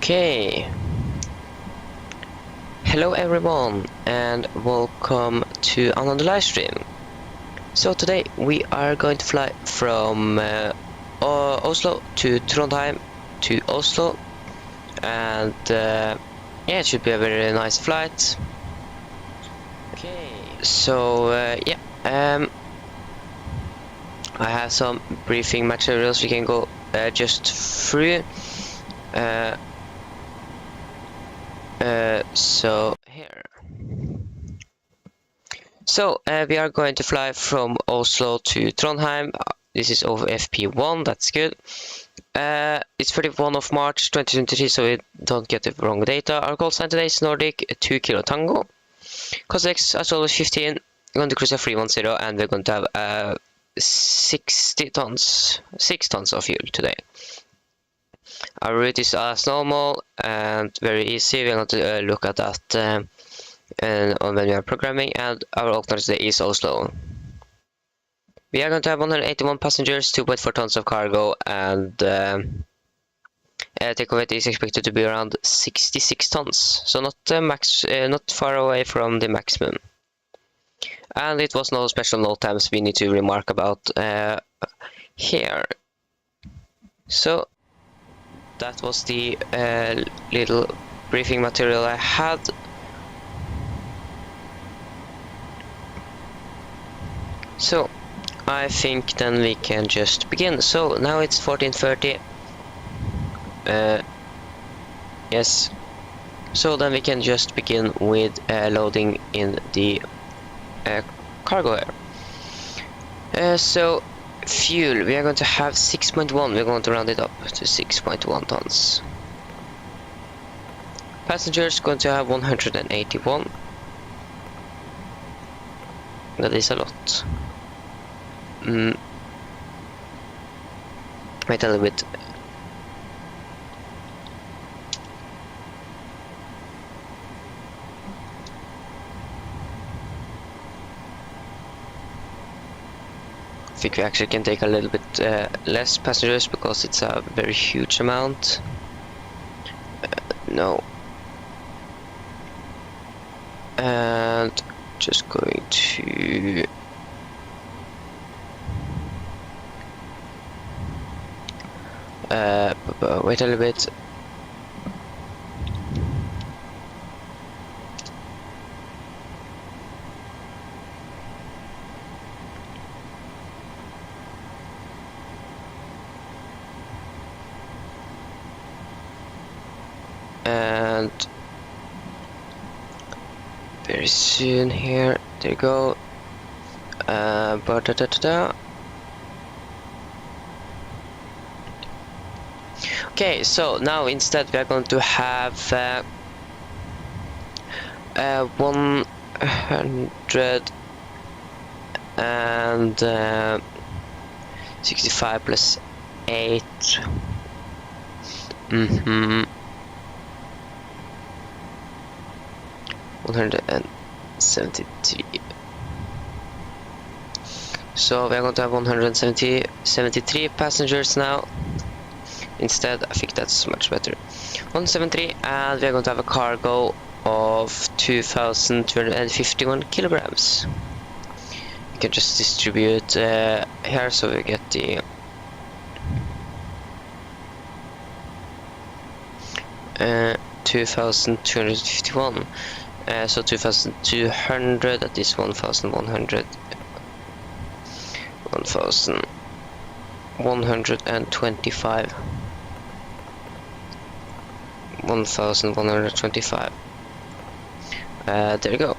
Okay. Hello everyone and welcome to another live stream. So today we are going to fly from Oslo to Trondheim to Oslo, and yeah, it should be a very nice flight. Okay, so yeah, I have some briefing materials we can go just through. So here. So we are going to fly from Oslo to Trondheim. This is over FP1, that's good. It's 31 of March 2023, so we don't get the wrong data. Our call sign today is Nordic 2 Kilo Tango. Cost as always 15. We're going to cruise a 310, and we're going to have 6 tons of fuel today. Our route is as normal and very easy. We're going to look at that when we are programming, and our alternative today is Oslo. We are going to have 181 passengers, 2.4 tons of cargo, and takeoff weight is expected to be around 66 tons, so not not far away from the maximum. And it was no special note times we need to remark about here. So that was the little briefing material I had. So I think then we can just begin. So now it's 14:30. Yes. So then we can just begin with loading in the cargo here. So fuel, we are going to have 6.1. We're going to round it up to 6.1 tons. Passengers going to have 181. That is a lot. Wait a little bit. I think we actually can take a little bit less passengers because it's a very huge amount. No. And just going to wait a little bit. And very soon here, there you go. Okay, so now instead we are going to have 165 plus 8. 173. So we are going to have 173 passengers now. Instead, I think that's much better. 173, and we are going to have a cargo of 2,251 kilograms. You can just distribute here, so we get the 2,251. So 2,200, that is 1,100. 1,125. 1,125. There you go.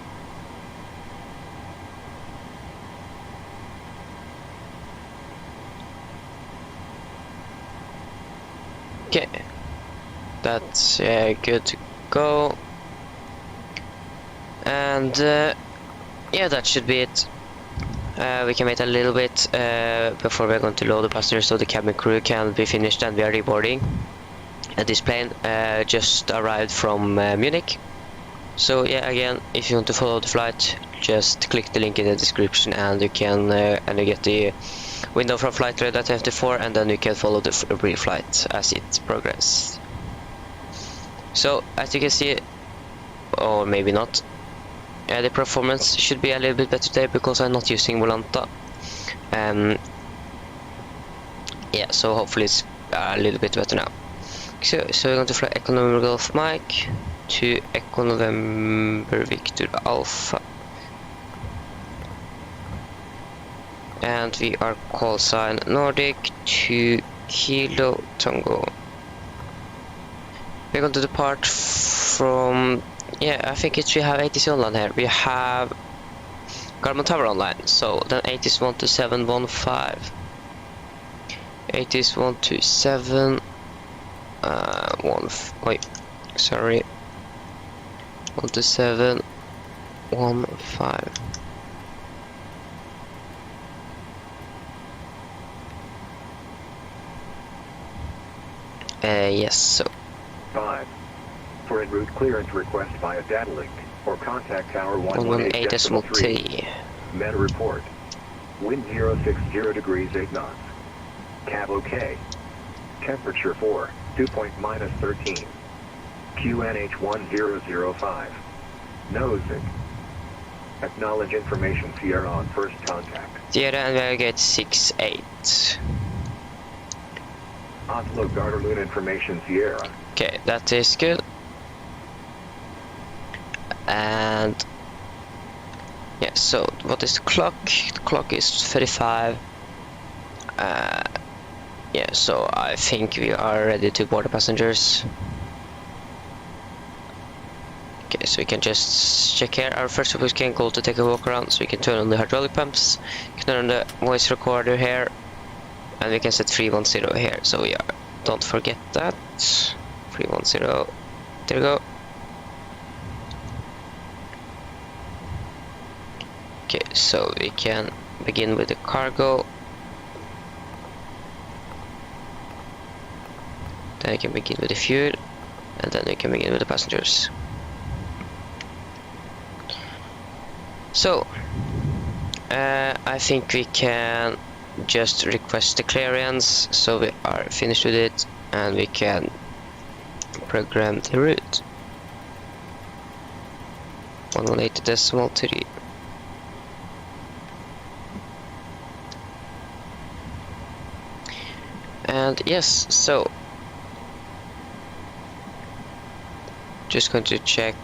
Okay, that's good to go. And yeah, that should be it. We can wait a little bit before we're going to load the passengers so the cabin crew can be finished and we are reboarding. This plane just arrived from Munich. So yeah, again, if you want to follow the flight, just click the link in the description and you can and you get the window from flight radar 24, and then you can follow the brief flight as it progresses. So as you can see, or maybe not, the performance should be a little bit better today because I'm not using Volanta. Yeah, so hopefully it's a little bit better now. So we're going to fly Echo November Golf Mike to Echo November Victor Alpha. And we are call sign Nordic to Kilo Tango. We're going to depart from, yeah, I think we have ATC online here. We have Garmin Tower online, so then 80s 12715. 80s 127 wait, sorry, 12715. Yes, so 5. For en route clearance request via data link or contact tower 118.3. Meta report. Wind 060 degrees 8 knots. Cab OK. Temperature 4, dew point -13. QNH 1005. Nosing. Acknowledge information Sierra on first contact. Sierra and we'll get 68. Oslo Garderloon information Sierra. Okay, that is good. And yeah, so what is the clock? The clock is 35. Yeah, so I think we are ready to board the passengers. Okay, so we can just check here. Our first officer can go to take a walk around, so we can turn on the hydraulic pumps, we can turn on the voice recorder here, and we can set 310 here. So we are, don't forget that. 310. There we go. Okay, so we can begin with the cargo. Then we can begin with the fuel, and then we can begin with the passengers. So, I think we can just request the clearance, so we are finished with it, and we can program the route. 118.3. And yes, so just going to check,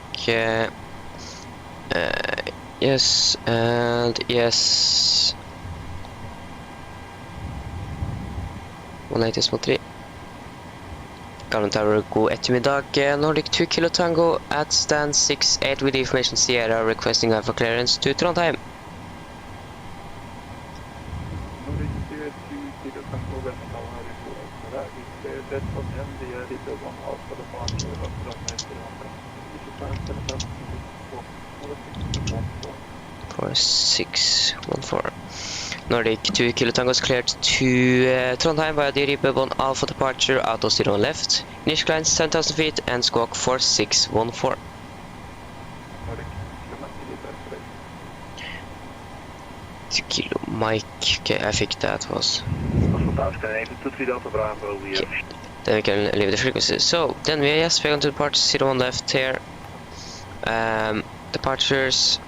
yes, and yes, 118.3. Garmin Tower, god eftermiddag. Nordic 2 Kilo Tango at stand 68 with information Sierra requesting Alpha clearance to Trondheim. Nordic 2 Kilo Tango West Tower det som hände är lite om Alpha departure och Trondheim till Trondheim. 4614. Nordic 2 Kilo Tango is cleared to Trondheim via the Ribbon Alpha departure out of 0 left. Initial climb 10,000 feet and squawk 4614. Kilo Mike, okay, I think that was. Okay. Then we can leave the frequency. So then we are going to depart 01 left here. Departures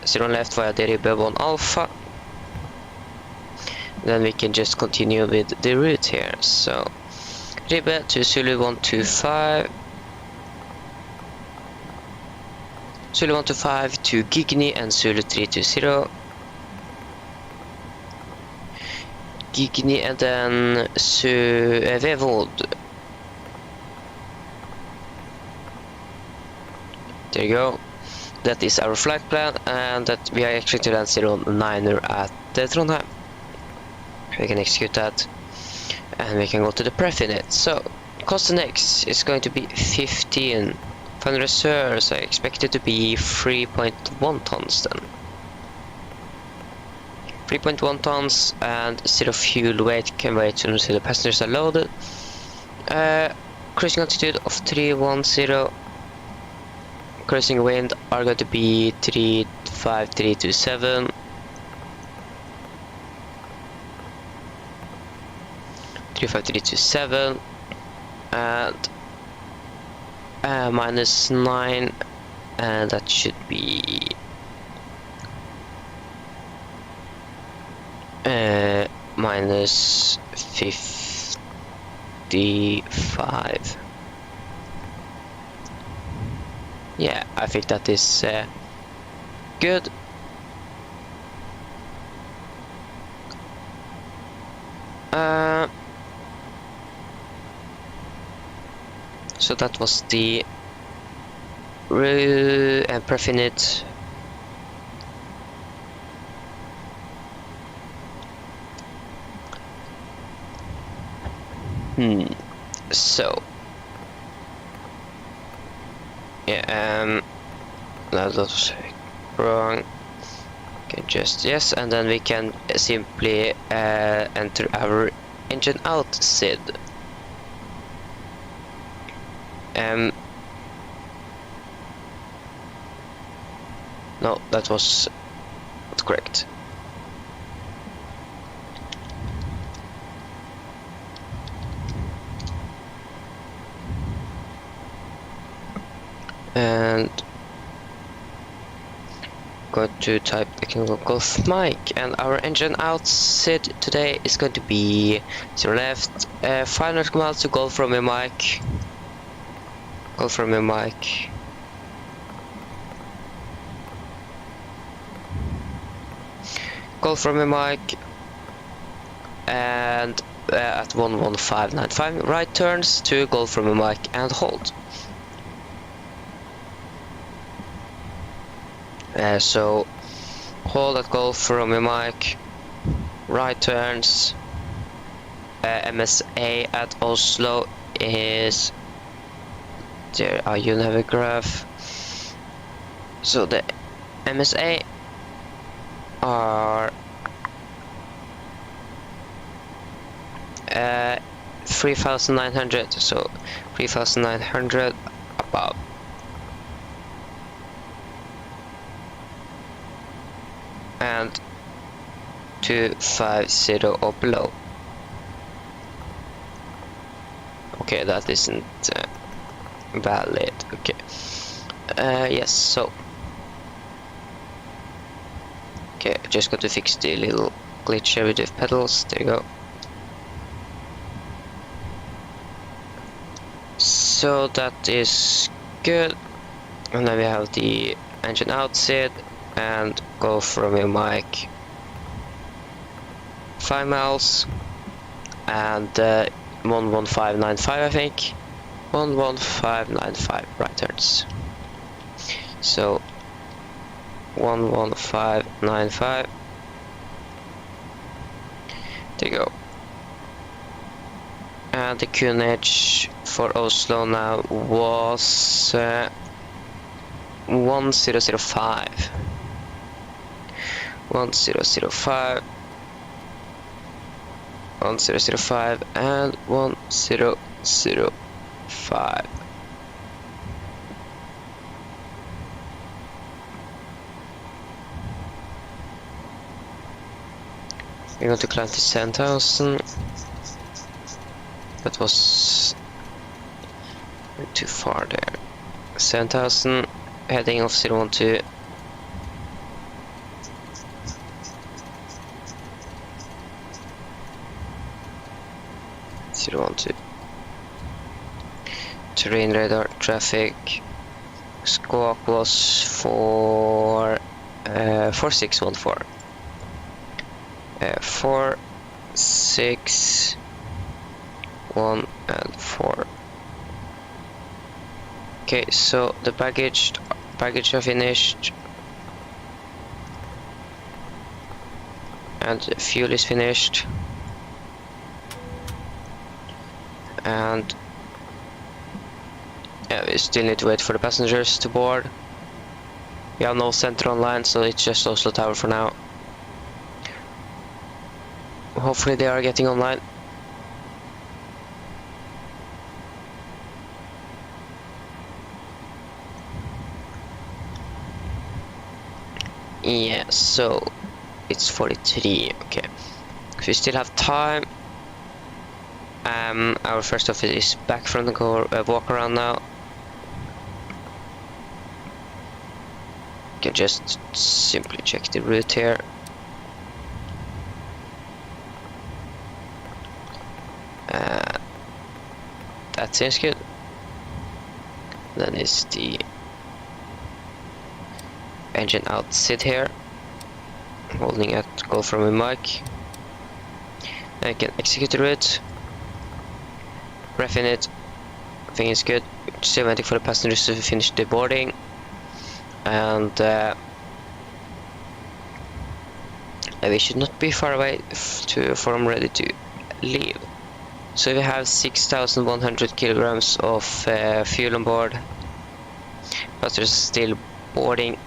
01 left via the Ribbon Alpha. Then we can just continue with the route here. So Ribbe to Zulu 125. Zulu 125 to Gigni and Zulu 320. Gigni and then Vevold. There you go. That is our flight plan, and that we are actually to land 09er at Trondheim. We can execute that, and we can go to the pref in it. So cost next is going to be 15. Final reserves I expect it to be 3.1 tons then. 3.1 tons and 0 fuel weight can wait until the passengers are loaded. Cruising altitude of 310. Cruising wind are going to be 35327. 35327, and -9, and that should be -55. Yeah, I think that is good. So that was the prefinite. So yeah, that was wrong. Okay, just yes, and then we can simply enter our engine out SID. No, that was not correct. And going to type technical golf mic, and our engine out SID today is going to be 0 left, 500 miles to golf from your mic. Golf from your mic. Golf from your mic, and at 11595 right turns to golf from your mic and hold. So hold at golf from your mic, right turns, MSA at Oslo is there. You have a graph. So the MSA are 3,900, so 3,900 above. And 250 or below. Okay, that isn't valid. Okay. Yes, so okay, just got to fix the little glitch here with the pedals. There you go. So that is good. And then we have the engine out SID and go from your mic 5 miles and 11595, I think. 11595 right turns. So 11595. There you go. And the QNH for Oslo now was 1005. 1005. 1005 and 1005. We're going to climb to 10,000. That was too far there. 7,000, heading off 012. Terrain radar traffic. Squawk was 4614. 461 and 4. Okay, so the baggage are finished, and the fuel is finished, and yeah, we still need to wait for the passengers to board. We have no center online, so it's just Oslo Tower for now. Hopefully they are getting online. Yeah, so it's 43. Okay, so we still have time. Our first officer is back from the walk around now. can just simply check the route here. That seems good. Then is the engine outside here, holding at go from a mic. I can execute the route, ref in it. Everything is good. Still waiting for the passengers to finish the boarding, and we should not be far away from ready to leave. So we have 6,100 kilograms of fuel on board. Passengers still boarding.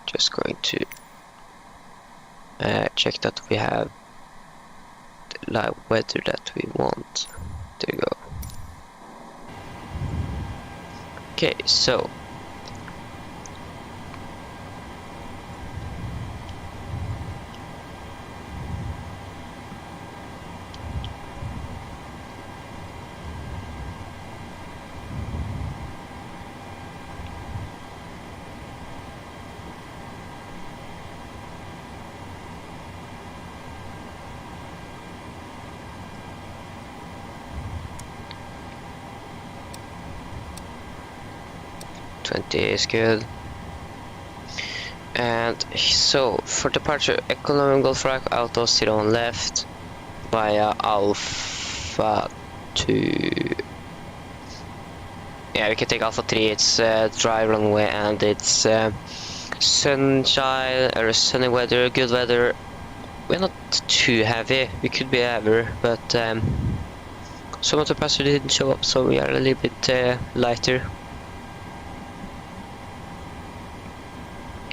Just going to check that we have the live weather that we want. There you go. Okay, so is good. And so for departure, economy Golf Rock, Auto 0 on left via Alpha 2. Yeah, we can take Alpha 3. It's dry runway and it's sunshine or sunny weather, good weather. We're not too heavy. We could be heavier, but some of the passengers didn't show up, so we are a little bit lighter.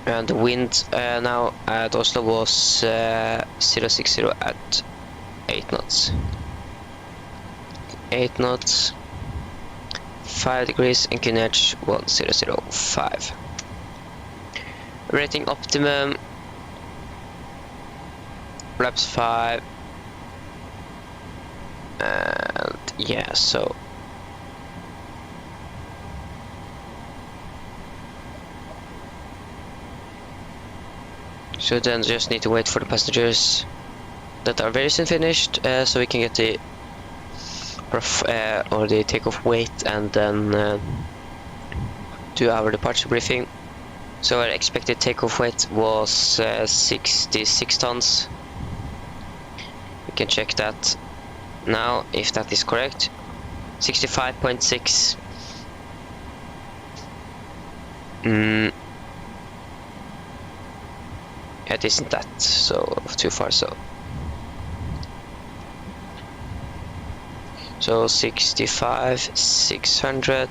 And the wind now at Oslo was 060 at 8 knots. 8 knots, 5 degrees, inclinage 1005. Rating optimum, flaps 5, and yeah, so then just need to wait for the passengers that are very soon finished, so we can get the or the takeoff weight and then do our departure briefing. So our expected takeoff weight was 66 tons. We can check that now if that is correct. 65.6. It isn't that so too far, so 65,600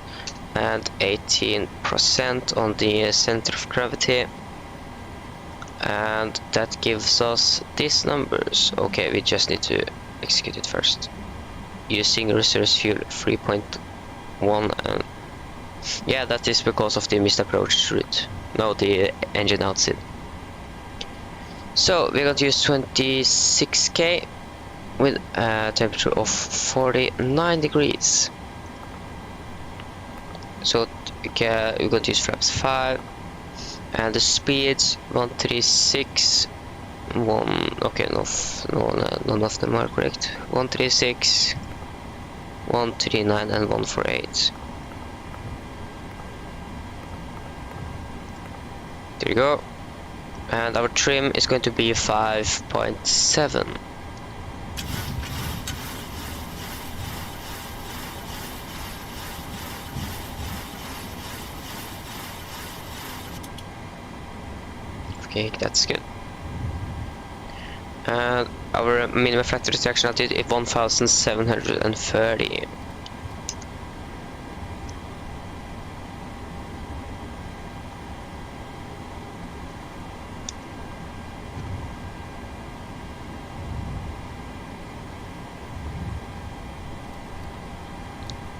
and 18% on the center of gravity, and that gives us these numbers. Okay, we just need to execute it first. Using resource fuel 3.1, and yeah, that is because of the missed approach route. No, the engine outside. So we're going to use 26k with a temperature of 49 degrees. So we're going to use flaps 5 and the speeds 136. Okay, none of them are correct. 136, 139 and 148. There you go. And our trim is going to be 5.7. Okay, that's good. And our minimum factory traction altitude is 1730.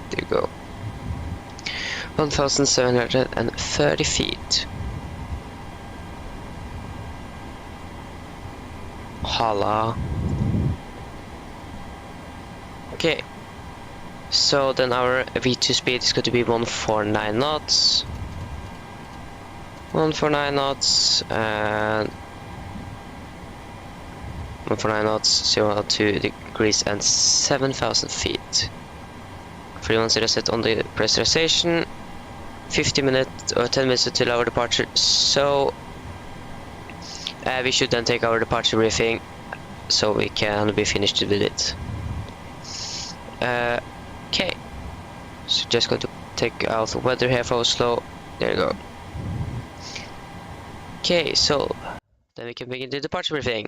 There you go. 1730 feet. Holla. Okay, so then our V2 speed is going to be 149 knots. 149 knots and 149 knots, 0.2 degrees and 7,000 feet. 310 set on the pressurization. 50 minutes or 10 minutes until our departure. So we should then take our departure briefing so we can be finished with it. Okay, so just going to take out the weather here for Oslo. There you go. Okay, so then we can begin the departure briefing.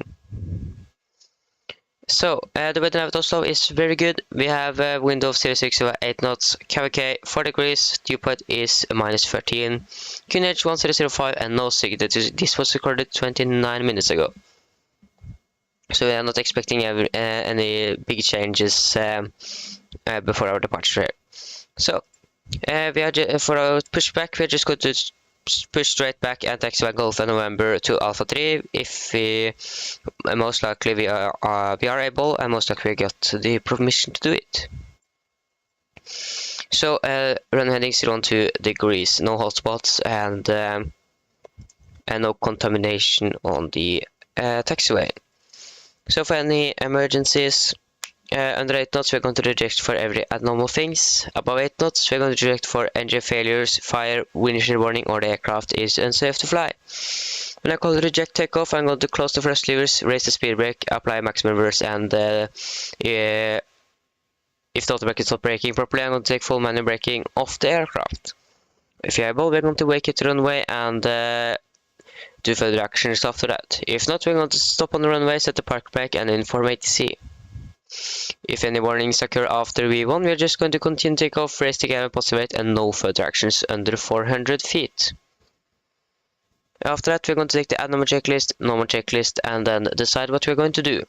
So the weather now at Oslo is very good. We have a wind of 06 over 8 knots, KVK 4 degrees, dew point is -13, QNH 1005 and no sig. This was recorded 29 minutes ago. So we are not expecting any big changes before our departure. So we are for our pushback, we are just going to push straight back and taxi by Golf and November to Alpha 3 if we most likely we are able, and most likely we got the permission to do it. So run heading 0.2 degrees, no hotspots and no contamination on the taxiway. So for any emergencies, under 8 knots we're going to reject for every abnormal things. Above 8 knots we're going to reject for engine failures, fire, windshield warning, or the aircraft is unsafe to fly. When I call reject takeoff, I'm going to close the thrust levers, raise the speed brake, apply maximum reverse, and if the auto brake is not braking properly, I'm going to take full manual braking off the aircraft. If you're able, we're going to wake it to runway and do further actions after that. If not, we're going to stop on the runway, set the park brake, and inform ATC. If any warnings occur after V1, we're just going to continue takeoff, raise the gallop weight, and no further actions under 400 feet. After that, we're going to take the abnormal checklist, normal checklist, and then decide what we're going to do.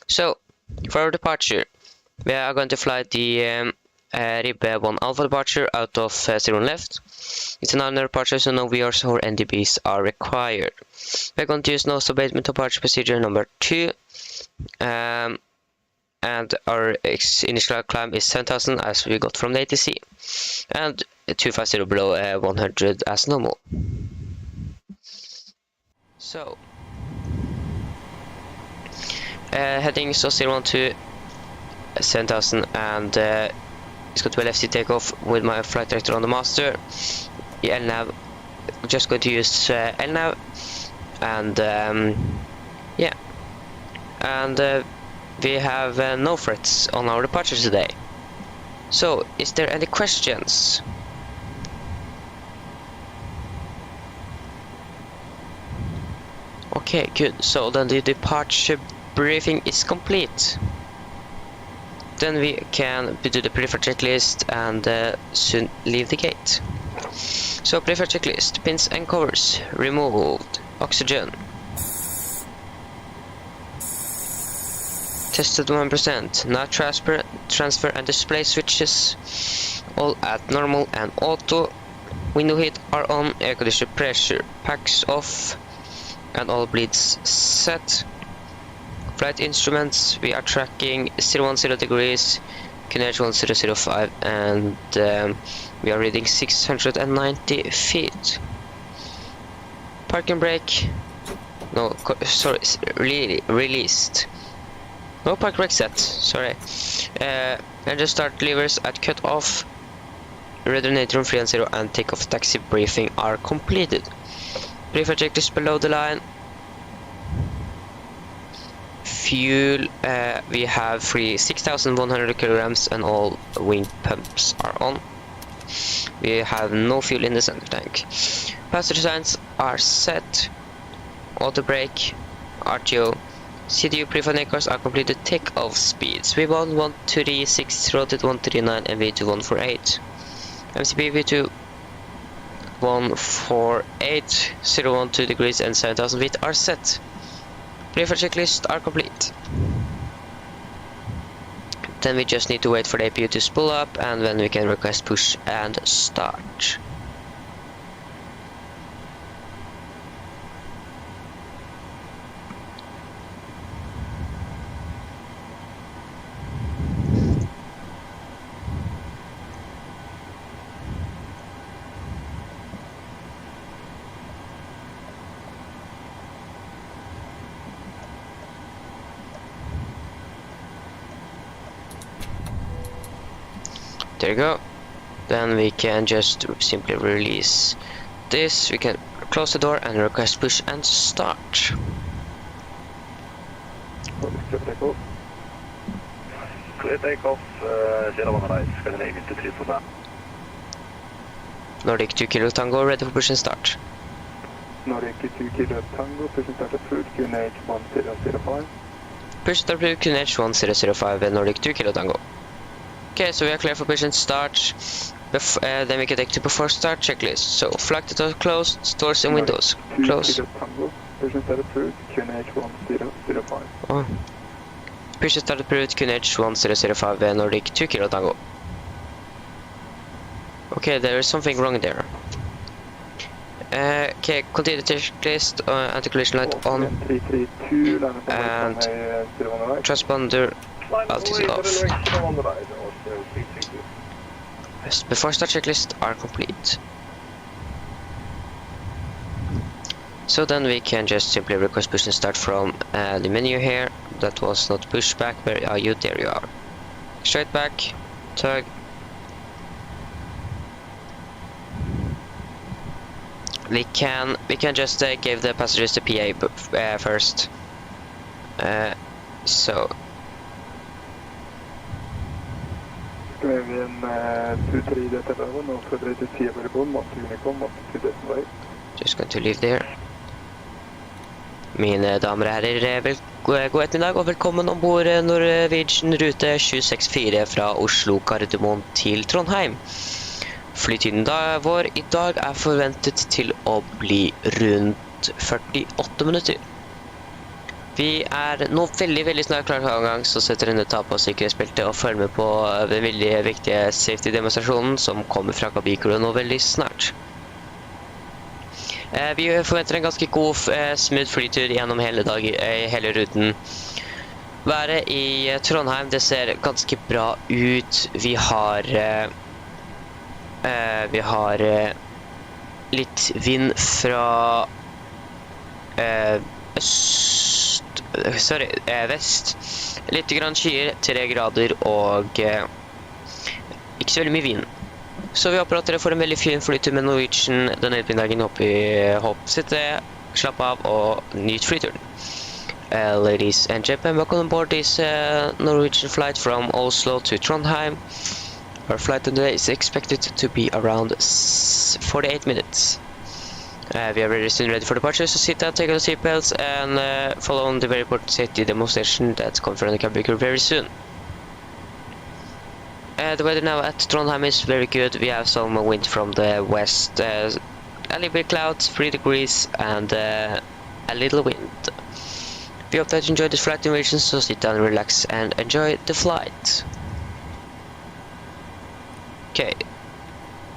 So, for our departure, we are going to fly the RIB 1 Alpha departure out of 0 left. It's an unknown departure, so no VRs or NDBs are required. We're going to use nose abatement departure procedure number 2. And our initial climb is 7,000 as we got from the ATC, and 250 below 100 as normal. So heading so 0 to 7,000, and it's going to be left seat takeoff with my flight director on the master. The LNAV, just going to use LNAV, and yeah. And we have no threats on our departure today. So, is there any questions? Okay, good. So then the departure briefing is complete. Then we can do the preferred checklist and soon leave the gate. So preferred checklist: pins and covers removed, oxygen tested 1%, not transfer and display switches all at normal and auto. Window heat are on, air conditioner pressure packs off, and all bleeds set. Flight instruments, we are tracking 010 degrees, QNH 1005, and we are reading 690 feet. Parking brake, no, sorry, released. No park brake set, sorry. Engine start levers at cut off. Redder 3 and 0 and takeoff taxi briefing are completed. Preferred checklist below the line. Fuel, we have free 6,100 kilograms and all wing pumps are on. We have no fuel in the center tank. Passenger signs are set. Auto brake, RTO. CDU preflight cars are completed. Takeoff speeds: V1 136, rotate 139, and V2 148. MCP V2 148, 012 degrees and 7,000 feet are set. Preferred checklist are complete. Then we just need to wait for the APU to spool up, and then we can request push and start. There you go. Then we can just simply release this. We can close the door and request push and start. Clear takeoff, Sierra 1 right, Scandinavian to 3 for that. Nordic 2 Kilo Tango, ready for push and start. Nordic 2 Kilo Tango, push and start approved, QNH 1005. Push start approved, QNH 1005 and Nordic 2 Kilo Tango. Okay, so we are clear for push and start. Then we can take to before start checklist. So flight doors closed, doors and windows closed. Tango, push and start approved, QNH 1005. Oh. Push and start approved, QNH 1005 and Nordic 2 Kilo Tango. Okay, there is something wrong there. Okay, continue the checklist, anti-collision light on, and transponder altitude off. Yes, before start checklist are complete. So then we can just simply request push and start from the menu here. That was not pushed back. Where are you? There you are. Straight back, tug. We can just give the passengers the PA first. So. Just going to leave there. Mine damer og herrer, god ettermiddag og velkommen ombord Norwegian rute 764 fra Oslo Gardermoen til Trondheim. Flytiden vår i dag er forventet til å bli rundt 48 minutter. Vi er nå veldig snart klar til avgang, så setter dere ta på sikkerhetsbeltet og følg med på den veldig viktige safety-demonstrasjonen som kommer fra kabinkruen nå veldig snart. Vi forventer en ganske god, smooth flytur gjennom hele ruten. Været i Trondheim, det ser ganske bra ut. Vi har litt vind fra vest. Litt grann skyer, 3 grader og ikke så veldig mye vind. Så vi håper at dere får en veldig fin flytur med Norwegian denne ettermiddagen. Sitte, slapp av og nyt flyturen. Ladies and gentlemen, welcome on board this Norwegian flight from Oslo to Trondheim. Our flight today is expected to be around 48 minutes. We are very soon ready for departure, so sit down, take out the seatbelts, and follow on the very important safety demonstration that's coming from the cabin crew very soon. The weather now at Trondheim is very good. We have some wind from the west, a little bit clouds, 3 degrees, and a little wind. We hope that you enjoyed this flight information, so sit down, relax, and enjoy the flight. Okay,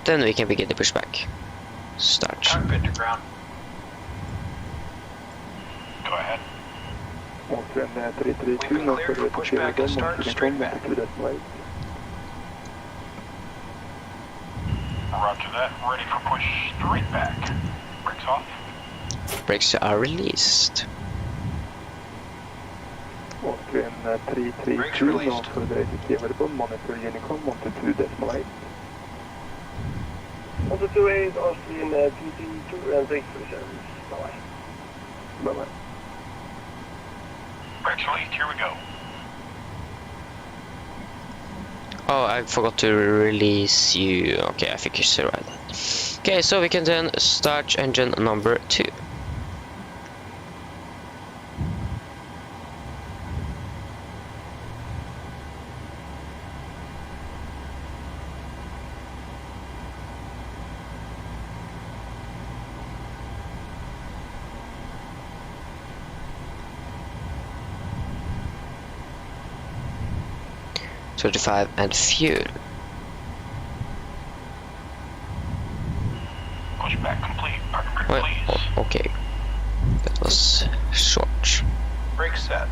then we can begin the pushback. Start. Cockpit to ground. Go ahead. We've been cleared for pushback and start straight back. Roger that. Ready for push straight back. Brakes off. Brakes are released. Brakes released. Monitor Unicom 122.8. 128, Austin, PT2 and 3 positions. Bye-bye. Bye-bye. Brakes released, here we go. Oh, I forgot to release you. Okay, I think you said right. Okay, so we can then start engine number 2. .35 and fuel. Pushback complete. Park Wait, please. oh, okay. That was short. Brake set.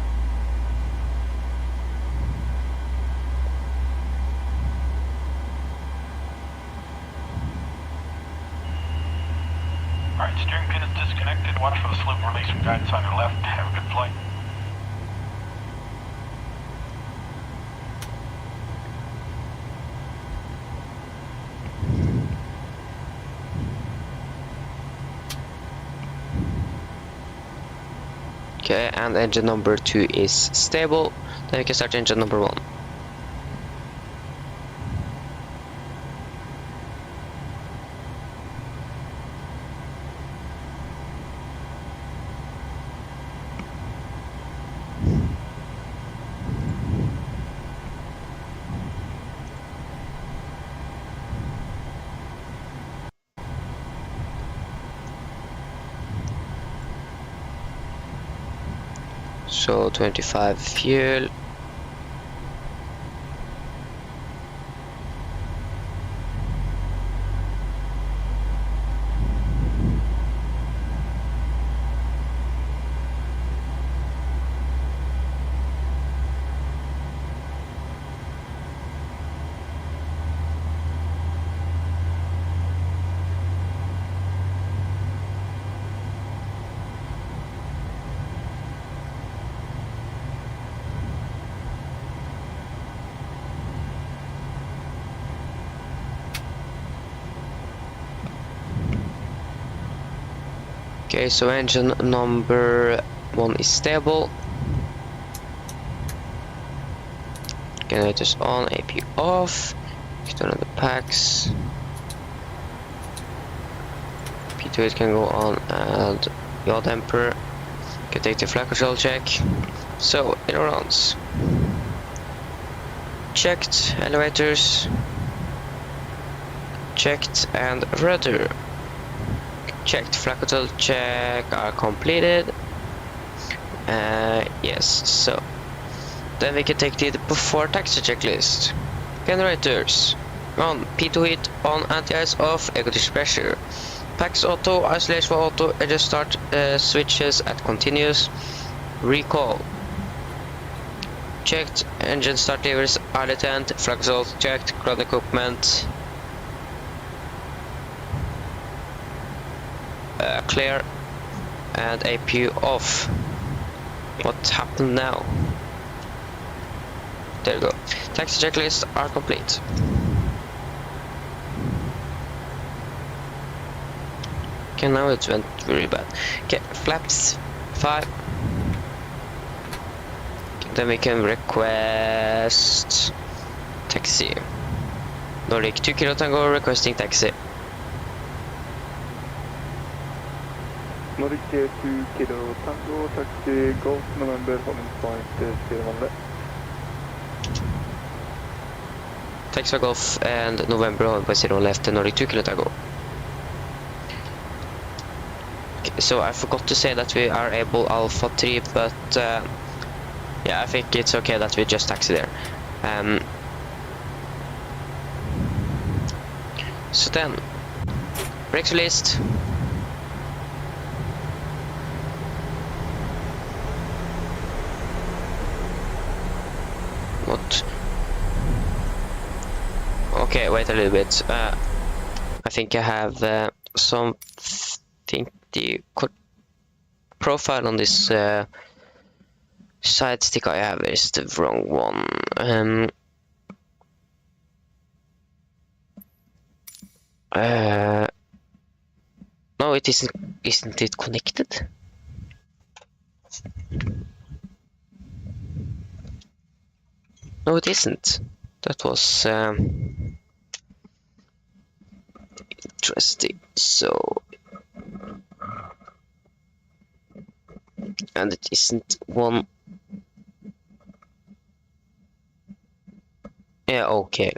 Alright, steering pin is disconnected. Watch for the slip release from guidance on your left. Have a good flight. Okay, and engine number 2 is stable. Then we can start engine number 1. So 25 fuel. Okay, so engine number 1 is stable. Generators on, AP off. Turn on the packs. P2 it can go on, and yaw damper. Can take the flight control check. So it runs. Checked elevators. Checked and rudder. Checked flight control check are completed. Yes, so then we can take the before taxi checklist. Generators on, P2 hit on, anti-ice off, air condition pressure. Packs auto, isolation for auto, adjust start switches at continuous. Recall. Checked, engine start levers are latent, flight control checked, ground equipment clear, and APU off. What happened now? There you go. Taxi checklists are complete. Okay, now it went very bad. Okay, flaps 5. Then we can request taxi. Nordic 2 Kilo Tango requesting taxi. Nordic 2 Kilo Tango, taxi Golf November, holding point 01 left. Taxi for Golf and November on by 0 left and Nordic 2 Kilo Tango. Okay, so I forgot to say that we are able Alpha 3, but yeah, I think it's okay that we just taxi there. So then, brakes released. What? Okay, wait a little bit. I think I have something. The profile on this side stick I have is the wrong one. No, it isn't. Isn't it connected? No, it isn't. That was interesting. So, and it isn't one. Yeah, okay.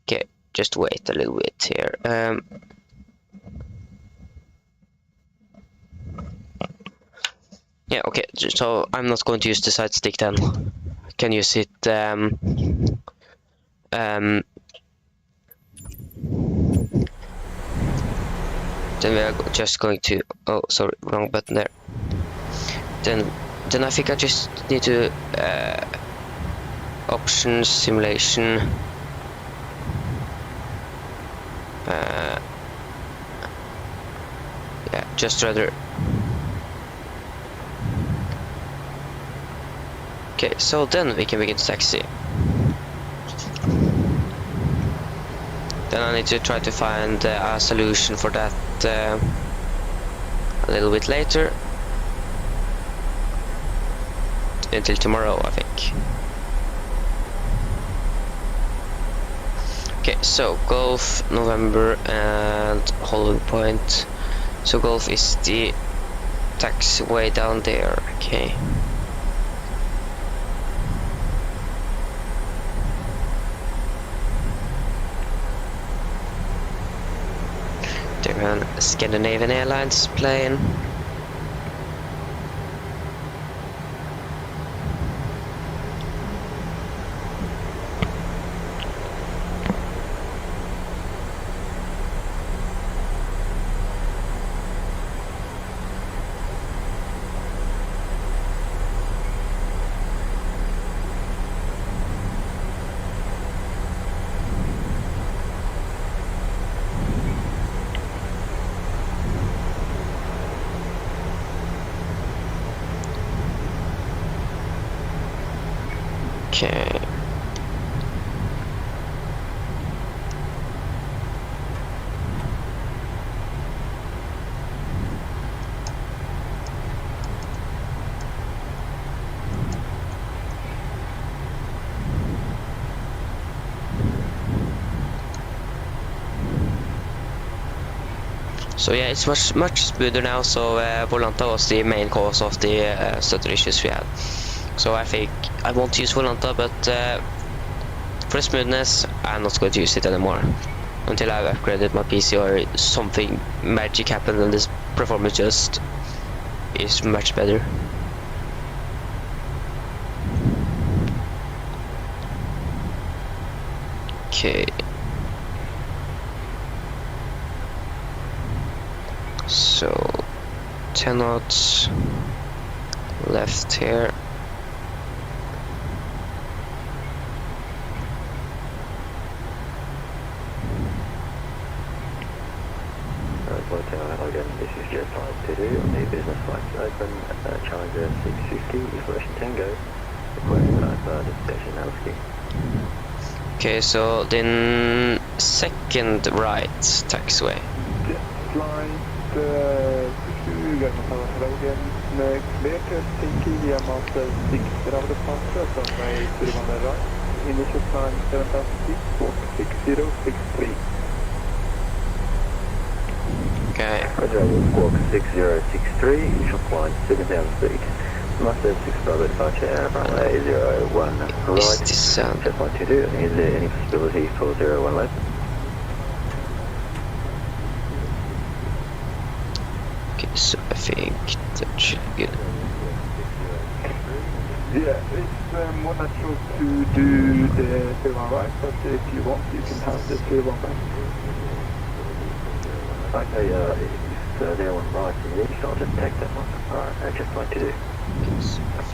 Okay, just wait a little bit here. Yeah, okay, so I'm not going to use the side stick then. I can use it then we are just going to, oh sorry, wrong button there. Then I think I just need to options, simulation, yeah, just rather. Okay, so then we can begin to taxi. Then I need to try to find a solution for that a little bit later. Until tomorrow, I think. Okay, so Golf, November, and Hollywood Point. So Golf is the taxiway down there. Okay. They're a Scandinavian Airlines plane. Okay. So yeah, it's much smoother now. So Volanta was the main cause of the stutter issues we had. So I think I won't use Volanta, but for smoothness, I'm not going to use it anymore until I've upgraded my PC or something magic happened and this performance just is much better. Okay. So 10 knots left here. Again, this is Jet 522 on the business flights open, Challenger 650, Evolution Tango, requesting outside of Station Alski. Okay, so then second right taxiway. Flight 20 Norwegian clear to Helsinki via master 6 of the departure runway 31 right. Initial time 7006, walk 6063. Okay. Roger, walk 6063, initial climb 7,000 feet. Master 6 Bravo departure, runway 01 right. Is this Jet 522, is there any possibility for 01 left? Okay, so I think that should be good. Yeah, it's more natural to do the 01 right, but if you want, you can have the 01 left. Okay, if they're on right in the east, I'll just take that one. Alright, Jet 522.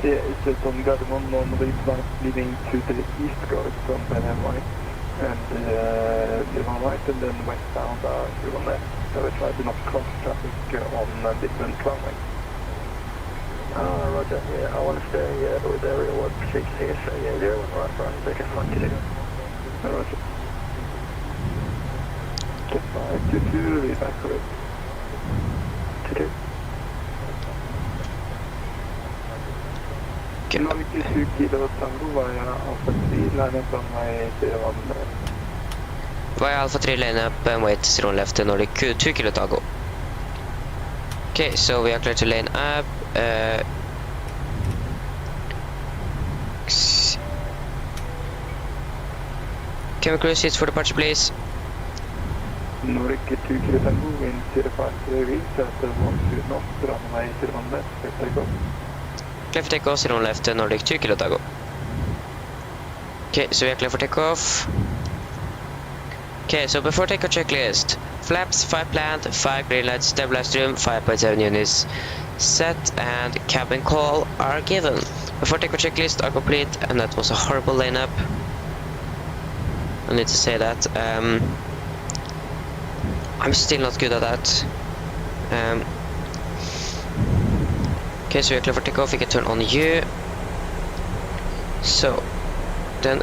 Yeah, it's just on Gardermoen, normally flights leading to the east goes from Trondheim right, and 01 right, and then westbound 01 left. So we try to not cross traffic on different runways. Roger, yeah, I want to stay with area 1 procedures here, so yeah, 01 right for us, Jet 522. Roger. Jet 522, evacuate. 22. Okay. Norwegian 2 Kilo Tango via Alpha 3, line up runway 01 left. Via Alpha 3 line up and wait 0 left to Nordic 2 Kilo Tango. Okay, so we are clear to lane up. Can we cruise seats for departure, please? Nordic 2 Kilo Tango, wind 05 degrees, at 12 knots, runway 01 left, take off. Clear for takeoff, 0 left to Nordic 2 Kilo Tango. Okay, so we are clear for takeoff. Okay, so before takeoff checklist. Flaps, 5 plant, 5 green lights, stabilized room, 5.7 units set, and cabin call are given. Before takeoff checklist are complete, and that was a horrible lineup. I need to say that. I'm still not good at that. Okay, so we're clear for takeoff, we can turn on U. So, then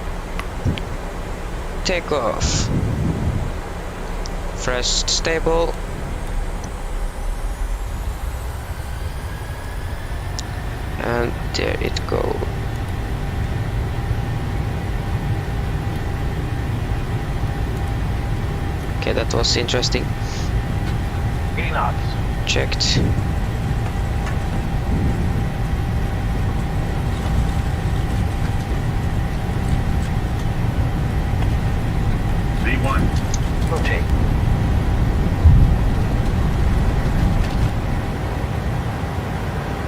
take off. First stable. And there it go. Okay, that was interesting. 80 knots. Checked. V1. Rotate.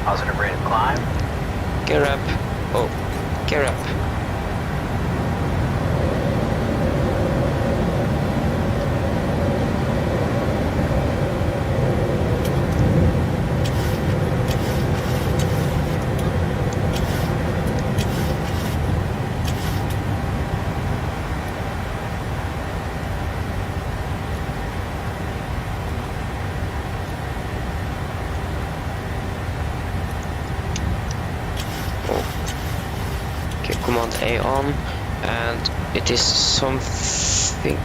Positive rate of climb. Gear up. Oh, gear up. Okay, command A on, and it is something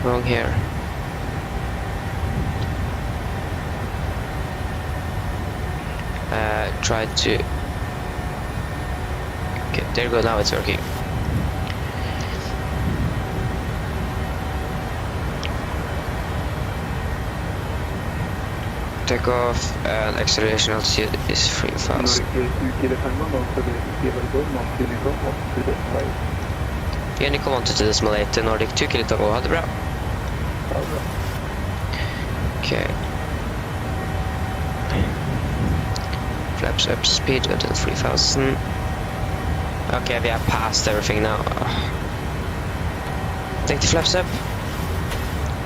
wrong here. Try to. Okay, there you go. Now it's working. Takeoff and acceleration altitude is 3000. Unicom on to decimal 8 to Nordic 2 kilo Tango. Ha det bra. Okay. Flaps up speed until 3000. Okay, we have passed everything now. Take the flaps up.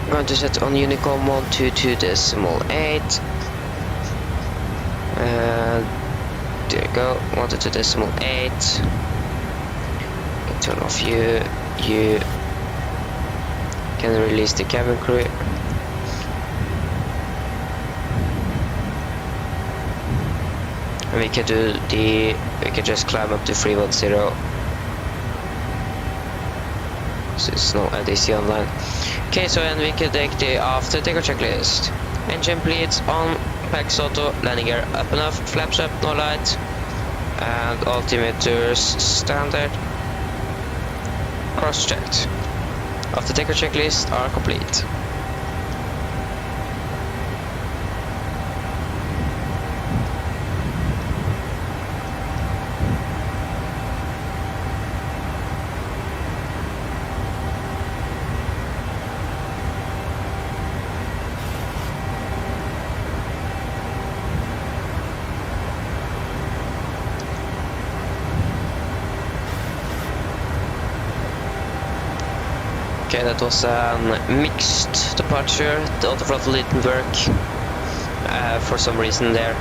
I'm going to set on Unicom 122.8. There you go, 122.8. Can turn off you can release the cabin crew. And we can just climb up to 310. So it's no ADC online. Okay, so and we can take the after takeoff checklist. Engine bleeds on, packs auto, landing gear up enough, flaps up, no light, and altimeters standard. Cross checked. After takeoff checklist are complete. Okay, that was a mixed departure. The auto throttle didn't work for some reason there.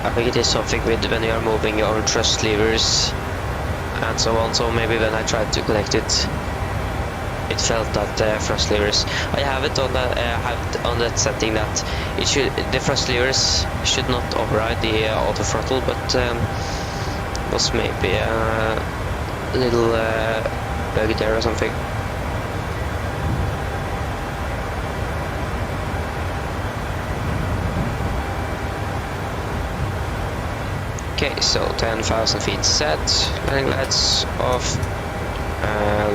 I think it is something with when you are moving your thrust levers and so on. So maybe when I tried to connect it, it felt that thrust levers. I have it on that setting that the thrust levers should not override the auto throttle, but was maybe a little bug there or something. Okay, so 10,000 feet set, landing lights off,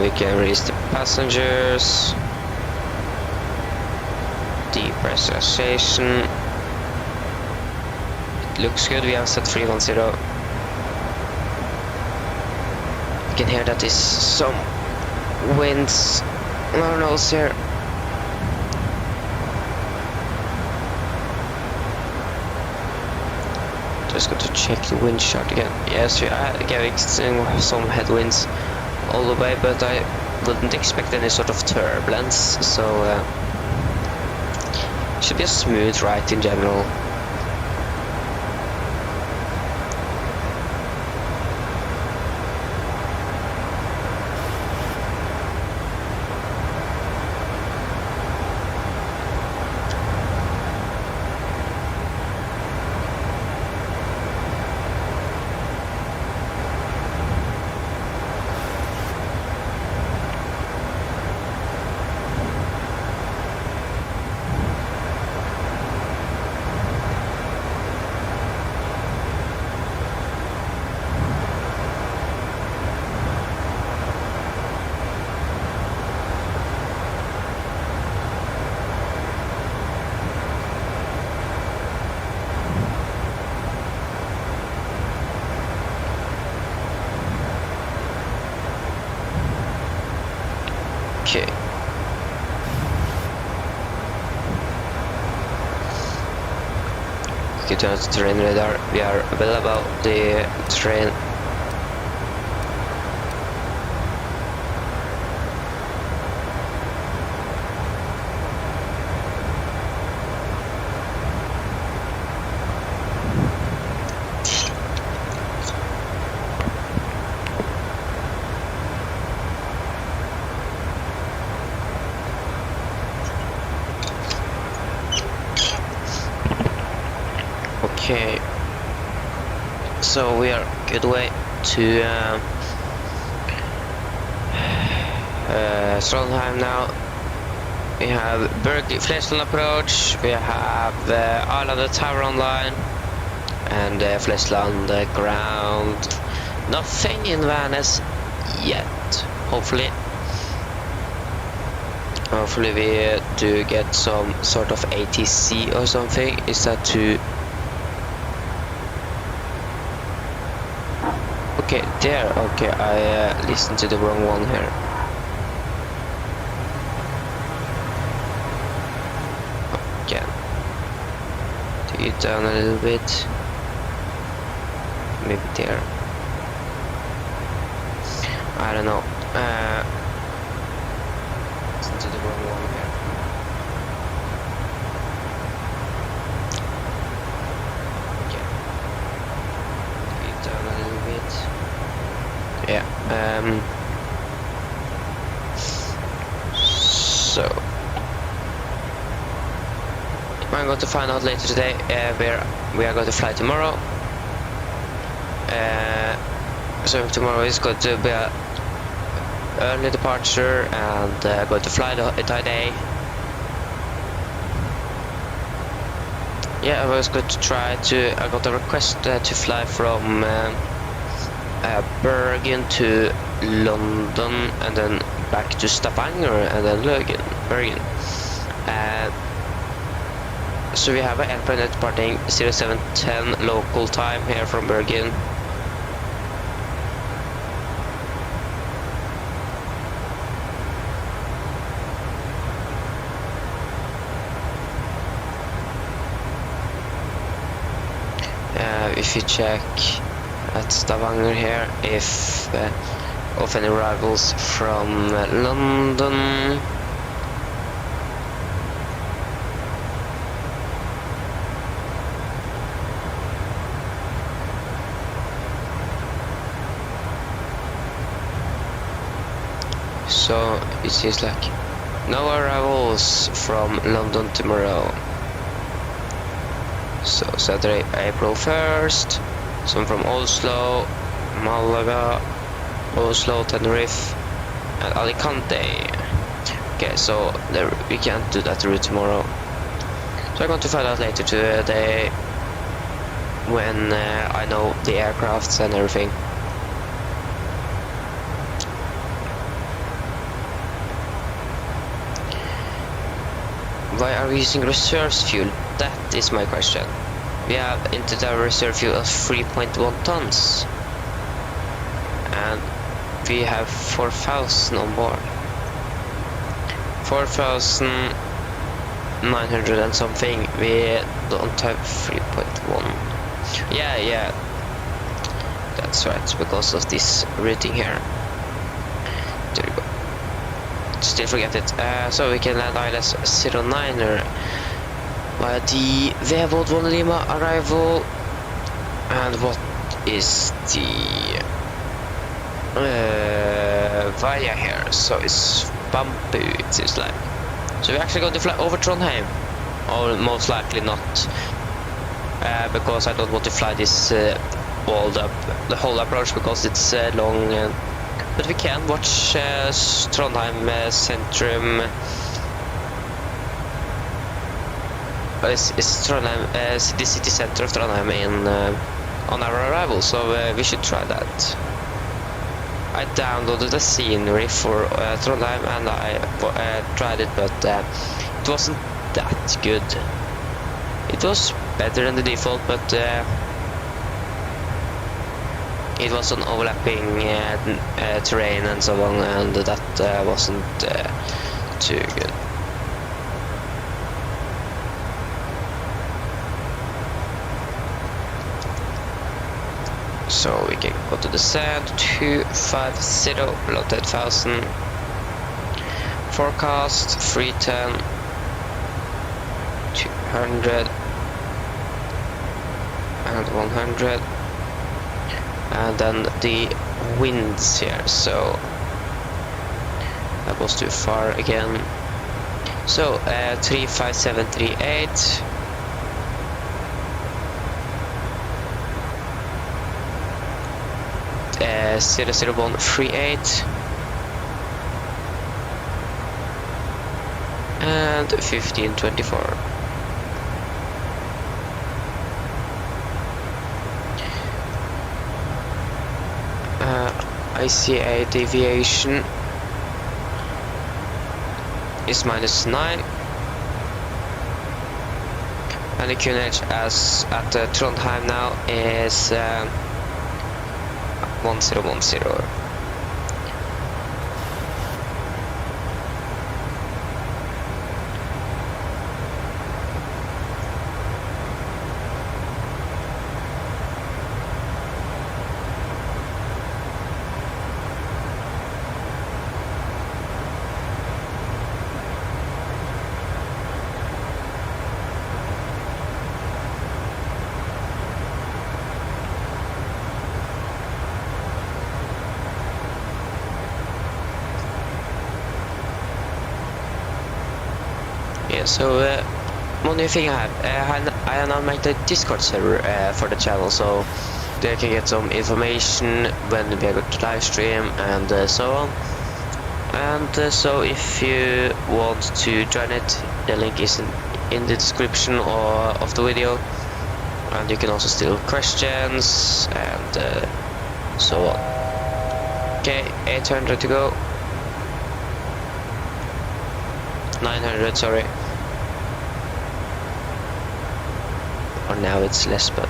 we can release the passengers, depressurization, it looks good, we have set 310. You can hear that is some winds on our nose here. Just got to check the wind chart again. Yes, we are getting some headwinds all the way, but I wouldn't expect any sort of turbulence, so it should be a smooth ride in general. turn on the terrain radar. We are well above the terrain. Okay, so we are good way to Trondheim now. We have Flesland approach, we have Arlanda Tower online, and Flesland ground. Nothing in Vanes yet, hopefully. Hopefully we do get some sort of ATC or something. Is that too? Okay, there. Okay, I listened to the wrong one here. Okay, take it down a little bit. Maybe there. I don't know. Listen to the wrong one here. Okay, take it down a little bit. Yeah, so I'm going to find out later today where we are going to fly tomorrow. So tomorrow is going to be a early departure and going to fly the entire day. Yeah, I was going to try to, I got a request to fly from Bergen to London and then back to Stavanger and then Bergen. So we have an airplane departing 0710 local time here from Bergen. If you check at Stavanger here, if of any arrivals from London. So it seems like no arrivals from London tomorrow. So Saturday, April 1st, some from Oslo, Malaga, Oslo, Tenerife, and Alicante. Okay, so there, we can't do that route tomorrow. So I'm going to find out later today when I know the aircrafts and everything. Why are we using reserves fuel? That is my question. We have into our reserve fuel of 3.1 tons. And we have 4,000 on board. 4,900 and something. We don't have 3.1. Yeah. That's right, because of this routing here. There we go. Still forget it. So we can land ILS 09er via the Vevold 1 Lima arrival. And what is the via here? So it's bumpy, it seems like. So we're actually going to fly over Trondheim, or most likely not, because I don't want to fly this the whole approach because it's long. But we can watch Trondheim Centrum. It's Trondheim, the city center of Trondheim on our arrival, so we should try that. I downloaded the scenery for Trondheim and I tried it, but it wasn't that good. It was better than the default, but it was an overlapping terrain and so on, and that wasn't too good. So we can go to the sand, 250 below 10,000. Forecast 310, 200 and 100, and then the winds here, so that was too far again. So 35738, uh, 00138, and 1524. I see a deviation is -9, and the QNH as at Trondheim now is 1010. Yeah, so one new thing I have now made a Discord server for the channel, so they can get some information when we are going to live stream and so on. And so if you want to join it, the link is in the description or of the video, and you can also steal questions and so on. Okay, 800 to go. 900, sorry. Or now it's less, but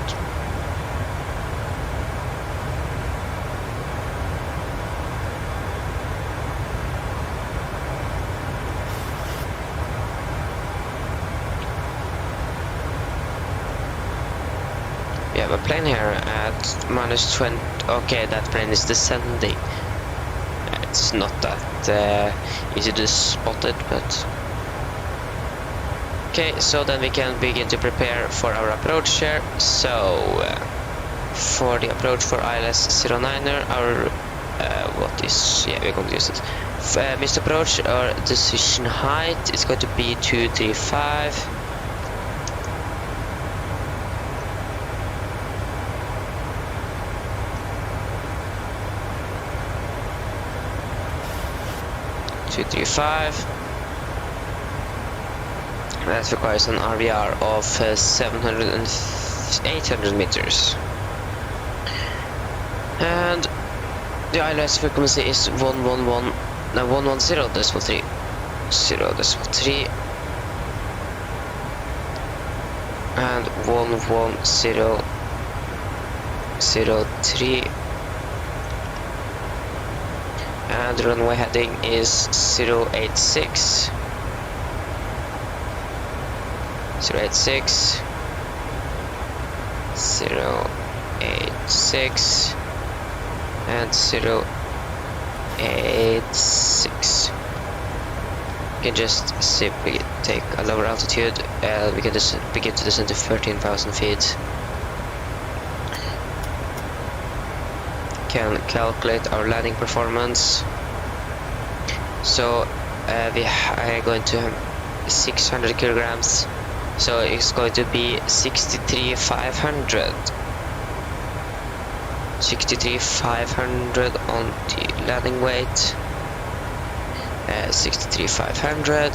we have a plane here at -20. Okay, that plane is descending. It's not that easy to spot it, but okay, so then we can begin to prepare for our approach here. So for the approach for ILS-09er, our we're going to use it. Missed approach or decision height is going to be 235. That requires an RVR of 700 and 800 meters. And the ILS frequency is 110.3 0.3 and 110.03. And the runway heading is 086. 086 and 086. We can just simply take a lower altitude and we can just begin to descend to 13,000 feet. Can calculate our landing performance. So we are going to have 600 kilograms. So it's going to be 63,500. 63,500 on the landing weight. 63,500.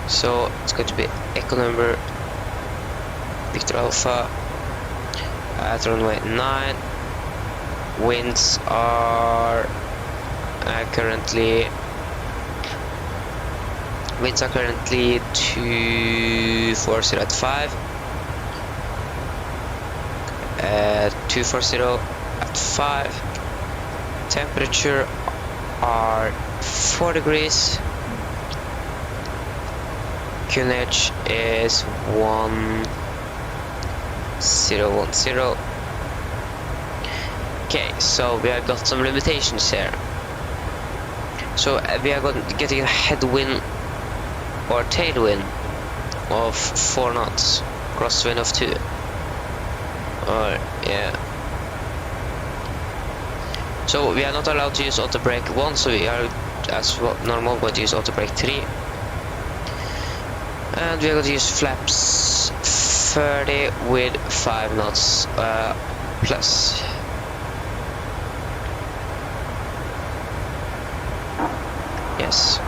So it's going to be echo number Victor Alpha at runway 9. Winds are currently 240 at 5, 240 at 5. Temperature are 4 degrees. QNH is 1010. Okay, so we have got some limitations here. So we are getting a headwind or tailwind of 4 knots, crosswind of 2. Or yeah. So we are not allowed to use auto brake 1, so we are as normal going to use auto brake 3. And we are going to use flaps 30 with 5 knots plus. Yes.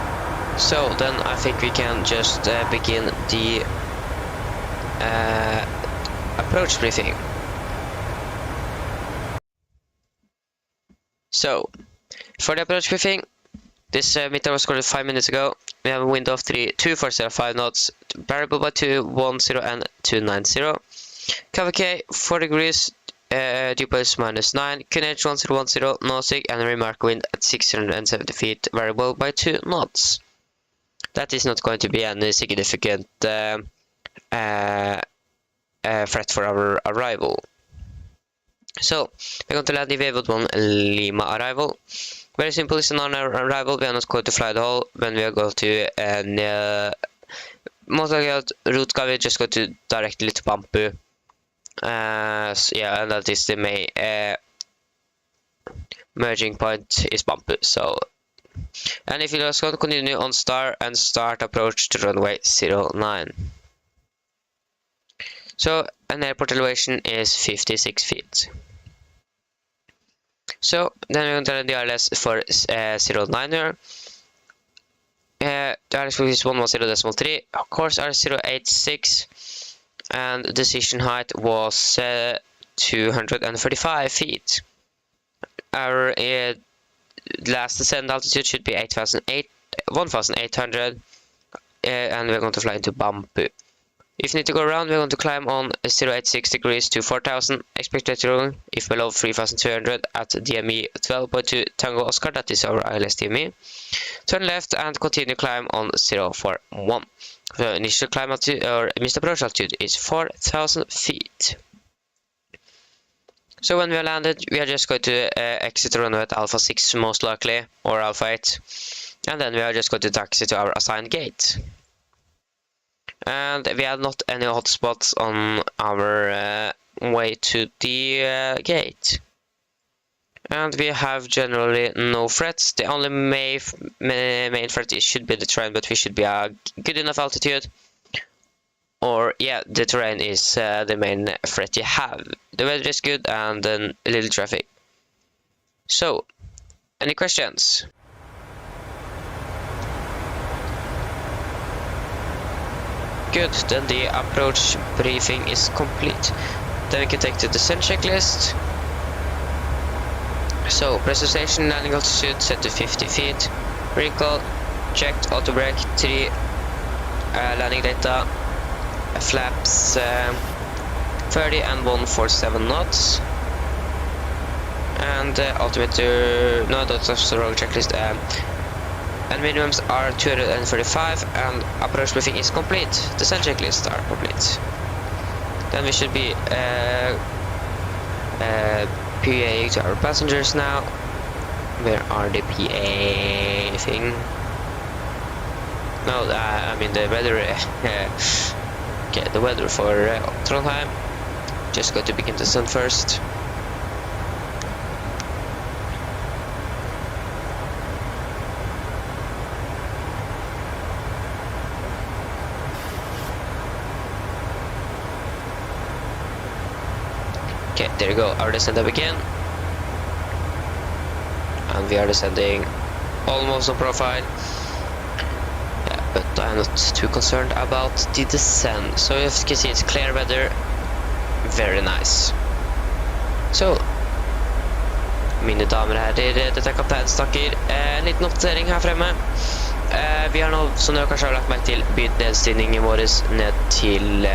So then I think we can just begin the approach briefing. So, for the approach briefing, this meter was recorded 5 minutes ago. We have a wind of 2405 knots, variable by 210 and 290. Cover K 4 degrees, dew point -9, QNH 1010, nausea, and remark wind at 670 feet, variable by 2 knots. That is not going to be any significant threat for our arrival. So, we're going to land the Vevodon Lima arrival. Very simple, it's an on-arrival. We are not going to fly the hull. When we are going to most likely route, we're just going to directly to Bambu. So yeah, and that is the main merging point is Bambu. So, and if you just going to continue on star and start approach to runway 09. So, an airport elevation is 56 feet. So, then we're going to land the ILS for 09 here. The ILS is 110.3, course R086, and decision height was 235 feet. Our last descent altitude should be 1,800, and we're going to fly into Bambu. If you need to go around, we're going to climb on 086 degrees to 4000, expected to if below 3200 at DME 12.2 Tango Oscar, that is our ILS DME. Turn left and continue climb on 041. The initial climb altitude, or missed approach altitude, is 4000 feet. So when we are landed, we are just going to exit the runway at Alpha 6 most likely, or Alpha 8. And then we are just going to taxi to our assigned gate. And we have not any hotspots on our way to the gate. And we have generally no threats. The only main threat should be the terrain, but we should be a good enough altitude. Or yeah, the terrain is the main threat you have. The weather is good and then a little traffic. So, any questions? Good, then the approach briefing is complete. Then we can take the descent checklist. So, pressurization, landing altitude set to 50 feet. Recall, checked, auto brake 3, landing data, flaps 30 and 147 knots. And altimeter, no, that's the wrong checklist. And minimums are 235, and approach briefing is complete. Descent checklists are complete. Then we should be PA to our passengers now. Where are the PA thing? No, I mean the weather. Okay, the weather for Trondheim. Just going to begin descent first. Okay, there you go, our descent up again. And we are descending almost on profile. Yeah, but I'm not too concerned about the descent. So as you can see, it's clear weather. Very nice. So, mine damer og herrer, dette kaptein snakker. En liten oppdatering her fremme. Vi har nå, som dere kanskje har lagt meg til, begynt nedstigningen vår ned til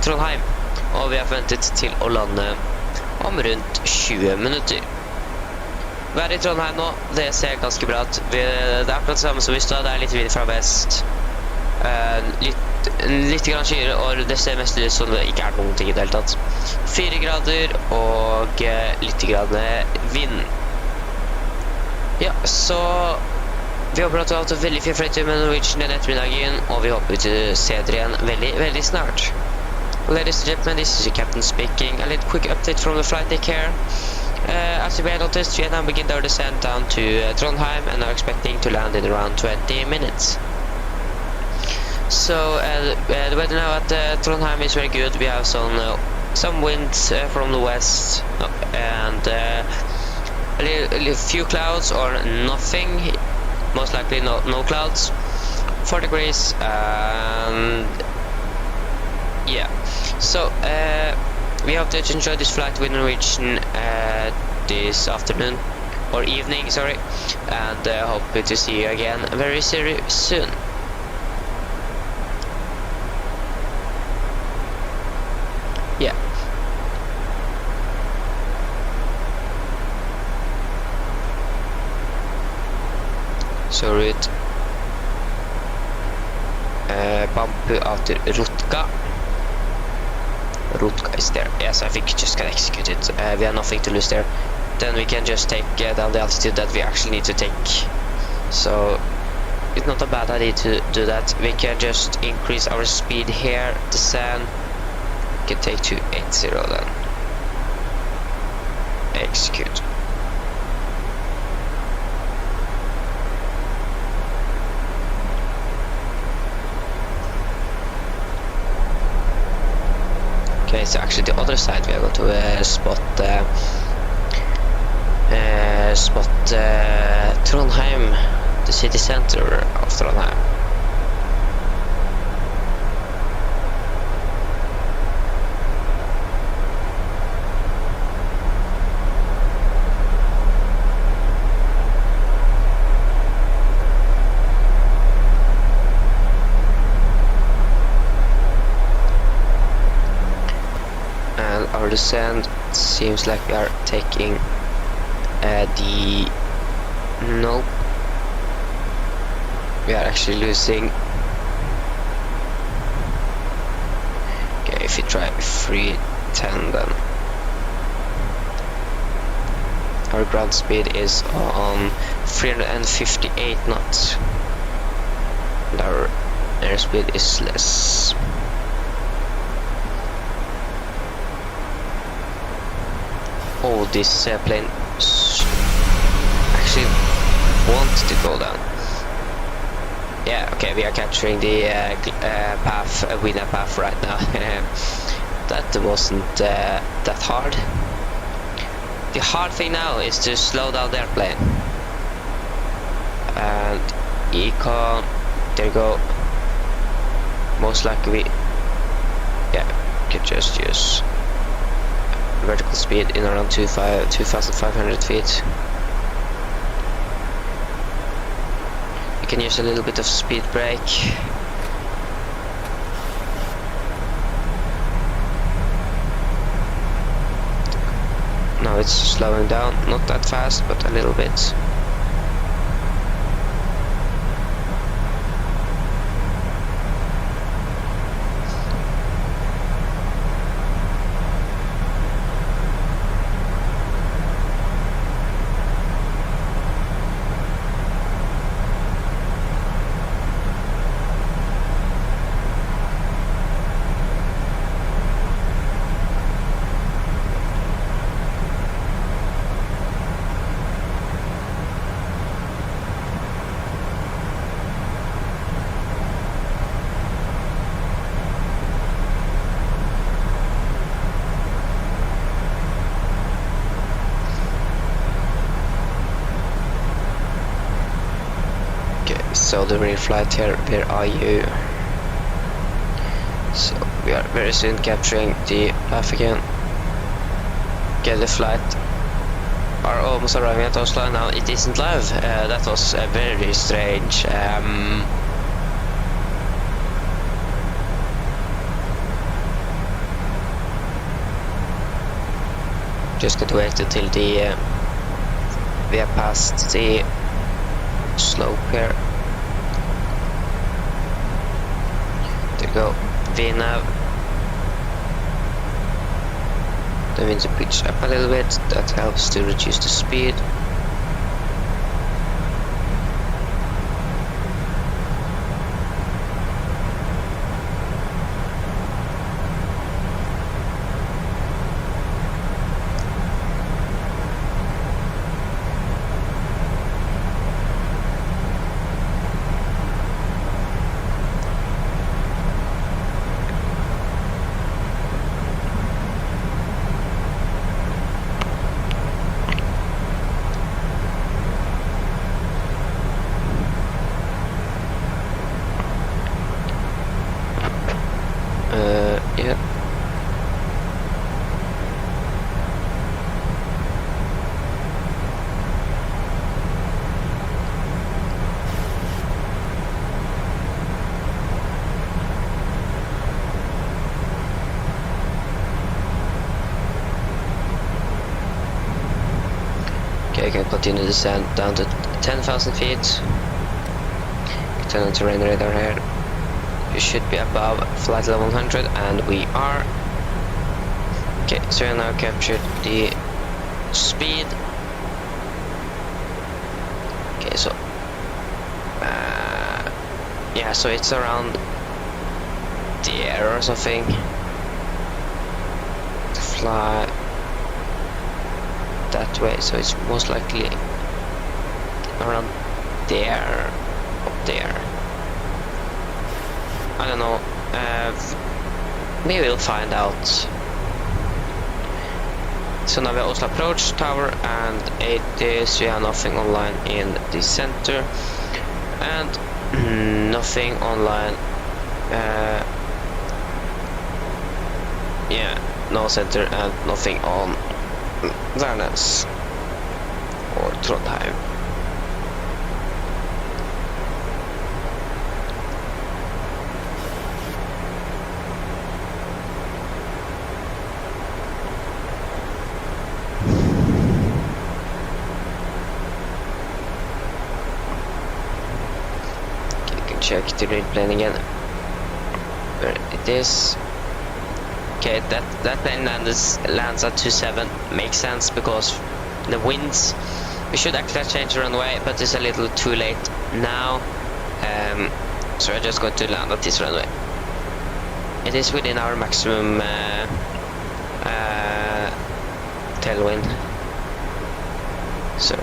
Trondheim, og vi har forventet til å lande om rundt 20 minutter. Været i Trondheim nå, det ser ganske bra ut. Det er akkurat det samme som i stad, det er litt vind fra vest. Litt litt grann skyer, og det ser mest ut som det ikke er noen ting i det hele tatt. 4 grader og litt grann vind. Ja, så vi håper at du har hatt en veldig fin flytur med Norwegian den ettermiddagen, og vi håper å se dere igjen veldig, veldig snart. Ladies and gentlemen, this is the captain speaking. A little quick update from the flight deck here. As you may have noticed, we have now begun our descent down to Trondheim and are expecting to land in around 20 minutes. So the weather now at Trondheim is very good. We have some winds from the west and a few clouds or nothing. Most likely no clouds. 4 degrees and yeah. So we hope that you enjoyed this flight with Norwegian this afternoon or evening, sorry, and hope to see you again very soon. Yeah. So route Bamboo after Rutka. Rutka is there. Yes, I think just can execute it. We have nothing to lose there. Then we can just take down the altitude that we actually need to take. So it's not a bad idea to do that. We can just increase our speed here. Descend. We can take to 80 then. Execute. Okay, so actually the other side we are going to spot Trondheim, the city center of Trondheim. Our descent seems like we are taking nope, we are actually losing. Okay, if we try 310 then our ground speed is on 358 knots and our airspeed is less. Oh, this plane actually wants to go down. Yeah, okay, we are capturing the winner path right now. That wasn't that hard. The hard thing now is to slow down the airplane. And econ, there you go. Most likely, yeah, we can just use vertical speed in around 2,500 feet. You can use a little bit of speed brake. Now it's slowing down, not that fast, but a little bit. So the rear flight here, where are you? So we are very soon capturing the path again. Okay, the flight are almost arriving at Oslo now. It isn't live. That was very strange. Just got to wait until the we have passed the slope here. we go. VNAV. Then we need to pitch up a little bit. That helps to reduce the speed. Yeah. Okay, I can continue descent down to 10,000 feet. Turn on terrain radar here. We should be above flight level 100, and we are. Okay, so we have now captured the speed. Okay, so yeah, so it's around there or something. To fly that way, so it's most likely around there, up there. I don't know. Maybe we'll find out. So now we have Oslo Approach Tower and 80, so we have nothing online in the center and nothing online. Yeah, no center and nothing on Værnes or Trondheim. Check the green plane again. Where it is. Okay, that plane lands at 27. Makes sense because the winds. We should actually change the runway, but it's a little too late now. So we're just going to land at this runway. It is within our maximum tailwind. So.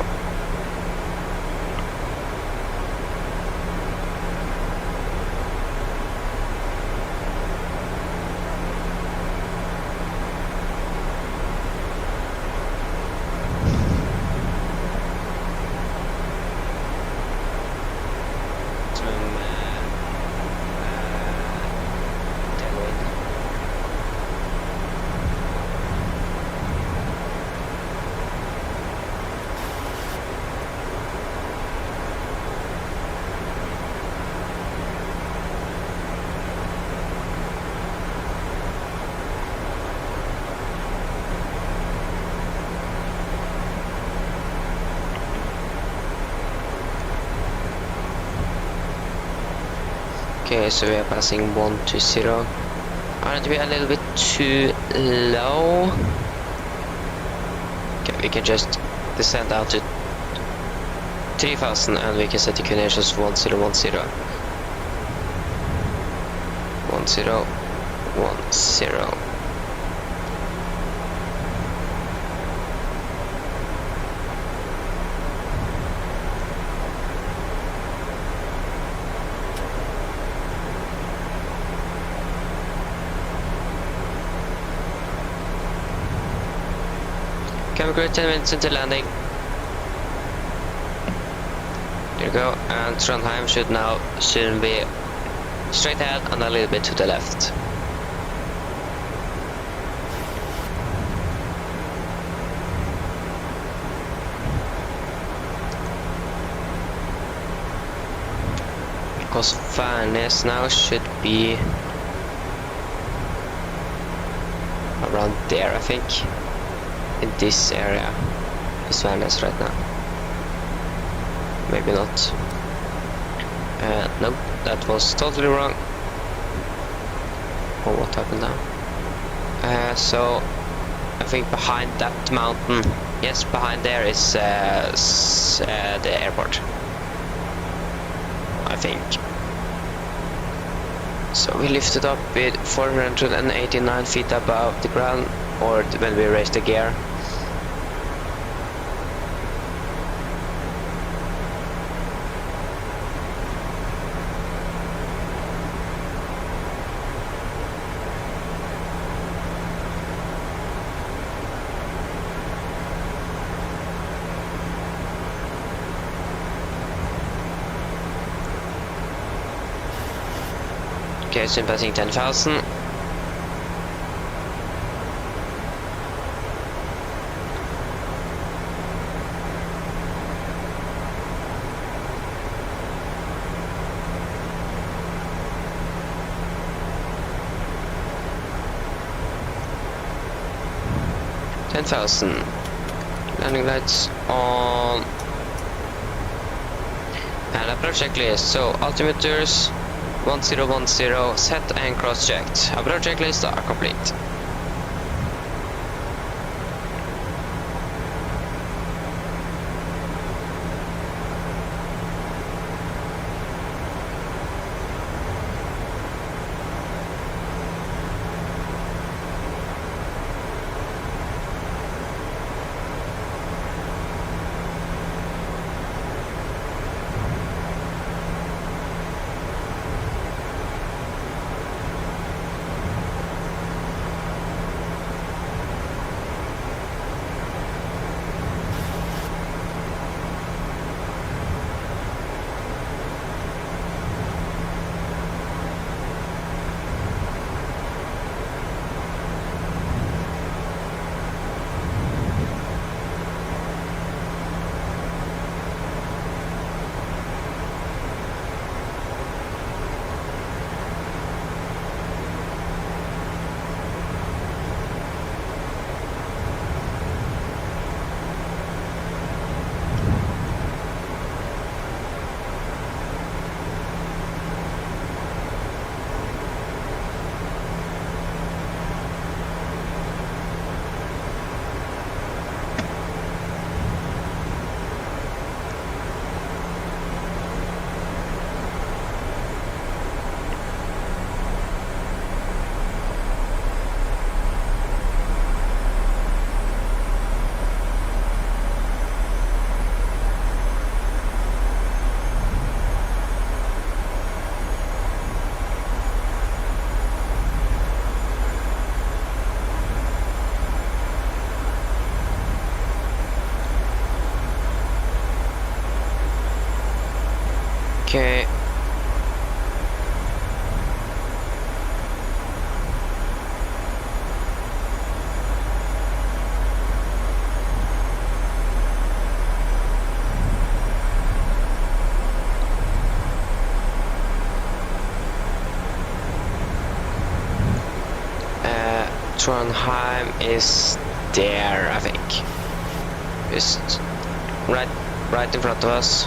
Okay, so we are passing 120. Aren't we a little bit too low? Okay, we can just descend down to 3000 and we can set the coordinations 1010. 1010. Camera crew 10 minutes into landing. There we go, and Trondheim should now soon be straight ahead and a little bit to the left. Because Værnes now should be around there, I think. In this area is Værnes right now. Maybe not. Nope, that was totally wrong. or what happened now. So I think behind that mountain, yes, behind there is the airport, I think. So we lifted up with 489 feet above the ground, or when we raised the gear. Okay, soon passing 10,000. Landing lights on. And approach checklist. So altimeters 1010 set and cross-checked. Approach checklist are complete. Okay. Trondheim is there, I think. Just right in front of us.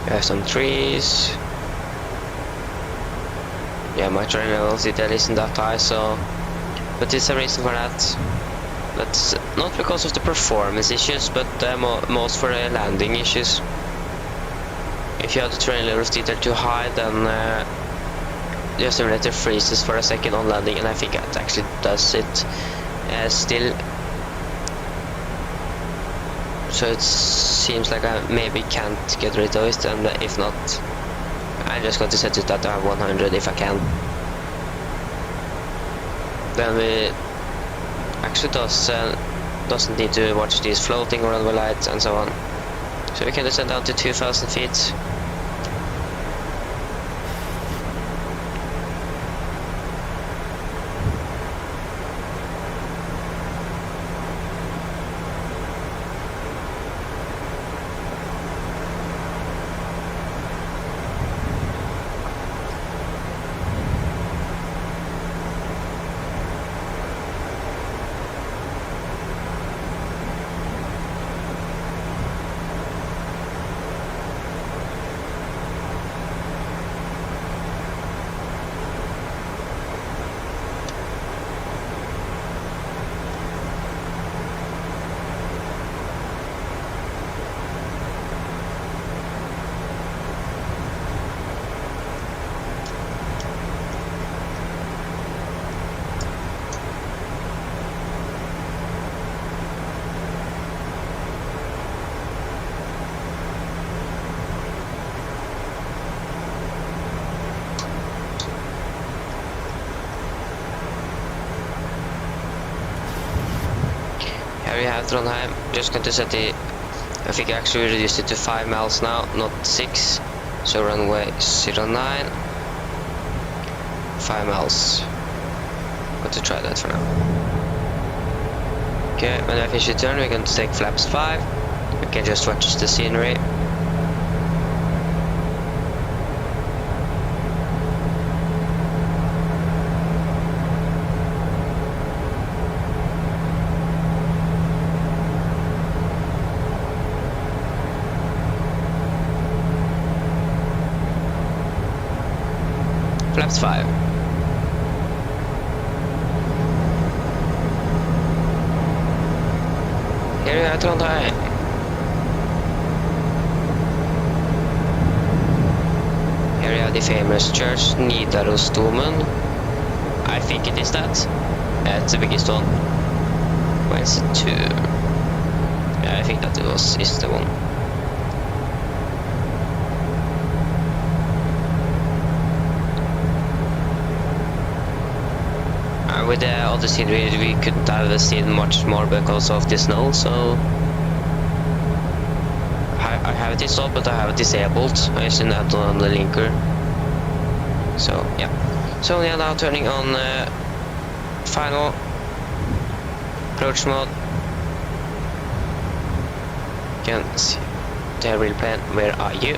We have some trees. Yeah, my train level detail isn't that high, so... But there's a reason for that. That's not because of the performance issues, but most for the landing issues. If you have the train level detail too high, then the simulator freezes for a second on landing, and I think it actually does it still. So it seems like I maybe can't get rid of it, and if not, I'm just going to set it at 100 if I can. then we actually doesn't need to watch these floating runway lights and so on. So we can descend down to 2,000 feet. We have Trondheim. Just going to set the, I think I actually reduced it to 5 miles now, not 6. So runway 09, 5 miles. Going to try that for now. Okay, when I finish the turn, we're going to take flaps 5. We can just watch the scenery. Flaps 5. Here we are, Trondheim. Here we have the famous church, Nidarosdomen. I think it is that. It's the biggest one. Where is it to? Yeah, I think that is the one. With the other scenery we couldn't have seen much more because of the snow, so I have it installed but I have it disabled. I assume that on the linker. So yeah. So we are now turning on final approach mode. You can see the real plane. Where are you?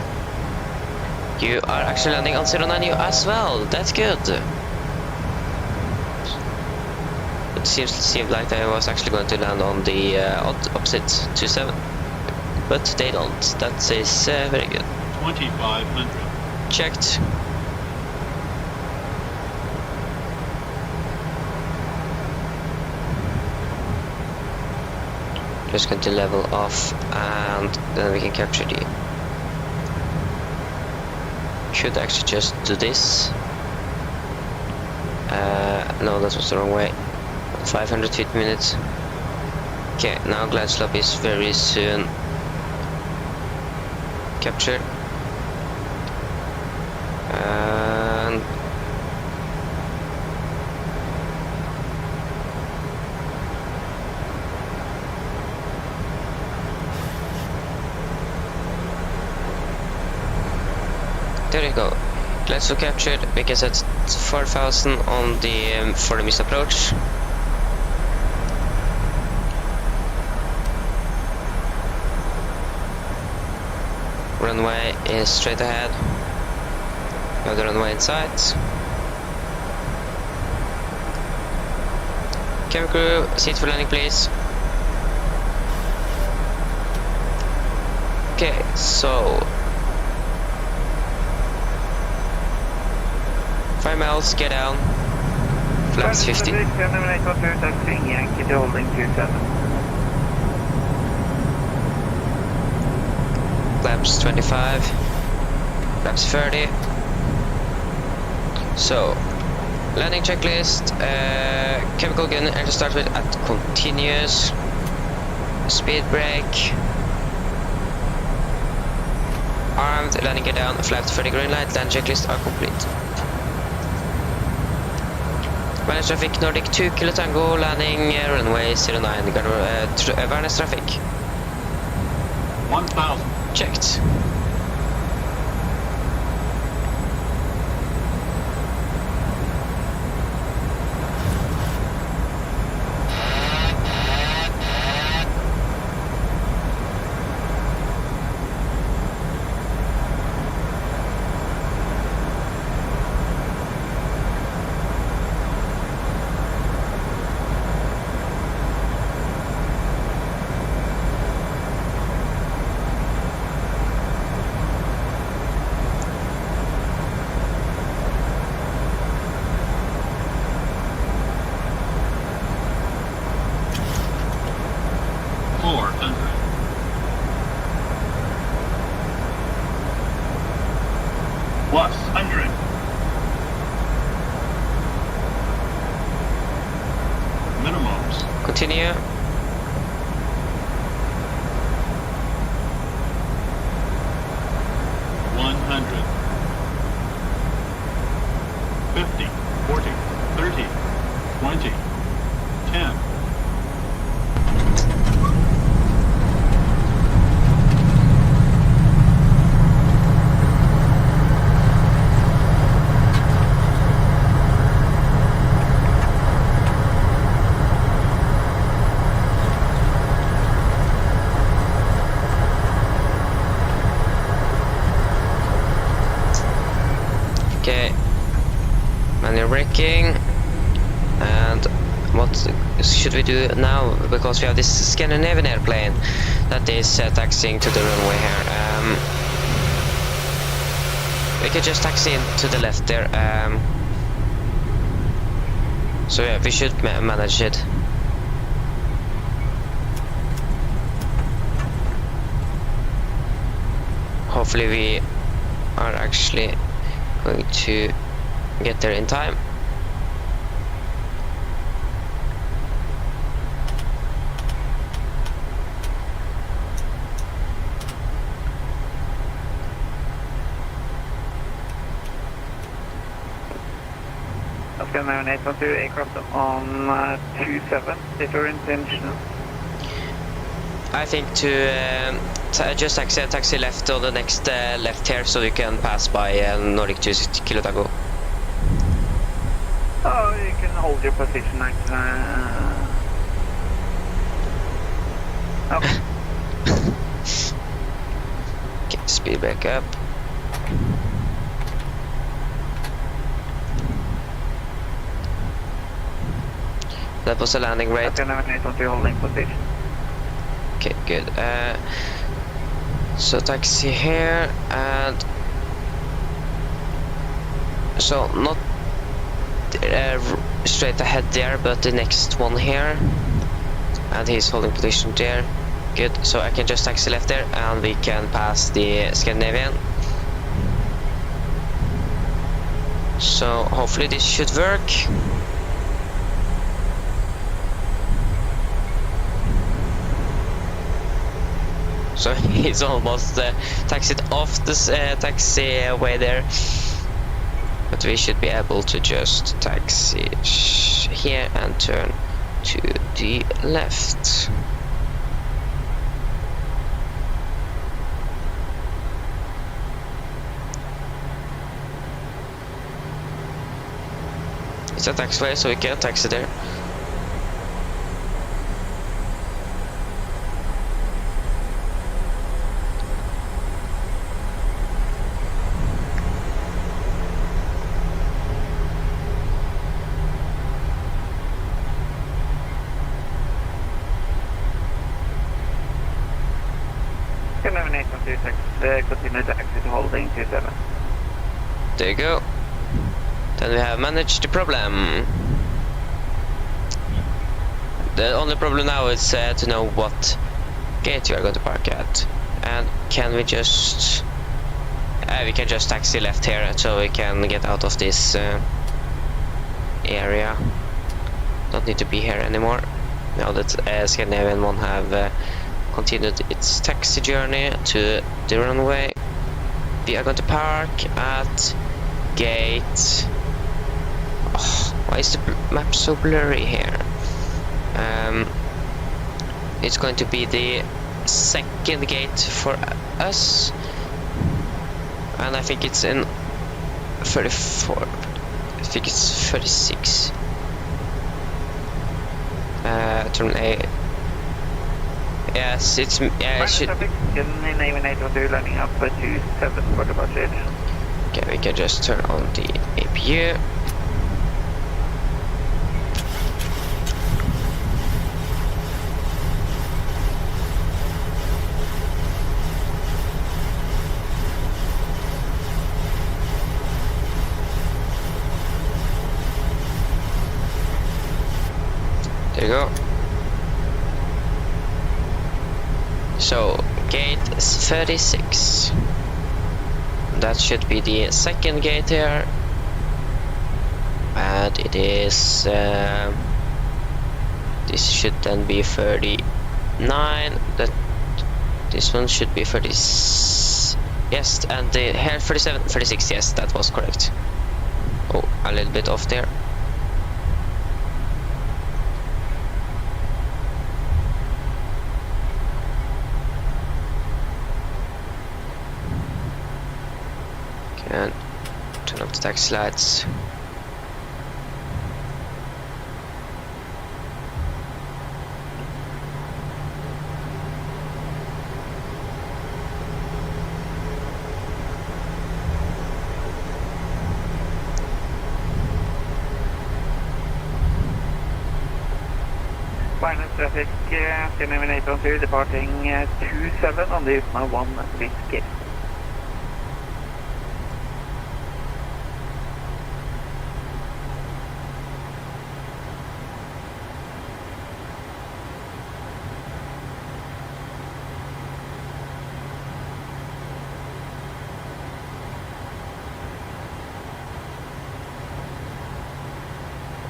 You are actually landing on 09 as well. That's good. It seemed like I was actually going to land on the opposite 27, but they don't. That is very good. 2500. Checked. Just going to level off, and then we can capture the. Should actually just do this. No, that was the wrong way. 500 feet per minute. Okay, now glide slope is very soon captured. And there you go. Glide slope captured. We can set 4,000 on the for the missed approach. Runway is straight ahead. We have the runway in sight. Camera crew, seat for landing please. Okay, so 5 miles, get down. Flaps 50. Flaps 25, flaps 30. So, landing checklist, chemical gun engine start with at continuous, speed brake, armed, landing gear down, flap 30 green light, land checklist are complete. Värnäs traffic Nordic 2 Kilo Tango, landing runway 09, Värnäs traffic. 1000. Checked. Plus 100. Minimums. Continue. $100. 50, 40, 30, 20, 10. Okay, manual braking, and what should we do now? Because we have this Scandinavian airplane that is taxiing to the runway here. We could just taxi in to the left there. So yeah, we should manage it. Hopefully we are actually going to get there in time. Scandinavian 812 aircraft on 27, detour intention. I think to just taxi left on the next left here, so you can pass by Nordic 2 Kilo Tango. Oh, you can hold your position actually. Okay. Okay, speed back up. That was a landing rate. Scandinavian 812 holding position. Okay, good. So taxi here, and so not straight ahead there, but the next one here, and he's holding position there. Good. So I can just taxi left there, and we can pass the Scandinavian. So hopefully this should work. So he's almost taxied off this taxiway there, but we should be able to just taxi here and turn to the left. It's a taxiway, so we can taxi there. Scandinavian 812 continue to exit holding 27. There you go. Then we have managed the problem. The only problem now is to know what gate we are going to park at. And can we just... we can just taxi left here, so we can get out of this area. Don't need to be here anymore. Now that Scandinavian 1 have continued its taxi journey to the runway. We are going to park at gate... Oh, Why is the map so blurry here? It's going to be the second gate for us, and I think it's in 34. I think it's 36. Turn A. Yes, it's yeah. It should. Landing up 27 for the budget. Okay, we can just turn on the APU. There you go. So, gate 36. That should be the second gate here. And it is... this should then be 39. This one should be 30... Yes, and the here 37, 36, yes, that was correct. Oh, a little bit off there. And turn off the taxi lights. Final traffic, Terminator 2 departing 27 on the Usma 1 gate.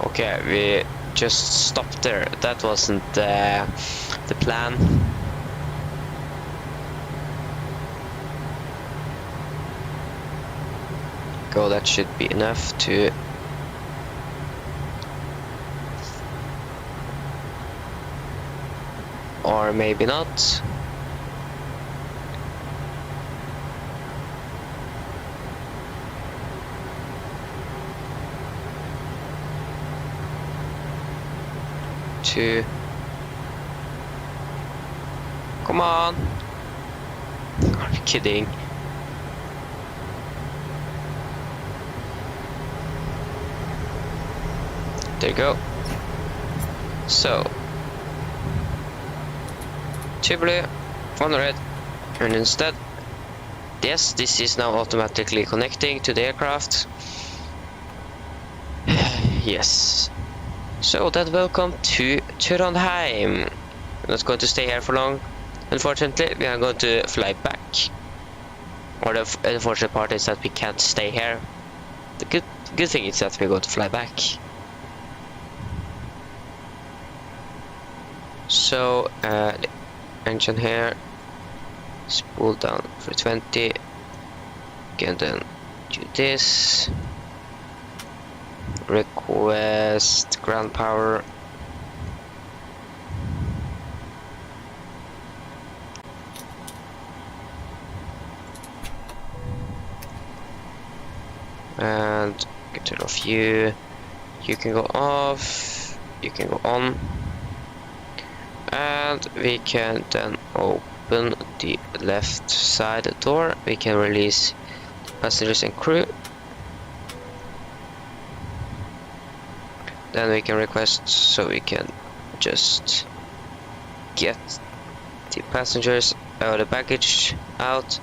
Okay, we just stopped there. That wasn't the plan. Go, that should be enough to... Or maybe not. Come on. Are you kidding? There you go. So 2 blue, 1 red, and instead, yes, this is now automatically connecting to the aircraft. Yes. So then welcome to Trondheim. We're not going to stay here for long. Unfortunately, we are going to fly back. Or the unfortunate part is that we can't stay here. The good thing is that we're going to fly back. So the engine here is pulled down for 20. Can then do this. Request ground power. And get rid of you. You can go off. You can go on. And we can then open the left side door. We can release the passengers and crew. Then we can request, so we can just get the passengers or the baggage out.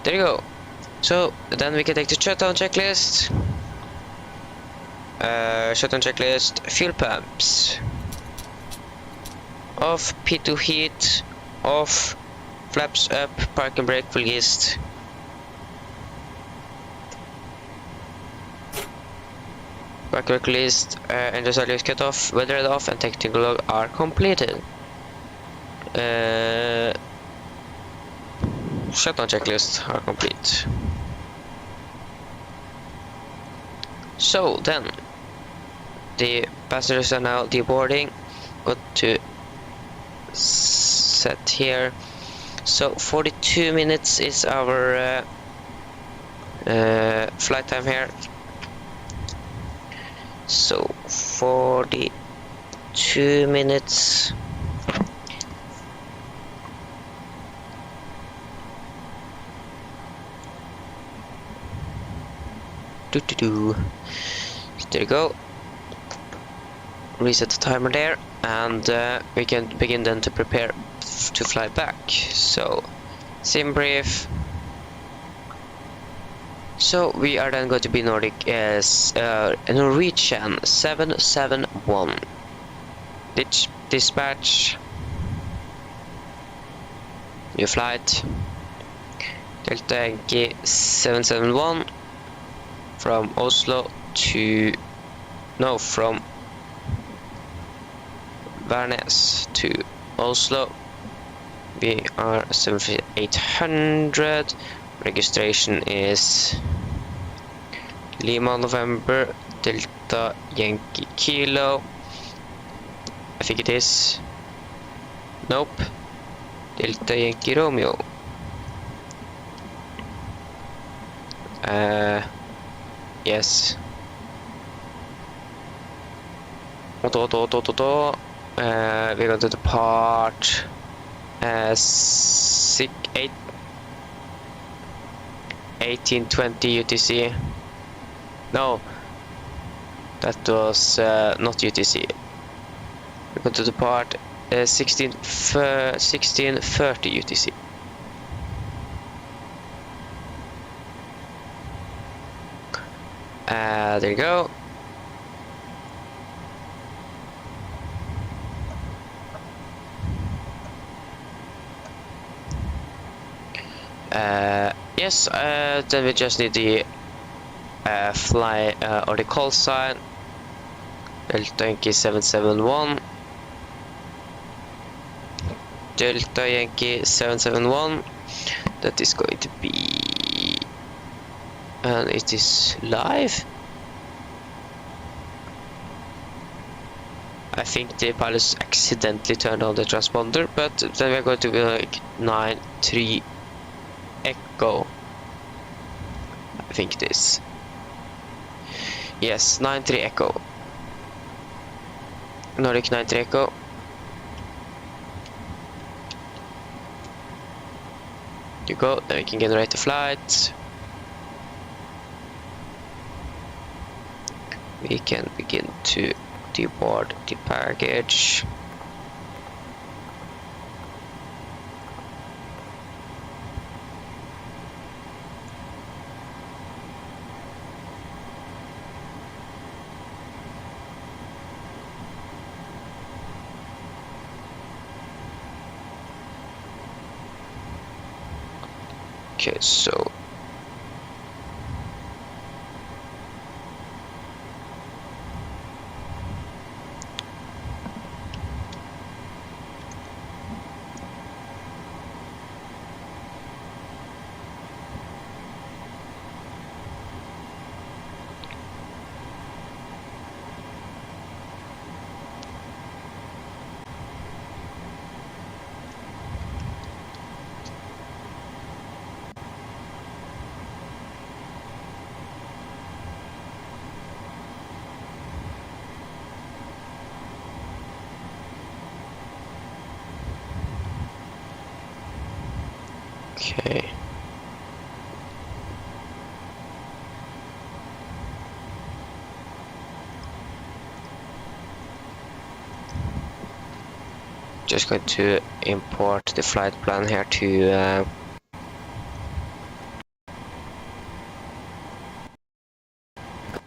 There you go. So then we can take the shutdown checklist. Shutdown checklist: fuel pumps off, P2 heat off, flaps up, park and brake released. Backward list, engine cycle cut off, weather off, and technical log are completed. Shutdown checklist are complete. So then, the passengers are now deboarding. Got to set here. So 42 minutes is our flight time here. So 42 minutes. So there you go. Reset the timer there, and we can begin then to prepare to fly back. So sim brief. So we are then going to be Nordic as Norwegian 771. Dispatch. New flight. Delta Yankee 771 from Oslo to from Værnes to Oslo. We are 7800. Registration is Lima November Delta Yankee Kilo. I think it is. Nope. Delta Yankee Romeo. Yes. We're going to depart 1820 UTC. No, that was not UTC. We're going to depart 1630 UTC. There you go. Yes, then we just need the fly or the call sign. Delta Yankee 771. Delta Yankee 771. That is going to be, and it is live. I think the pilots accidentally turned on the transponder, but then we're going to be like 93 Echo. I think it is. Yes, 93 Echo. Nordic 93 Echo. You go, then we can generate the flight. We can begin to deboard the package. Okay, so okay. Just going to import the flight plan here to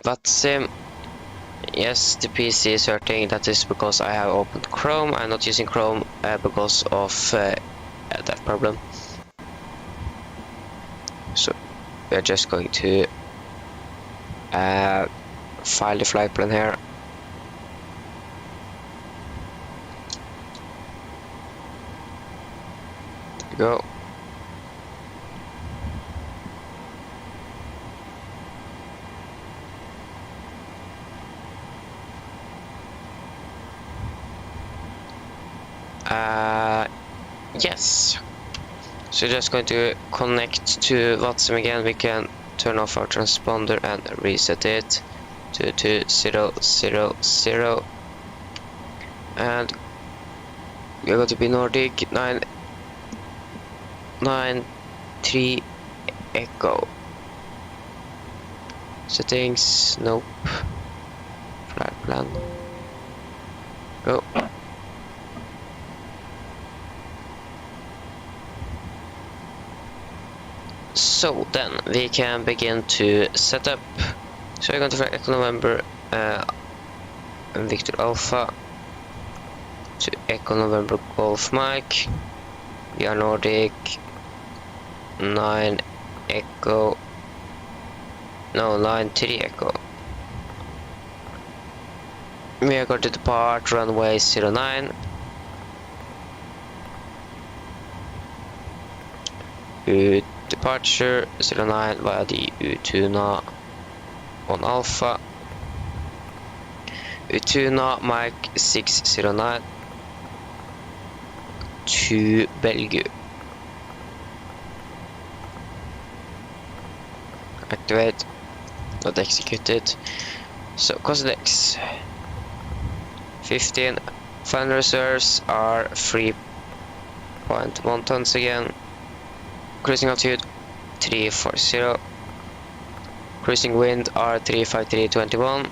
VATSIM. Yes, the PC is hurting. That is because I have opened Chrome. I'm not using Chrome because of that problem. So we're just going to file the flight plan here. Go. Yes. So just going to connect to Watson again. We can turn off our transponder and reset it to 2000. And we're going to be Nordic 993 Echo. Settings, nope. Flight plan. Go. So then we can begin to set up. So we're going to fly Echo November Victor Alpha to Echo November Golf Mike. We are Nordic 9 Echo. No, 93 Echo. We are going to depart runway 09. Departure 09 via the Utuna on Alpha. Utuna Mike 609 to Belgium. Activate, not executed. So Cosdex 15. Final reserves are 3.1 tons again. Cruising altitude 340. Cruising wind are 35321.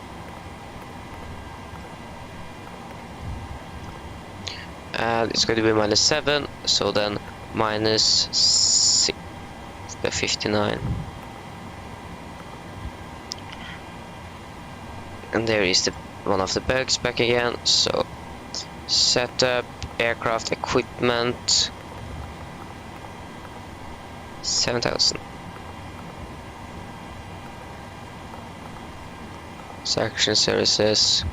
And it's going to be -7, so then -59. And there is one of the bugs back again. So setup, aircraft equipment 7000. Section services.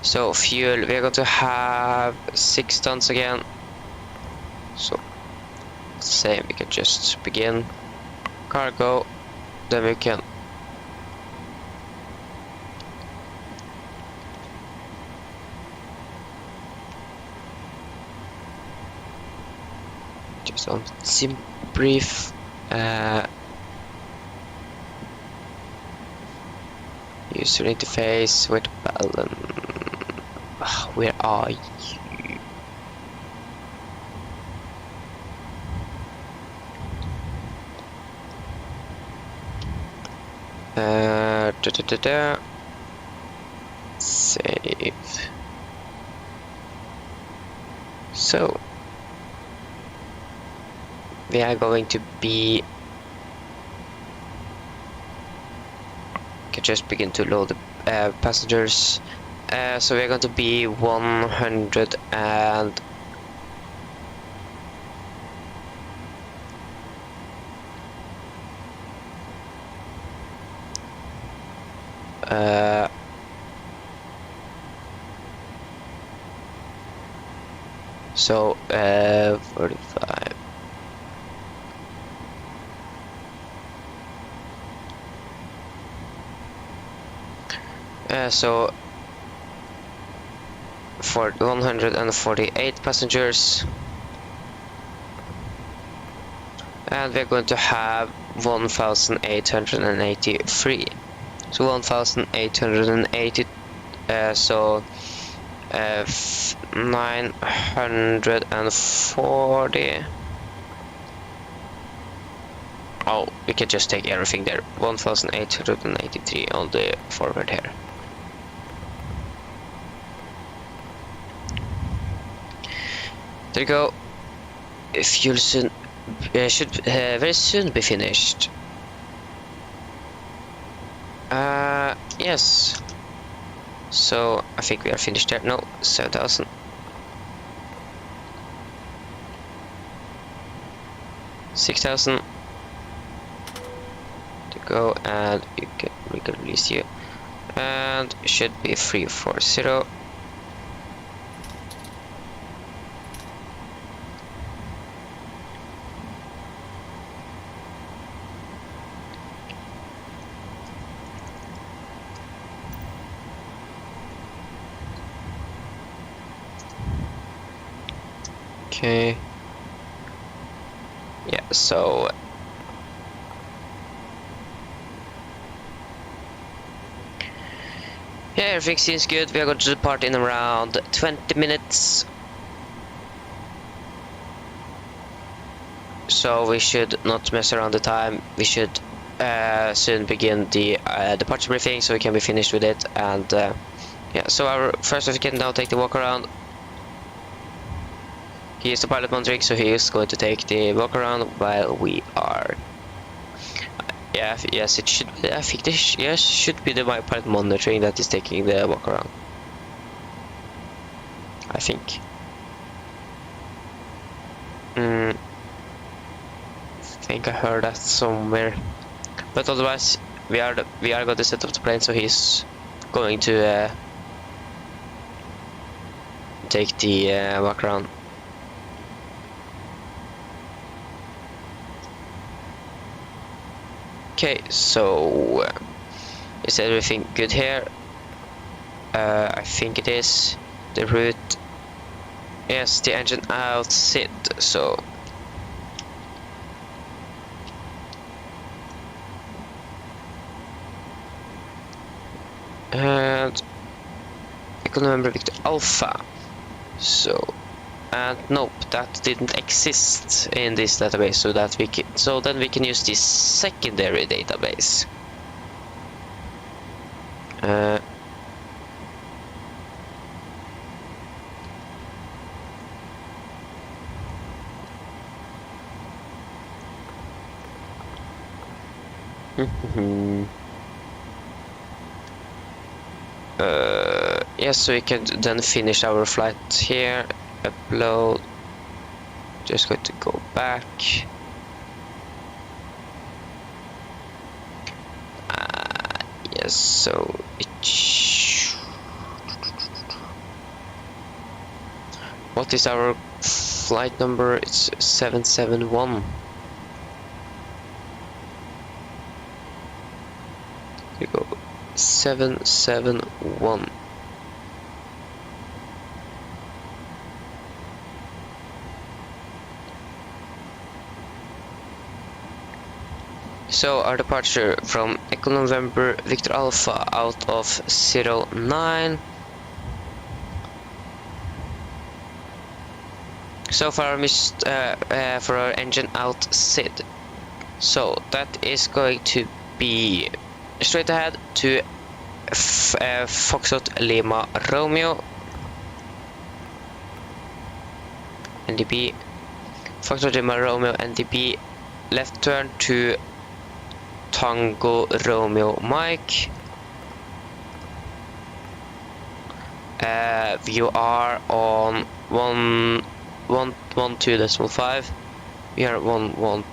So fuel, we're going to have 6 tons again. So same, we can just begin cargo, then we can just on sim brief. User interface with balance. Where are you? Save. So we are going to be. Can just begin to load the passengers. So we're going to be 100 and so 45. So for 148 passengers, and we're going to have 1883. So 1880. So 940. Oh, we can just take everything there. 1883 on the forward here. There you go. Fuel soon should very soon be finished. Yes. So I think we are finished there. No, 7000. $6,000 to go, and we can release you, and should be 340. Okay. Yeah, so yeah, everything seems good. We are going to depart in around 20 minutes. So we should not mess around the time. We should soon begin the departure briefing so we can be finished with it. And yeah, so our first officer can now take the walk around. He is the pilot monitoring, so he is going to take the walk around while we are. Yeah, yes, it should. I think this yes should be the pilot monitoring that is taking the walk around. I think. I think I heard that somewhere, but otherwise we are going to set up the plane, so he's going to take the walk around. Okay, so is everything good here? I think it is. The route, yes, the engine out sit, so and I can remember Victor Alpha. So and nope, that didn't exist in this database, so that we can, so then we can use this secondary database. Yes, so we can then finish our flight here. Upload. Just going to go back. Yes, so what is our flight number? It's 771. Here we go. 771. So our departure from Echo November Victor Alpha out of 09. So far missed for our engine out SID. So that is going to be straight ahead to Foxtrot Lima Romeo. NDB Foxtrot Lima Romeo NDB, left turn to Tango Romeo Mike. You are on 112.5. We are 11.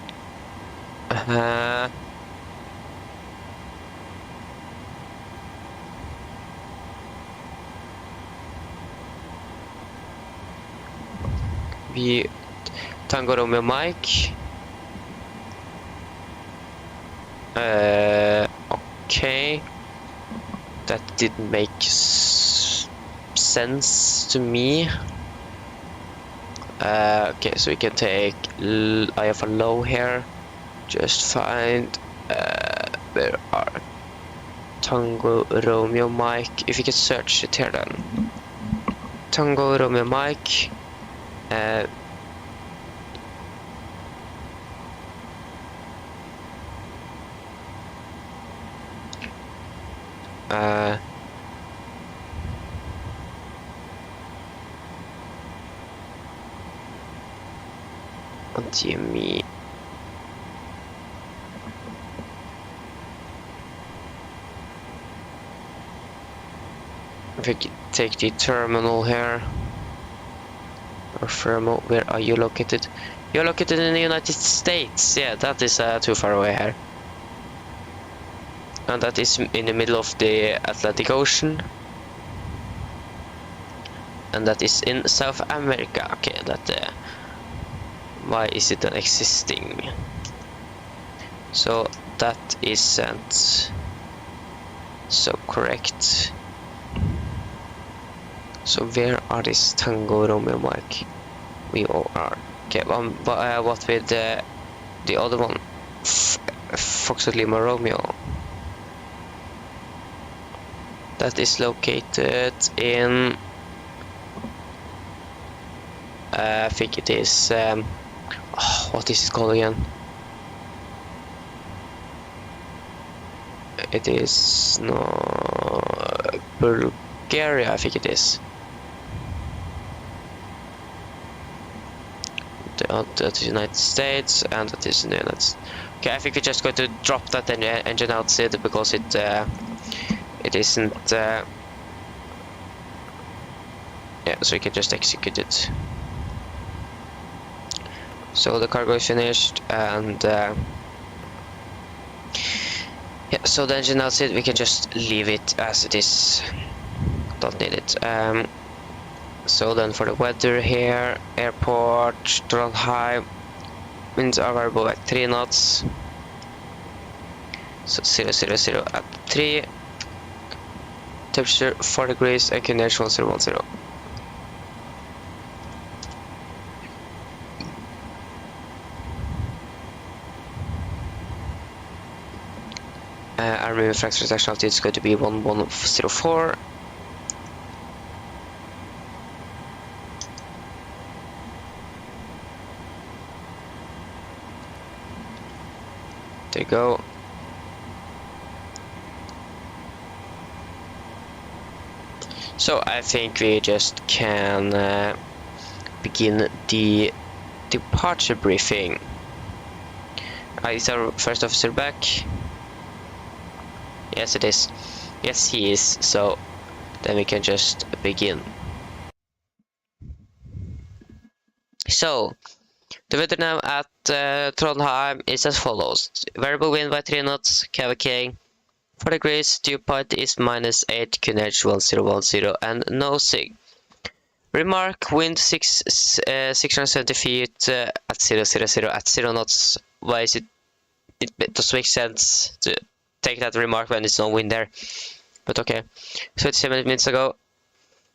We Tango Romeo Mike. Okay, that didn't make sense to me. Okay, so we can take IFA low here. Just find where are Tango Romeo Mike. If you can search it here then. Tango Romeo Mike. Jimmy. If we could take the terminal here. Or Fermo, where are you located? You're located in the United States. Yeah, that is too far away here. And that is in the middle of the Atlantic Ocean. And that is in South America. Okay, that why is it existing? So that isn't so correct. So where are this Tango Romeo Mike? We all are. Okay, what with the other one? Foxtrot Lima Romeo. That is located in... I think it is... what is it called again? It is... no... Bulgaria, I think it is. That is United States, and that is in the United States. Okay, I think we're just going to drop that engine outside because it isn't. Yeah, so we can just execute it. So the cargo is finished, and yeah, so the engine outside, we can just leave it as it is. Don't need it. So then for the weather here, airport, Trondheim, winds are variable at 3 knots. So 000 at 3. Temperature 4 degrees and QNH 1010. Our minimum fracture reduction altitude is going to be 1104. There you go. So I think we just can begin the departure briefing. Is our first officer back? Yes, it is. Yes, he is. So then we can just begin. So the weather now at Trondheim is as follows. Variable wind by 3 knots, KVK 4 degrees, dew point is -8, QNH 1010, and no SIG. Remark, wind 670 feet at 000 at 0 knots. Why is it? It doesn't make sense to take that remark when there's no wind there. But okay, so it's 7 minutes ago.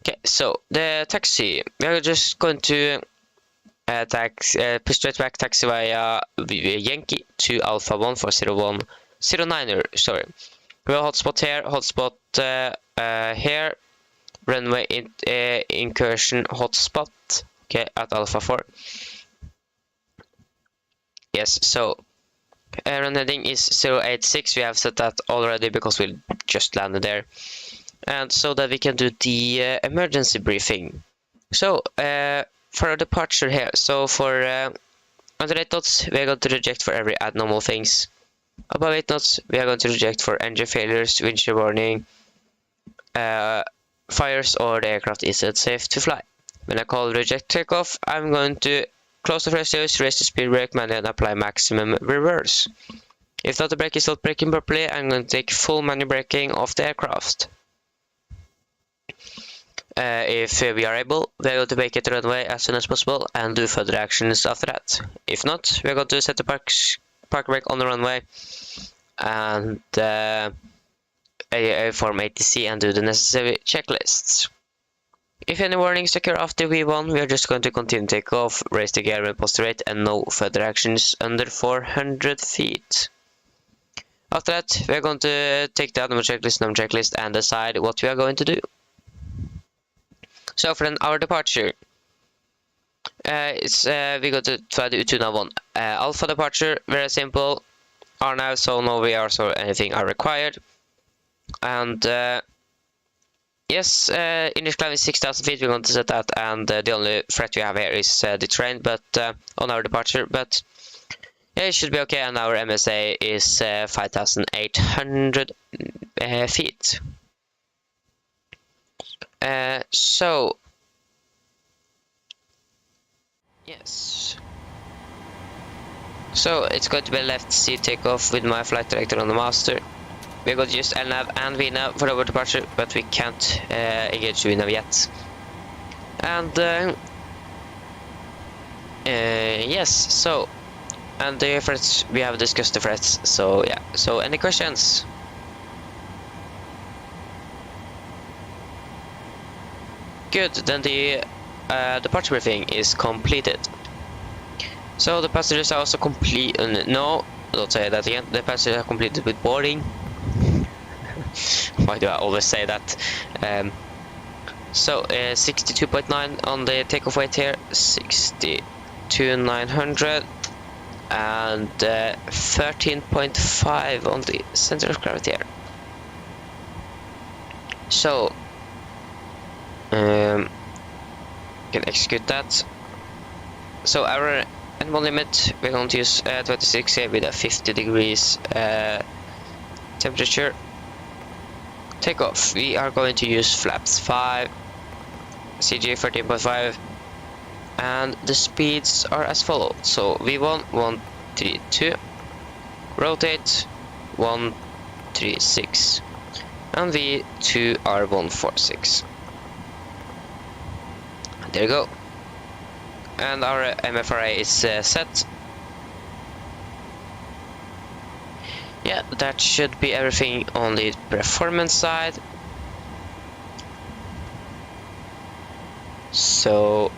Okay, so the taxi. We are just going to push straight back taxi via Yankee to Alpha 1401090. Sorry. We have a hotspot here, hotspot here, runway incursion hotspot, okay, at Alpha 4. Yes, so run heading is 086. We have set that already because we just landed there, and so that we can do the emergency briefing. So for our departure here, so for under 8 knots, we are going to reject for every abnormal things. Above 8 knots, we are going to reject for engine failures, windshield warning, fires, or the aircraft isn't safe to fly. When I call reject takeoff, I'm going to close the thrusters, raise the speed brake manually, and apply maximum reverse. If not, the brake is not braking properly, I'm going to take full manual braking of the aircraft. If we are able, we are going to vacate the runway as soon as possible and do further actions after that. If not, we are going to set the park brake on the runway and form ATC and do the necessary checklists. If any warnings occur after V1, we are just going to continue takeoff, raise the gear and post rate, and no further actions under 400 feet. After that, we are going to take the animal checklist, number checklist, and decide what we are going to do. So for our departure, we go to try the Utuna 1. Alpha departure, very simple. RNAV, so no VRs or anything are required. And yes, initial climb is 6,000 feet, we're going to set that, and the only threat we have here is the terrain, but on our departure, but yeah, it should be okay, and our MSA is 5,800 feet. So yes, so it's going to be left seat takeoff with my flight director on the master. We're going to use LNAV and VNAV for our departure, but we can't engage VNAV yet. And yes, so, and the threats, we have discussed the threats, so yeah. So any questions? Good, then the departure briefing is completed. So the passengers are also complete. No, don't say that again. The passengers are completed with boarding. Why do I always say that? So 62.9 on the takeoff weight here, 62,900, and 13.5 on the center of gravity here. So can execute that. So our animal limit, we're going to use 26 here with a 50 degrees temperature. Takeoff, we are going to use flaps 5, CG 13.5, and the speeds are as follows. So V1 132, rotate 136, and V2 are 146. There you go. And our MFRA is set. Yeah, that should be everything on the performance side. So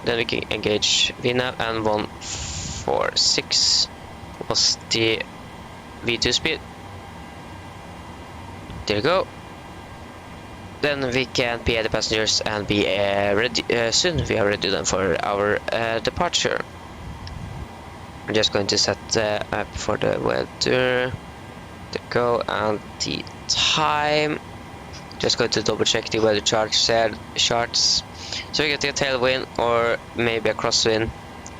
then we can engage VNAV, and 146 was the V2 speed. There you go. Then we can PA the passengers and be ready soon. We are ready then for our departure. I'm just going to set up for the weather, the go, and the time. Just going to double check the weather charts. So we get a tailwind or maybe a crosswind.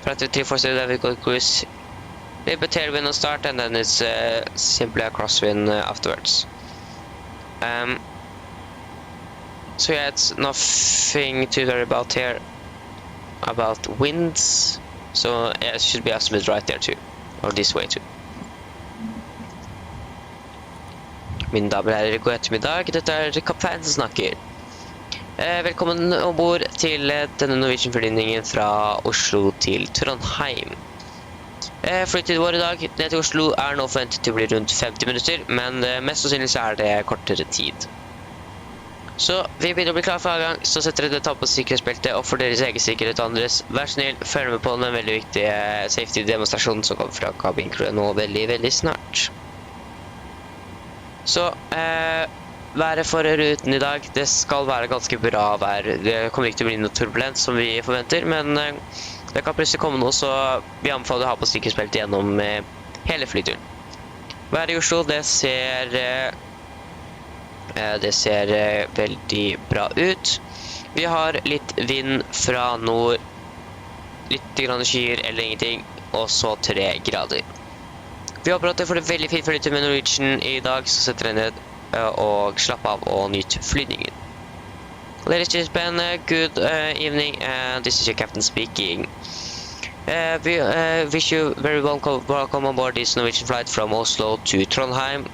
Flight 340 we go cruise. Maybe a tailwind on start, and then it's simply a crosswind afterwards. So yeah, it's nothing to worry about here about winds. So yeah, it should be azimuth right there too, or this way too. Mine damer og herrer, god ettermiddag. Dette er kaptein som snakker. Velkommen ombord til denne Norwegian-flyvningen fra Oslo til Trondheim. Flytid vår i dag ned til Oslo er nå forventet til å bli rundt 50 minutter, men mest sannsynlig så er det kortere tid. Så vi begynner å bli klar for avgang, så setter dere ta på sikkerhetsbeltet, og for deres egen sikkerhet og andres, vær snill, følg med på den veldig viktige safety-demonstrasjonen som kommer fra kabincrewet nå veldig snart. Så været for ruten i dag, det skal være ganske bra vær. Det kommer ikke til å bli noe turbulent som vi forventer, men det kan plutselig komme noe, så vi anbefaler å ha på sikkerhetsbeltet gjennom hele flyturen. Været i Oslo, det ser veldig bra ut. Vi har litt vind fra nord, litt grann skyer eller ingenting, og så 3 grader. Vi håper at dere får det veldig fint flytur med Norwegian i dag, så setter dere ned og slapp av og nyt flygningen. Ladies and gentlemen, good evening, and this is your captain speaking. We wish you very welcome on board this Norwegian flight from Oslo to Trondheim.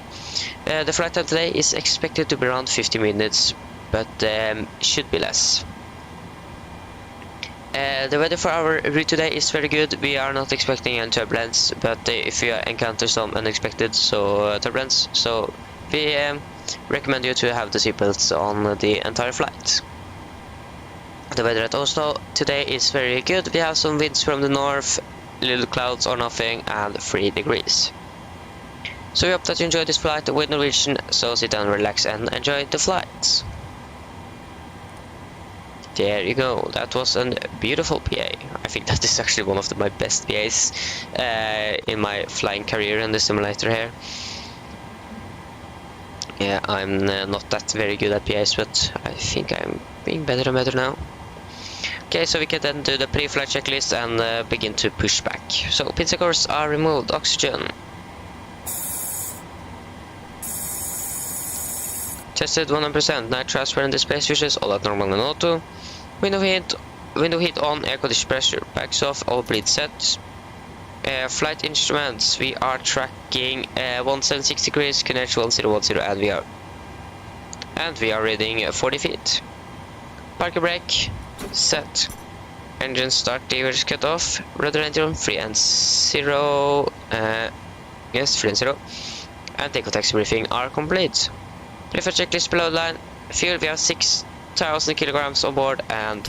The flight time today is expected to be around 50 minutes, but should be less. The weather for our route today is very good. We are not expecting any turbulence, but if you encounter some unexpected turbulence, so we recommend you to have the seatbelts on the entire flight. The weather at Oslo today is very good. We have some winds from the north, little clouds or nothing, and 3 degrees. So we hope that you enjoyed this flight with Norwegian, so sit down, relax, and enjoy the flight. There you go, that was a beautiful PA. I think that is actually one of my best PAs in my flying career in the simulator here. Yeah, I'm not that very good at PAs, but I think I'm being better and better now. Okay, so we can then do the pre-flight checklist and begin to push back. So pins and covers are removed, oxygen. Tested 100%, night transfer and display switches, all at normal and auto. Window heat on, air condition pressure, backs off, all bleed set. Flight instruments, we are tracking 1760 degrees, QNH 1010, and we are reading 40 feet. Parking brake, set. Engine start, levers cut off, rudder engine free and 0. Yes, free and 0. And takeoff taxi briefing are complete. Preferred checklist below the line. Fuel, we have 6,000 kilograms on board, and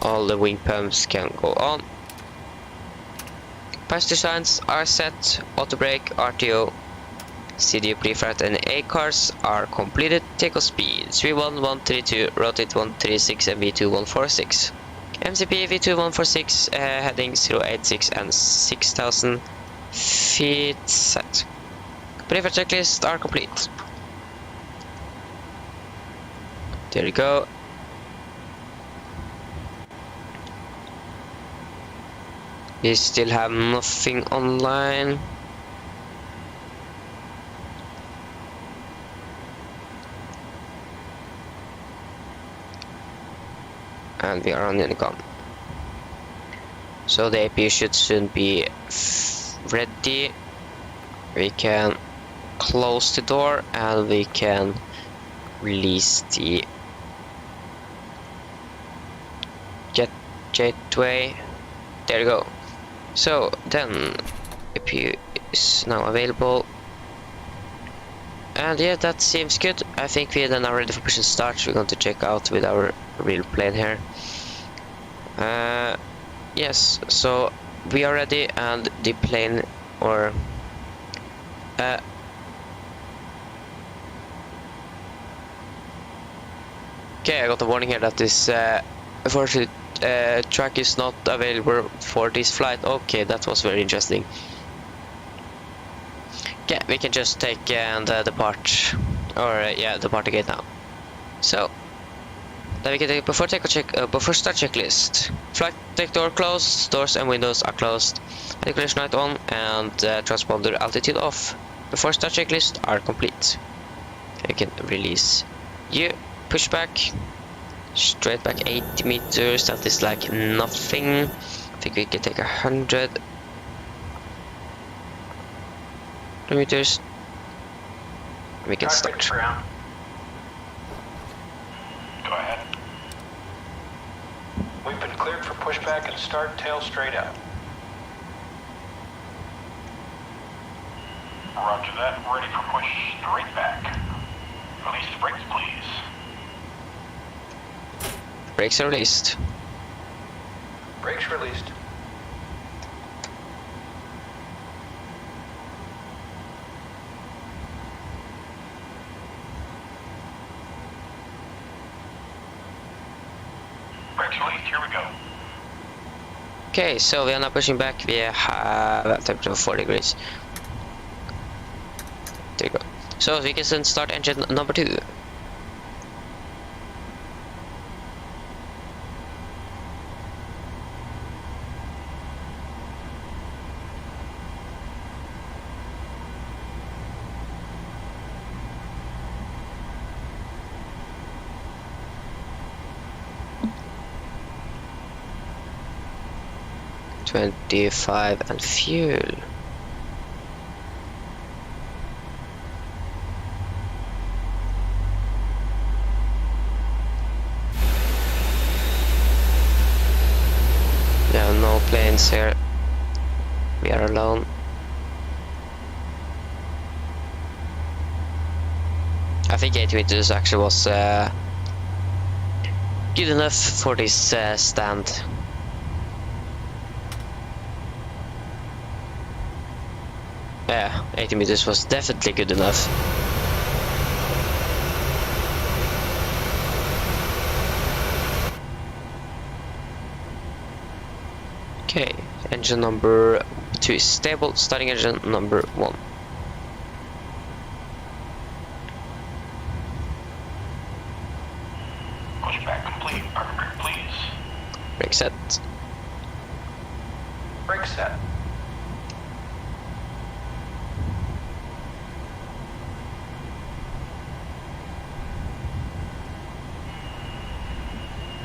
all the wing pumps can go on. Passenger signs are set, auto brake, RTO, CDU pre-flight and A cars are completed. Takeoff speed 31132, rotate 136 and V2146. MCP V2146 heading 086 and 6000 feet set. Pre-flight checklist are complete. There you go. We still have nothing online. And we are on the gun. So the APU should soon be ready. We can close the door and we can release the gateway. There you go. So then APU is now available. And yeah, that seems good. I think we then are ready for push and start. We're going to check out with our real plane here. Yes, so we are ready and the plane or okay, I got a warning here that this unfortunately track is not available for this flight. Okay, that was very interesting. Okay, we can just take and depart, or yeah, depart the gate now. So then we can take before start checklist. Flight deck door closed, doors and windows are closed, ventilation light on, and transponder altitude off. Before start checklist are complete. Okay, we can release you, push back, straight back 80 meters. That is like nothing. I think we can take 100 meters. We can start. Go ahead. We've been cleared for pushback and start tail straight out. Roger that. Ready for push straight back. Release the brakes, please. Brakes are released. Brakes released. Brakes released, here we go. Okay, so we are now pushing back. We have a temperature of 4 degrees. There you go. So we can then start engine number 2. $25 and fuel. We have no planes here. We are alone. I think 80 meters actually was good enough for this stand. Yeah, 80 meters was definitely good enough. Okay, engine number 2 is stable, starting engine number 1. Pushback complete. Park brake, please. Brake set. Brake set.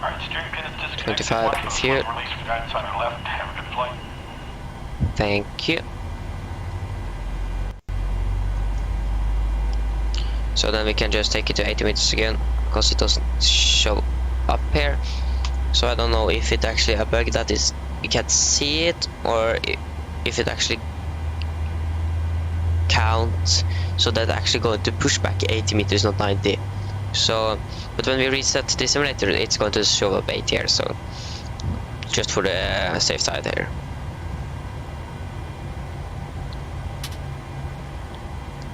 Alright, steering pin is disconnected. 25 fuel. Release for guidance on your left. Have a good flight. Thank you. So then we can just take it to 80 meters again, because it doesn't show up here. So I don't know if it actually a bug that is you can't see it, or if it actually counts, so that actually going to push back 80 meters, not 90. So, but when we reset the simulator, it's going to show up 8 here. So just for the safe side here.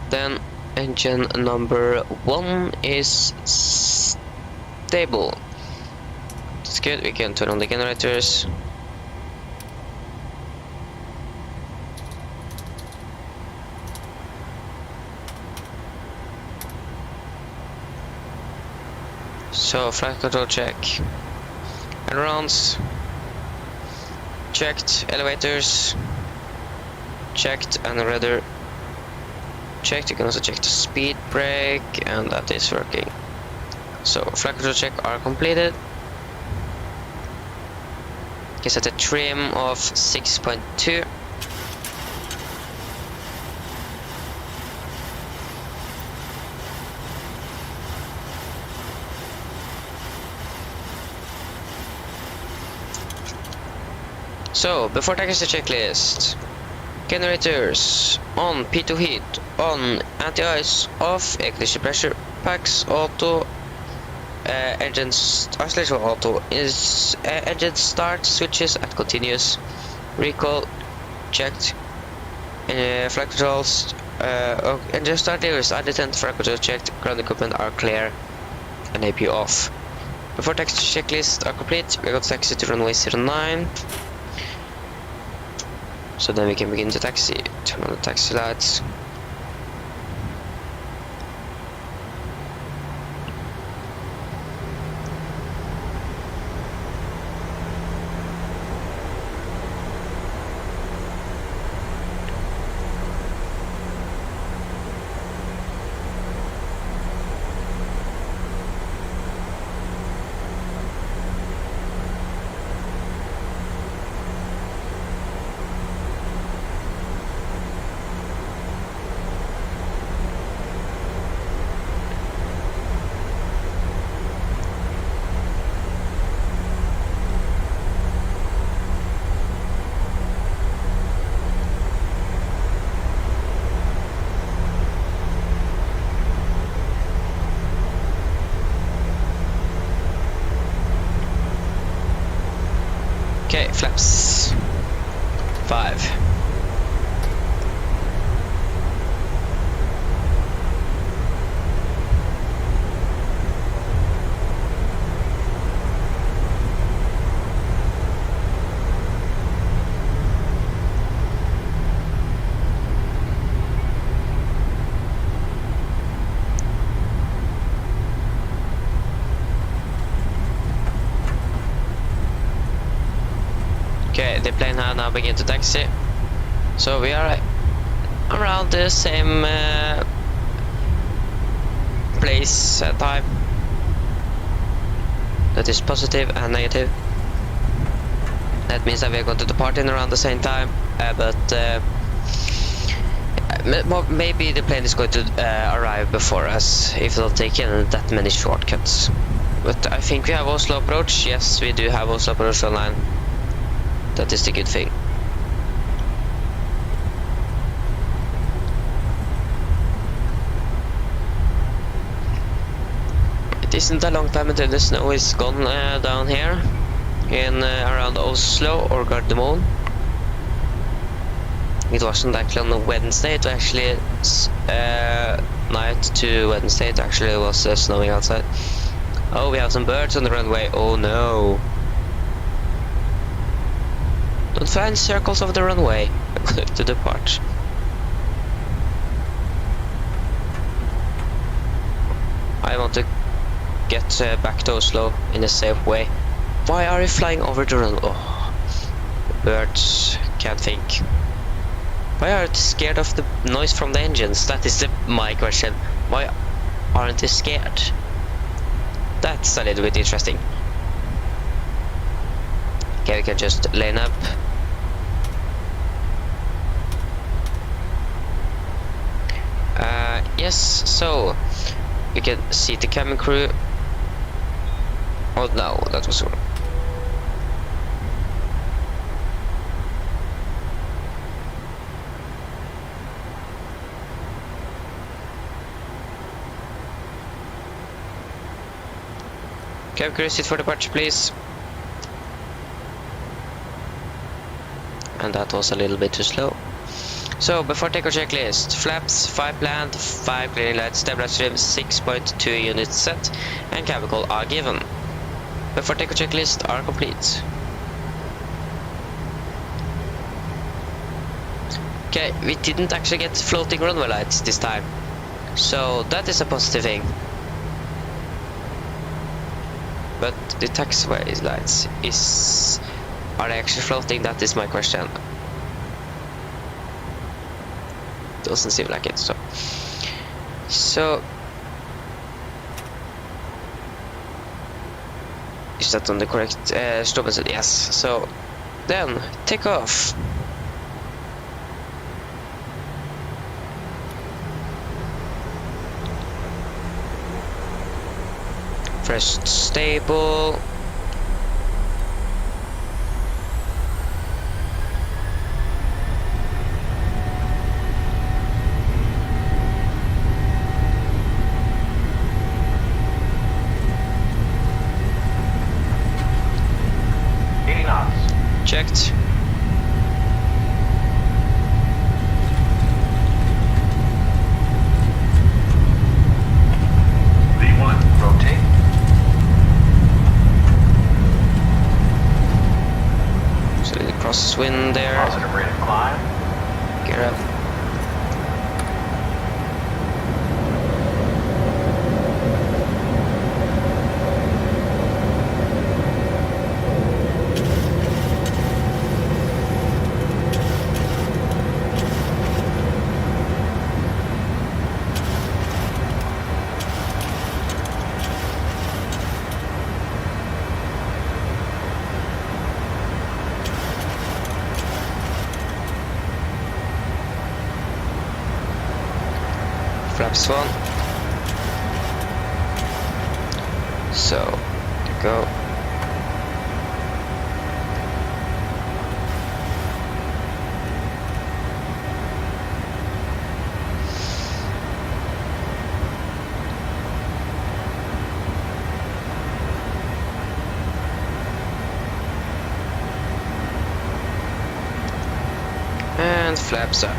Then engine number 1 is stable. That's good. We can turn on the generators. So flight control check. Ailerons checked. Elevators checked, and rudder checked. You can also check the speed brake, and that is working. So flight control check are completed. You can set a trim of 6.2. So before taking the checklist: generators on, P2 heat on, anti-ice off, air conditioning pressure packs auto, engines acceleration auto, is engine start switches at continuous, recall checked, flight controls, engine start is undetent, flight controls checked, ground equipment are clear, and APU off. Before taxi checklist are complete, we got taxi to runway 09. So then we can begin the taxi. Turn on the taxi lights. Okay, flaps 5. Okay, the plane has now begun to taxi. So we are around the same place and time. That is positive and negative. That means that we are going to depart in around the same time, maybe the plane is going to arrive before us if they'll take in that many shortcuts. But I think we have Oslo approach. Yes, we do have Oslo approach online. That is the good thing. It isn't a long time until the snow is gone down here in around Oslo or Gardermoen. It wasn't actually on a Wednesday, it was actually night to Wednesday, it actually was snowing outside. Oh, we have some birds on the runway, oh no. Don't fly in circles over the runway to depart. I want to get back to Oslo in a safe way. Why are you flying over the runway? Oh, birds can't think. Why are they scared of the noise from the engines? That is my question. Why aren't they scared? That's a little bit interesting. Okay, we can just lane up. Yes, so we can see the cabin crew. Oh no, that was wrong. Cabin crew, sit for departure, please. and that was a little bit too slow. So before takeoff checklist, flaps 5 planned, 5 clearing lights, stabilizer trim 6.2 units set, and cabin call are given. Before takeoff checklist are complete. Okay, we didn't actually get floating runway lights this time, so that is a positive thing. But the taxiway lights are they actually floating? That is my question. Doesn't seem like it. So is that on the correct stop? Yes. So then take off. First stable. Checked. V1, rotate. So the crosswind there. Positive rate of climb. Gear up. Flaps 1. So, go. And flaps up.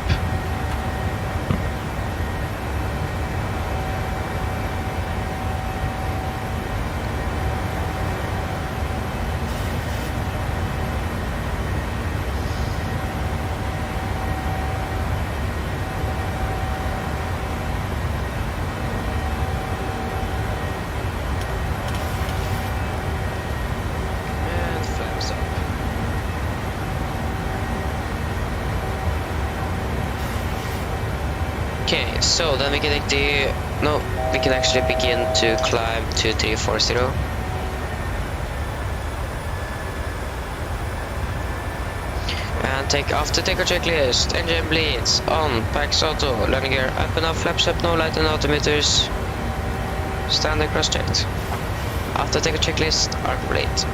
Okay, so then we can take we can actually begin to climb 2340. And take after takeoff checklist, engine bleeds, on, packs auto, landing gear, up and up, flaps up, no light and altimeters, standard cross checked. After takeoff checklist are complete.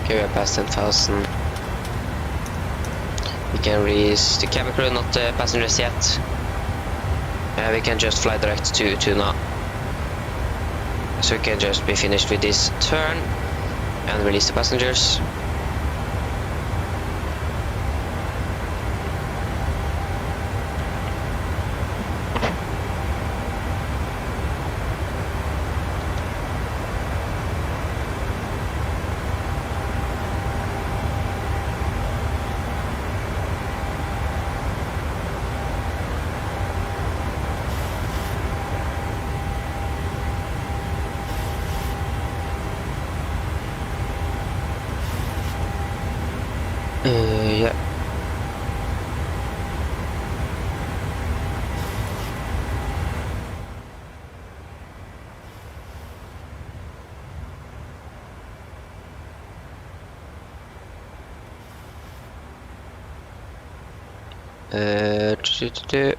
Okay, we are past 10,000. We can release the cabin crew, not the passengers yet. We can just fly direct to Tuna. So we can just be finished with this turn and release the passengers. Yeah. Uh, do, do, do.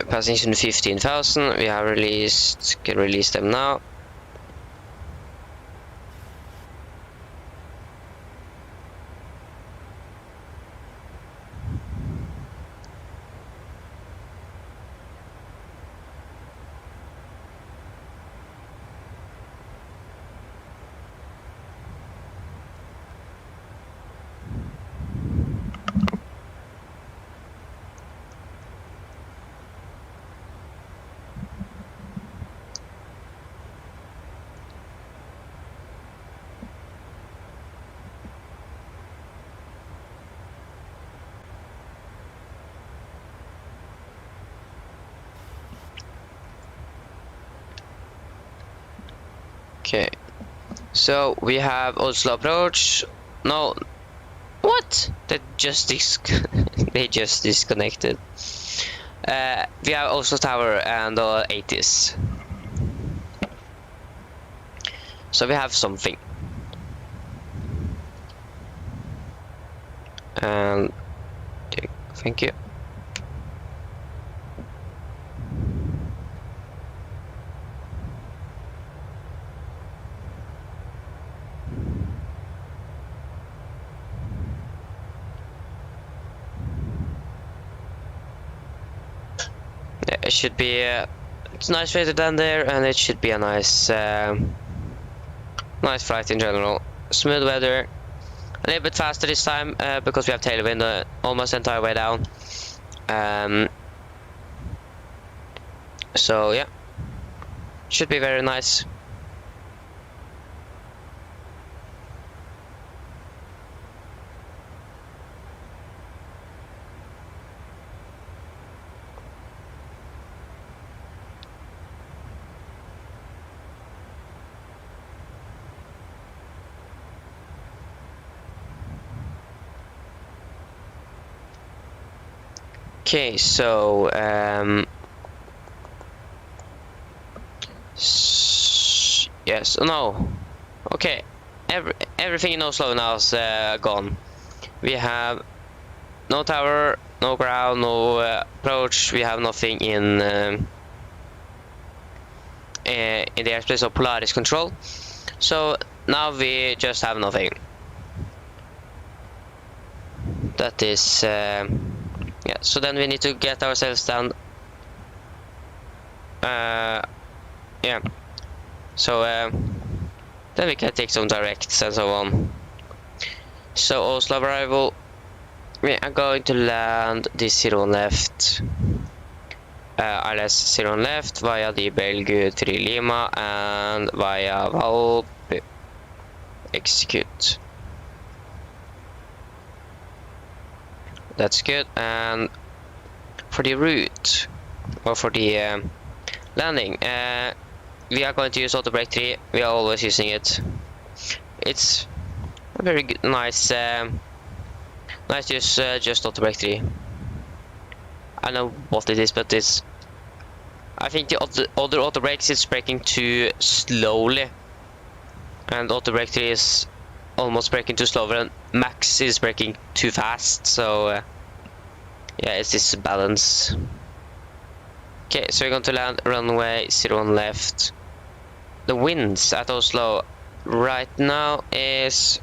Passing 15,000. We have released. Can release them now. Okay, so we have Oslo approach. No, what? They just they just disconnected. We have Oslo Tower and 80s. So we have something. And thank you. It should be it's nice weather down there, and it should be a nice nice flight in general. Smooth weather, a little bit faster this time because we have tailwind almost the entire way down. So yeah, should be very nice. Okay, so yes, no, okay, everything in Oslo now is gone. We have no tower, no ground, no approach. We have nothing in the airspace of Polaris control. So now we just have nothing. That is yeah, so then we need to get ourselves down. Yeah, so then we can take some directs and so on. So Oslo arrival, we are going to land this 0 on left, ILS 0 on left via the Belgu 3 Lima and via Valby. Execute. That's good. And for the route, or for the landing, we are going to use auto brake 3. We are always using it. It's a very good, nice nice to use just auto brake 3. I know what it is, but it's, I think the other auto brakes is braking too slowly, and auto brake 3 is almost braking too slow, and max is braking too fast. So yeah, it's this balance. Okay, so we're going to land runway 0 on left. The winds at Oslo right now is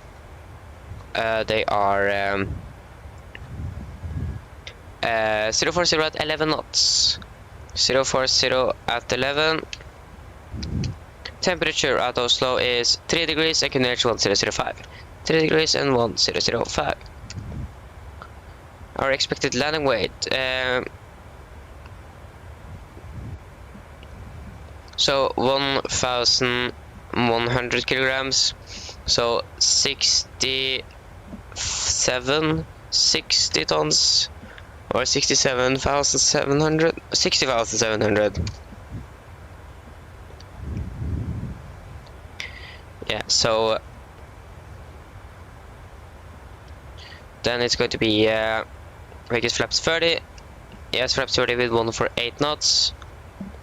they are 040 at 11 knots. 040 at 11. Temperature at Oslo is 3 degrees and QNH 1005. 3 degrees and 1005. Our expected landing weight. So 1,100 kilograms. So 60 tons. Or 67,700. 60,700. Yeah, so then it's going to be Vegas flaps 30. Yes, flaps 30 with 148 knots.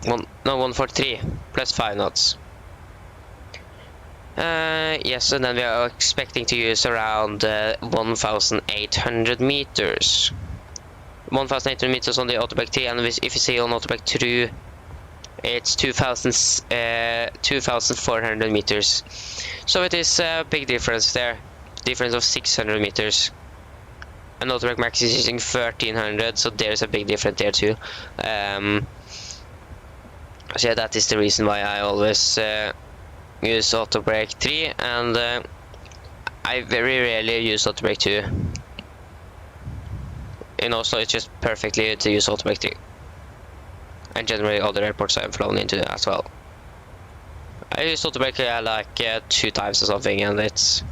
143 plus 5 knots. Yes, and then we are expecting to use around 1,800 meters. 1,800 meters on the autoback 3, and if you see on autoback 2, it's 2,400 meters. So it is a big difference there. Difference of 600 meters. And autoback max is using 1,300, so there's a big difference there too. So yeah, that is the reason why I always use auto brake 3, and I very rarely use auto brake 2. In Oslo, it's just perfectly to use auto brake 3, and generally other airports I've flown into as well. I used auto brake like 2 times or something, and it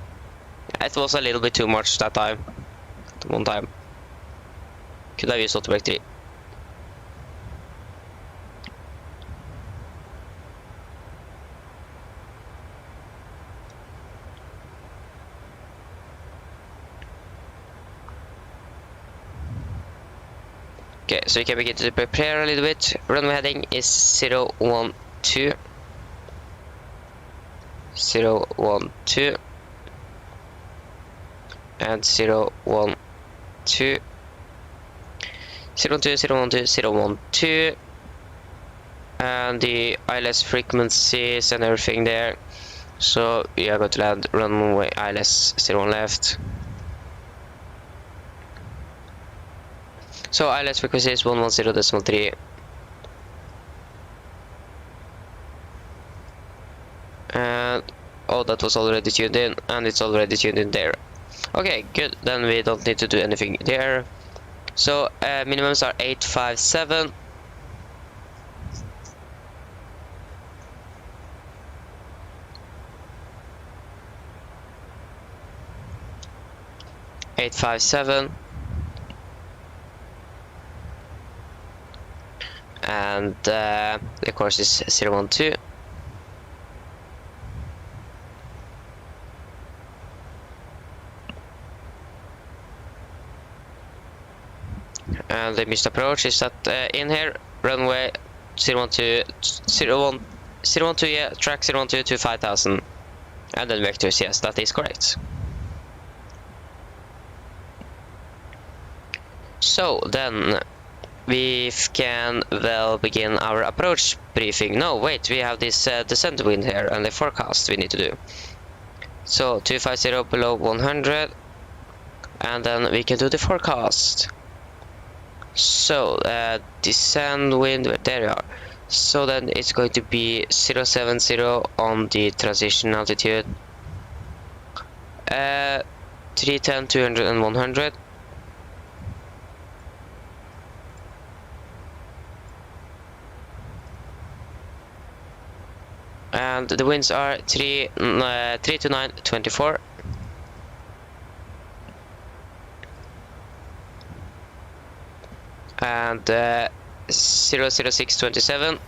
was a little bit too much that time. One time could have used auto brake 3. Okay, so you can begin to prepare a little bit. Runway heading is 012. 012. And 012. 012. And the ILS frequencies and everything there. So we are going to land runway ILS 01 left. So ILS frequency is 110.3. And oh, that was already tuned in, and it's already tuned in there. Okay, good. Then we don't need to do anything there. So minimums are 857. And the course is 012. And the missed approach is that in here, runway 012, yeah, track 012 to 5,000. And then vectors, yes, that is correct. So then we can well begin our approach briefing. No, wait, we have this descent wind here and the forecast we need to do. So 250 below 100, and then we can do the forecast. So descend wind, there you are. So then it's going to be 070 on the transition altitude, 310, 200 and 100. And the winds are 3 to 9, 24. And 006, 27.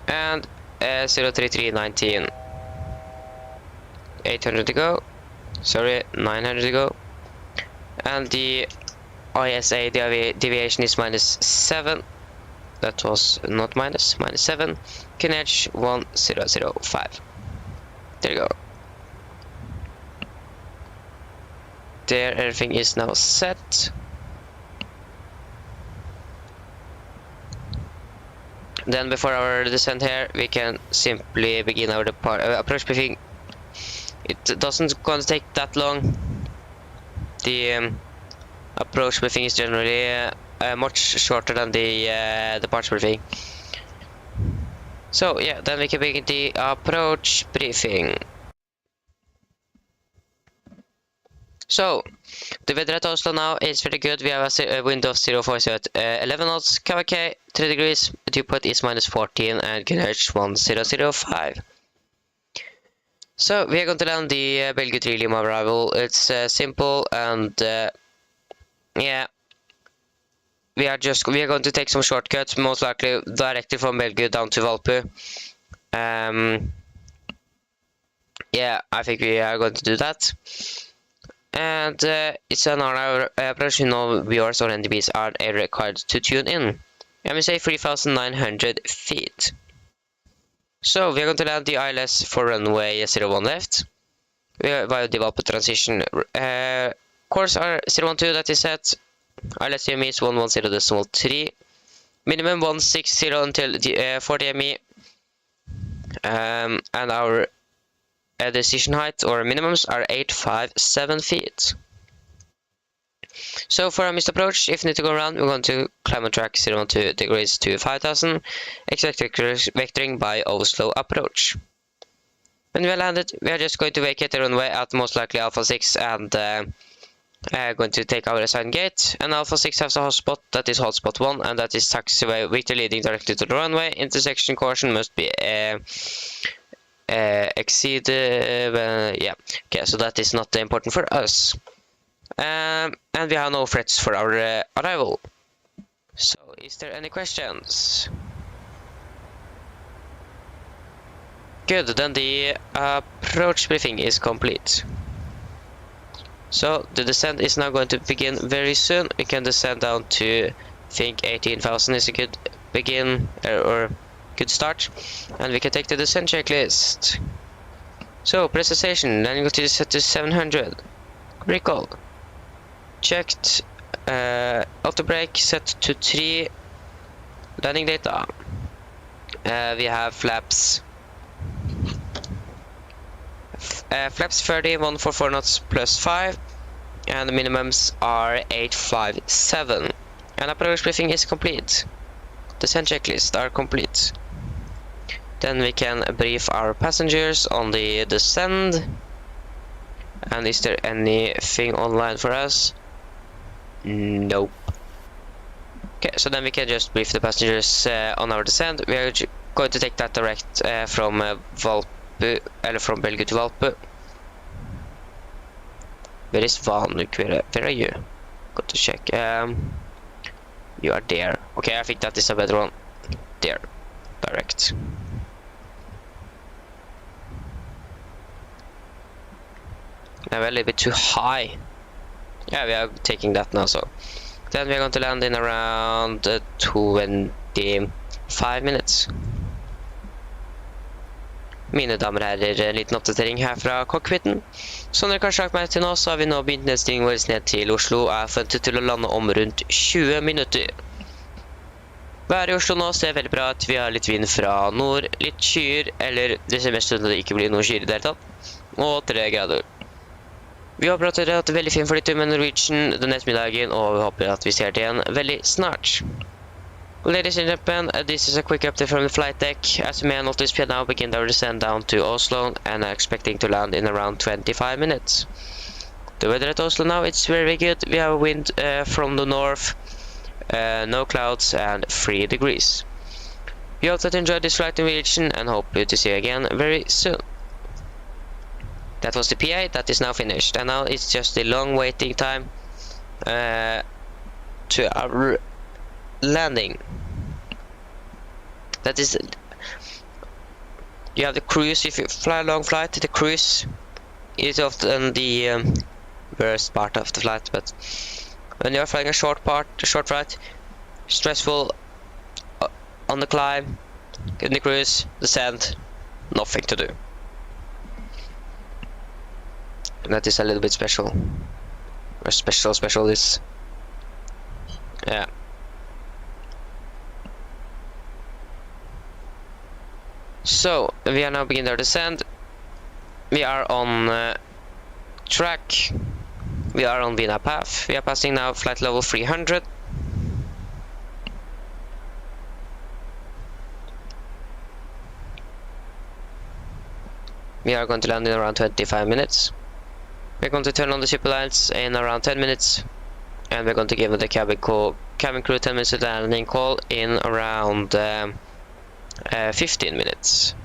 And 033, 19. 800 to go. Sorry, 900 to go. And the ISA deviation is -7. That was not -7. QNH 1005. There you go. There, everything is now set. then before our descent here, we can simply begin our approach briefing. It doesn't going to take that long. The approach briefing is generally much shorter than the departure briefing. So yeah, then we can begin the approach briefing. So, the weather at Oslo now is very good. We have a wind of 040 at 11 knots, KVK 3 degrees, dew point is -14 and QNH 1005. So, we are going to land the Belgium 3 Lima arrival. It's simple and yeah. We are going to take some shortcuts, most likely directly from Belgium down to Valpo. Yeah, I think we are going to do that. And it's an hour approach. No viewers or NDBs are required to tune in. And we say 3,900 feet. So we are going to land the ILS for runway 01 left via the Valpo transition. Course are 012, that is set. ILS CME is 110.3. Minimum 160 until the 40 ME. And our decision height or minimums are 857 feet. So for our missed approach, if we need to go around, we're going to climb on track 012 degrees to 5000, exact vectoring by Oslo approach. When we are landed, we are just going to vacate the runway at most likely Alpha 6 and going to take our assigned gate. And Alpha 6 has a hotspot, that is hotspot 1, and that is taxiway Victor leading directly to the runway. Intersection caution must be exceeded, yeah, okay, so that is not important for us. And we have no threats for our arrival. So, is there any questions? Good, then the approach briefing is complete. So, the descent is now going to begin very soon. We can descend down to, I think 18,000 is a good begin, or good start, and we can take the descent checklist. So precision, then you go to the set to 700. Recall checked. Auto brake set to 3. Landing data. We have flaps. Flaps 30, 144 knots plus 5, and the minimums are 857. And approach briefing is complete. Descent checklist are complete. Then we can brief our passengers on the descent. And is there anything online for us? Nope. Okay, so then we can just brief the passengers on our descent. We are going to take that direct from Valpo, or from Belgium to Valpo. Where is Vanuk? Where are you? Got to check. You are there. Okay, I think that is a better one. There. Direct. Now we're a little bit too high. Yeah, we are taking that now, so. Then we are going to land in around 25 minutes. Mine damer og herrer, en liten oppdatering her fra cockpiten. Som dere kanskje har lagt meg til nå, så har vi nå begynt nedstigningen vår ned til Oslo, og er forventet til å lande om rundt 20 minutter. Været i Oslo nå ser veldig bra ut. Vi har litt vind fra nord, litt skyer, eller det ser mest ut til at det ikke blir noen skyer i det hele tatt, og 3 grader. Vi håper at dere har hatt en veldig fin flytur med Norwegian denne ettermiddagen, og vi håper at vi ser det igjen veldig snart. Ladies and gentlemen, this is a quick update from the flight deck. As you may notice, we now begin our descent down to Oslo and are expecting to land in around 25 minutes. The weather at Oslo now is very good. We have a wind from the north, no clouds and 3 degrees. We hope that you enjoyed this flight Norwegian and hope to see you again very soon. That was the PA, that is now finished, and now it's just a long waiting time to our landing. That is, you have the cruise. If you fly a long flight, the cruise is often the worst part of the flight, but when you are flying a short flight, stressful on the climb, in the cruise, descent, nothing to do. And that is a little bit special. Or special is, yeah. So we are now beginning our descent. We are on track. We are on Vina path. We are passing now flight level 300. We are going to land in around 25 minutes. We're going to turn on the super lights in around 10 minutes. And we're going to give the cabin crew 10 minutes landing call in around 15 minutes.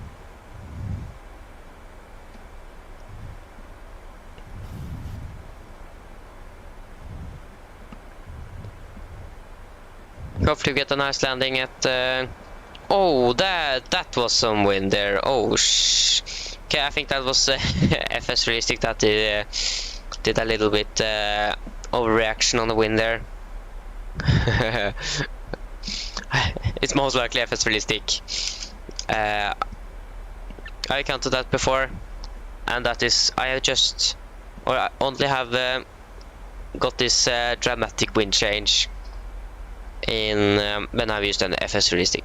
Hopefully we get a nice landing at oh, that was some wind there. Oh okay, I think that was FS realistic that did a little bit overreaction on the wind there. It's most likely FS realistic. I encountered that before, and that is I only have got this dramatic wind change in when I've used an FS realistic.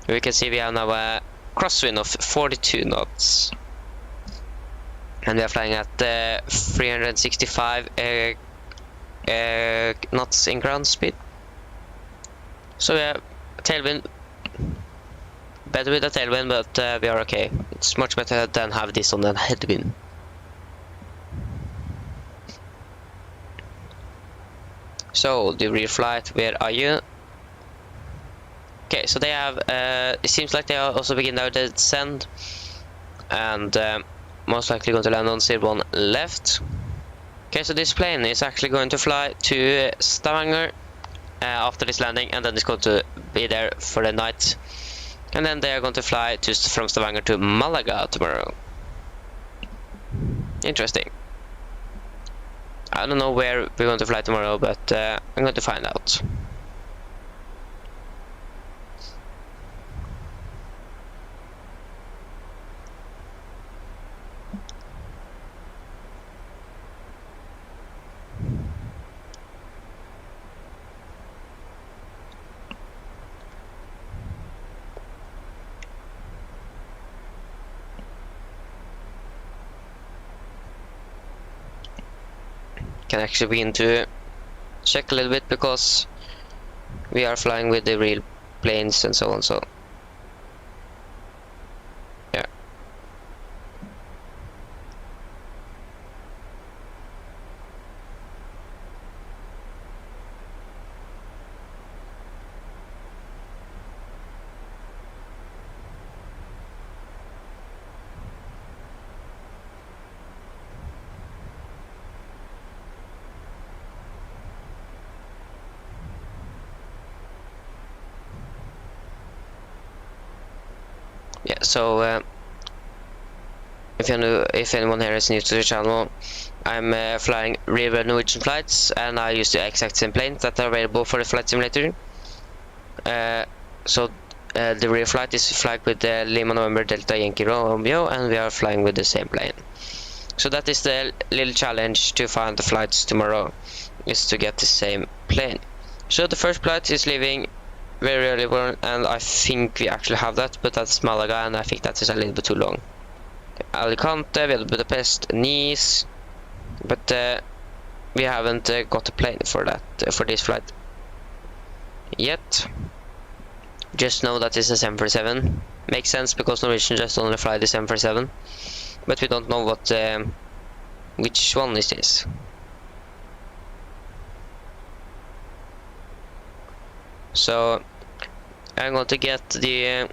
We can see we have now a crosswind of 42 knots, and we are flying at 365 knots in ground speed. So yeah, tailwind, better with a tailwind, but we are okay. It's much better than have this on a headwind. So the rear flight, where are you? Okay, so they have it seems like they are also beginning their descent, and most likely going to land on 01 left. Okay, so this plane is actually going to fly to Stavanger after this landing, and then it's going to be there for the night, and then they are going to fly from Stavanger to Malaga tomorrow. Interesting. I don't know where we're going to fly tomorrow, but I'm going to find out. Can actually begin to check a little bit, because we are flying with the real planes and so on, so yeah. Yeah, so if anyone here is new to the channel, I'm flying real Norwegian flights, and I use the exact same planes that are available for the flight simulator. So the rear flight is flying with the Lima November Delta Yankee Romeo, and we are flying with the same plane. So that is the little challenge to find the flights tomorrow, is to get the same plane. So the first flight is leaving very early, and I think we actually have that, but that's Malaga, and I think that is a little bit too long. Alicante, we have Budapest, Nice, but we haven't got a plane for that for this flight yet. Just know that it's a 747. Makes sense, because Norwegian just only fly the 747, but we don't know what which one is this. So I'm going to get the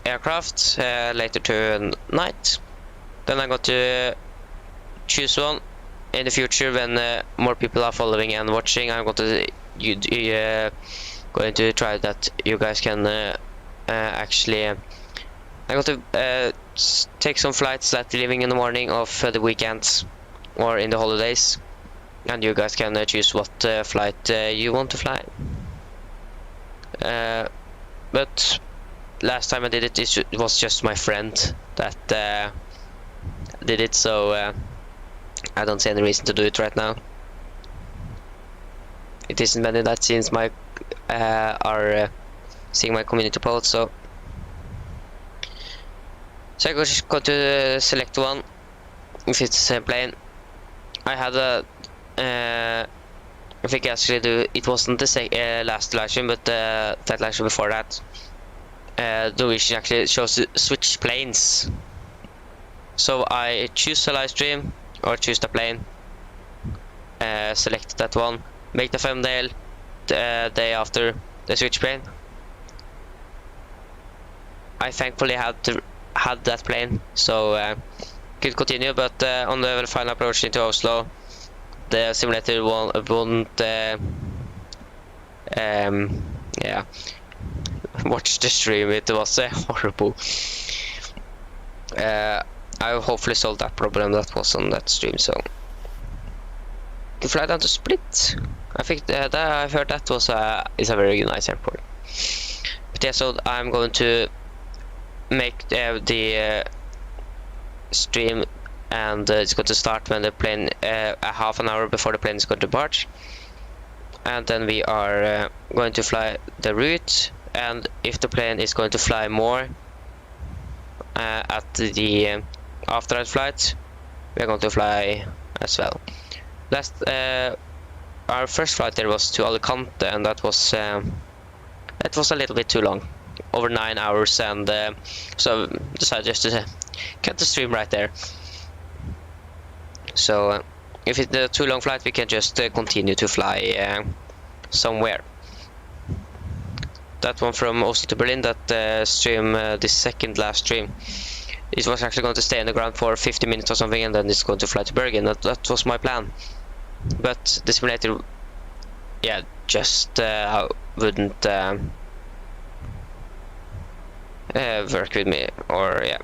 aircraft later tonight. Then I'm going to choose one in the future when more people are following and watching. I'm going to try that you guys can actually. I'm going to take some flights that leaving in the morning of the weekends or in the holidays, and you guys can choose what flight you want to fly. But last time I did it, it was just my friend that did it, so I don't see any reason to do it right now. It isn't many that since our seeing my community post. So I'm just going to select one if it's the same plane. I had a I think actually it wasn't the last live stream, but that live stream before that, Norwegian actually chose to switch planes. So I choose a live stream or choose the plane, select that one, make the thumbnail the day after the switch plane. I thankfully had that plane, so could continue. But on the final approach into Oslo, the simulator won't yeah, watch the stream. It was horrible. I hopefully solved that problem that was on that stream. So to fly down to Split, I think that I've heard that was is a very nice airport. But yeah, so I'm going to make the stream, and it's going to start when the plane a half an hour before the plane is going to depart, and then we are going to fly the route. And if the plane is going to fly more at the after that flight, we are going to fly as well. Our first flight there was to Alicante, and that was a little bit too long, over 9 hours, and so decided just to cut the stream right there. So if it's a too long flight, we can just continue to fly somewhere. That one from Oslo to Berlin, that stream, the second last stream, it was actually going to stay on the ground for 50 minutes or something, and then it's going to fly to Bergen. That was my plan. But the simulator, yeah, just wouldn't work with me, or yeah,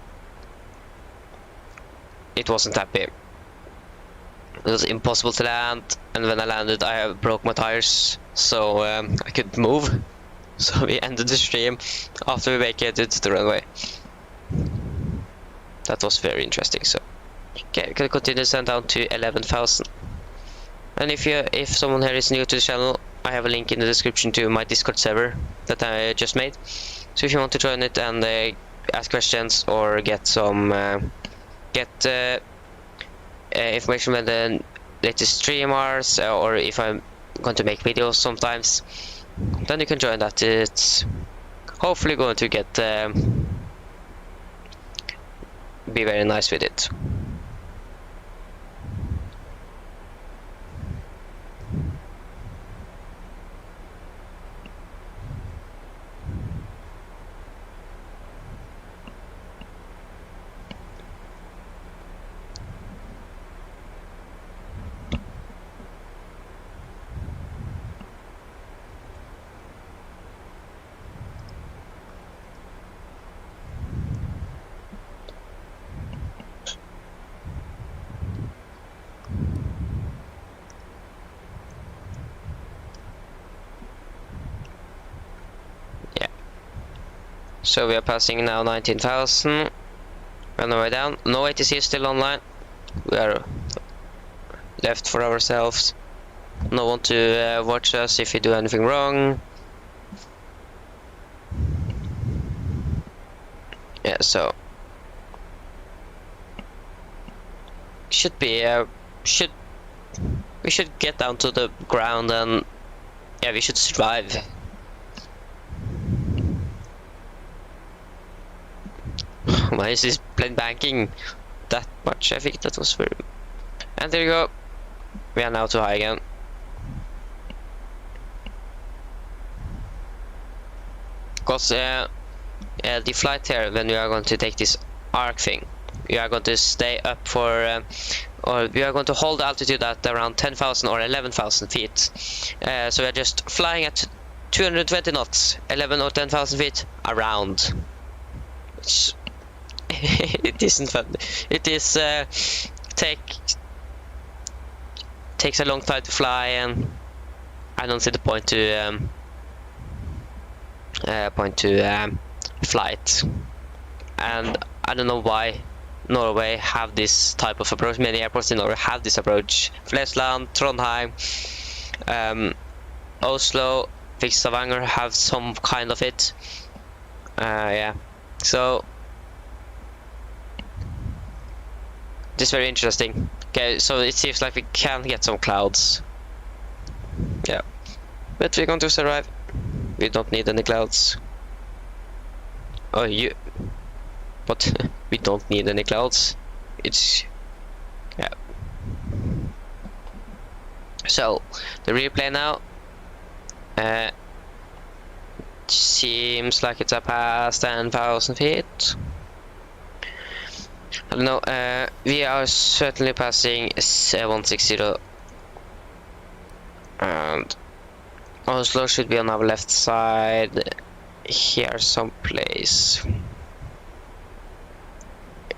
it wasn't happy. It was impossible to land, and when I landed I broke my tires, so I couldn't move. So we ended the stream after we vacated the runway. That was very interesting. So okay, we can continue to send down to 11,000. And if someone here is new to the channel, I have a link in the description to my Discord server that I just made. So if you want to join it and ask questions or get some information when the latest stream are, or if I'm going to make videos sometimes, then you can join that. It's hopefully going to get be very nice with it. So we are passing now 19,000 on the way down. No ATC is still online. We are left for ourselves. No one to watch us if we do anything wrong. Yeah, so we should get down to the ground, and yeah, we should survive. Why is this plane banking that much? I think that was very... And there you go. We are now too high again. Because the flight here, when we are going to take this arc thing, we are going to stay up for... or we are going to hold altitude at around 10,000 or 11,000 feet. So we are just flying at 220 knots, 11 or 10,000 feet around. Which it isn't fun. It is takes a long time to fly, and I don't see the point to flight. And I don't know why Norway have this type of approach. Many airports in Norway have this approach. Flesland, Trondheim, Oslo, think Stavanger have some kind of it. Yeah, so this is very interesting. Okay, so it seems like we can get some clouds. Yeah, but we're going to survive. We don't need any clouds. Oh, but we don't need any clouds. It's, yeah. So the replay now. Seems like it's up past 10,000 feet. I don't know. We are certainly passing 160, and Oslo should be on our left side here someplace.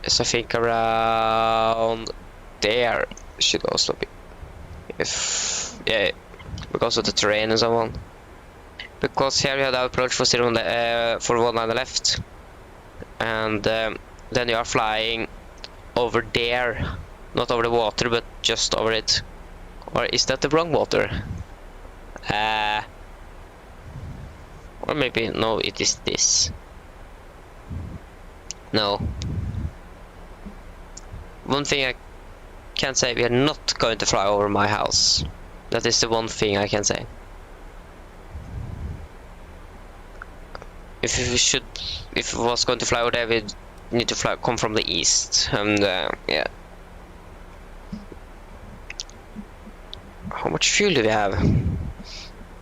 So I think around there should Oslo be. Yeah, because of the terrain and so on. Because here we have the approach for 1 on the left, and then you are flying over there, not over the water, but just over it. Or is that the wrong water? Or maybe no, it is this. No. One thing I can say, we are not going to fly over my house. That is the one thing I can say. If we was going to fly over there, we'd need to come from the east, and yeah. How much fuel do we have?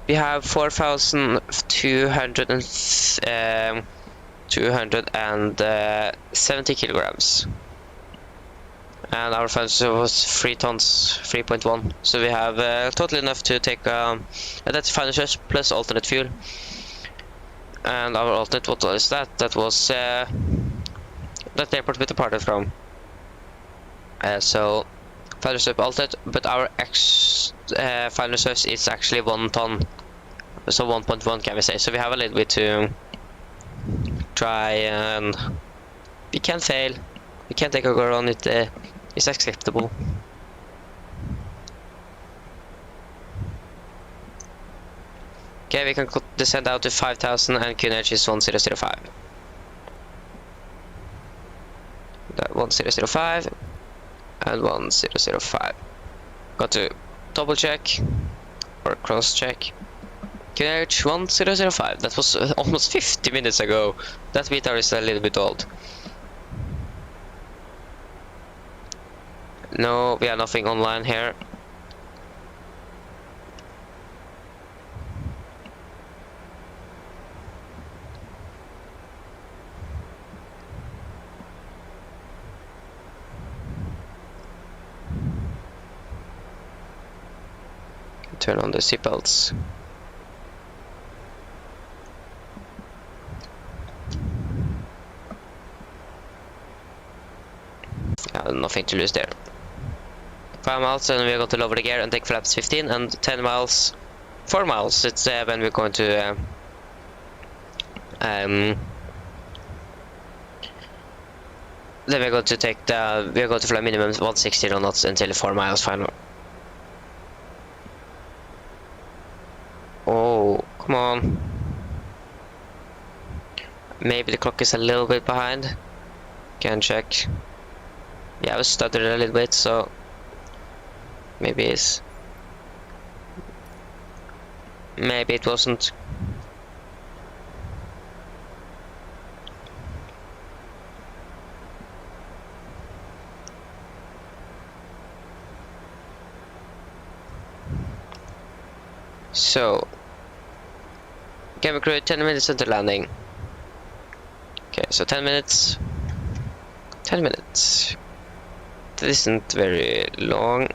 We have 4,270 kilograms, and our fuel was 3 tons, 3.1. So we have totally enough to take. That's final source plus alternate fuel. And our alternate, what is that? That was that airport we departed from. So final reserve alternate, but our final reserve is actually 1 ton, so 1.1 can we say. So we have a little bit to try, and we can fail. We can take a go on it. It's acceptable. Okay, we can descend out to 5,000 and QNH is 1005. That 1005 and 1005. Got to double check or cross check. QNH 1005. That was almost 50 minutes ago. That meter is a little bit old. No, we have nothing online here. Turn on the seatbelts. Nothing to lose there. 5 miles and we're going to lower the gear and take flaps 15, and 10 miles, 4 miles, it's when we're going to then we're going to take we're going to fly minimum 160 knots until 4 miles final. Oh, come on. Maybe the clock is a little bit behind. Can check. Yeah, I was stuttered a little bit, so maybe it's, maybe it wasn't. So, camera crew 10 minutes until landing. Okay, so 10 minutes. 10 minutes. That isn't very long.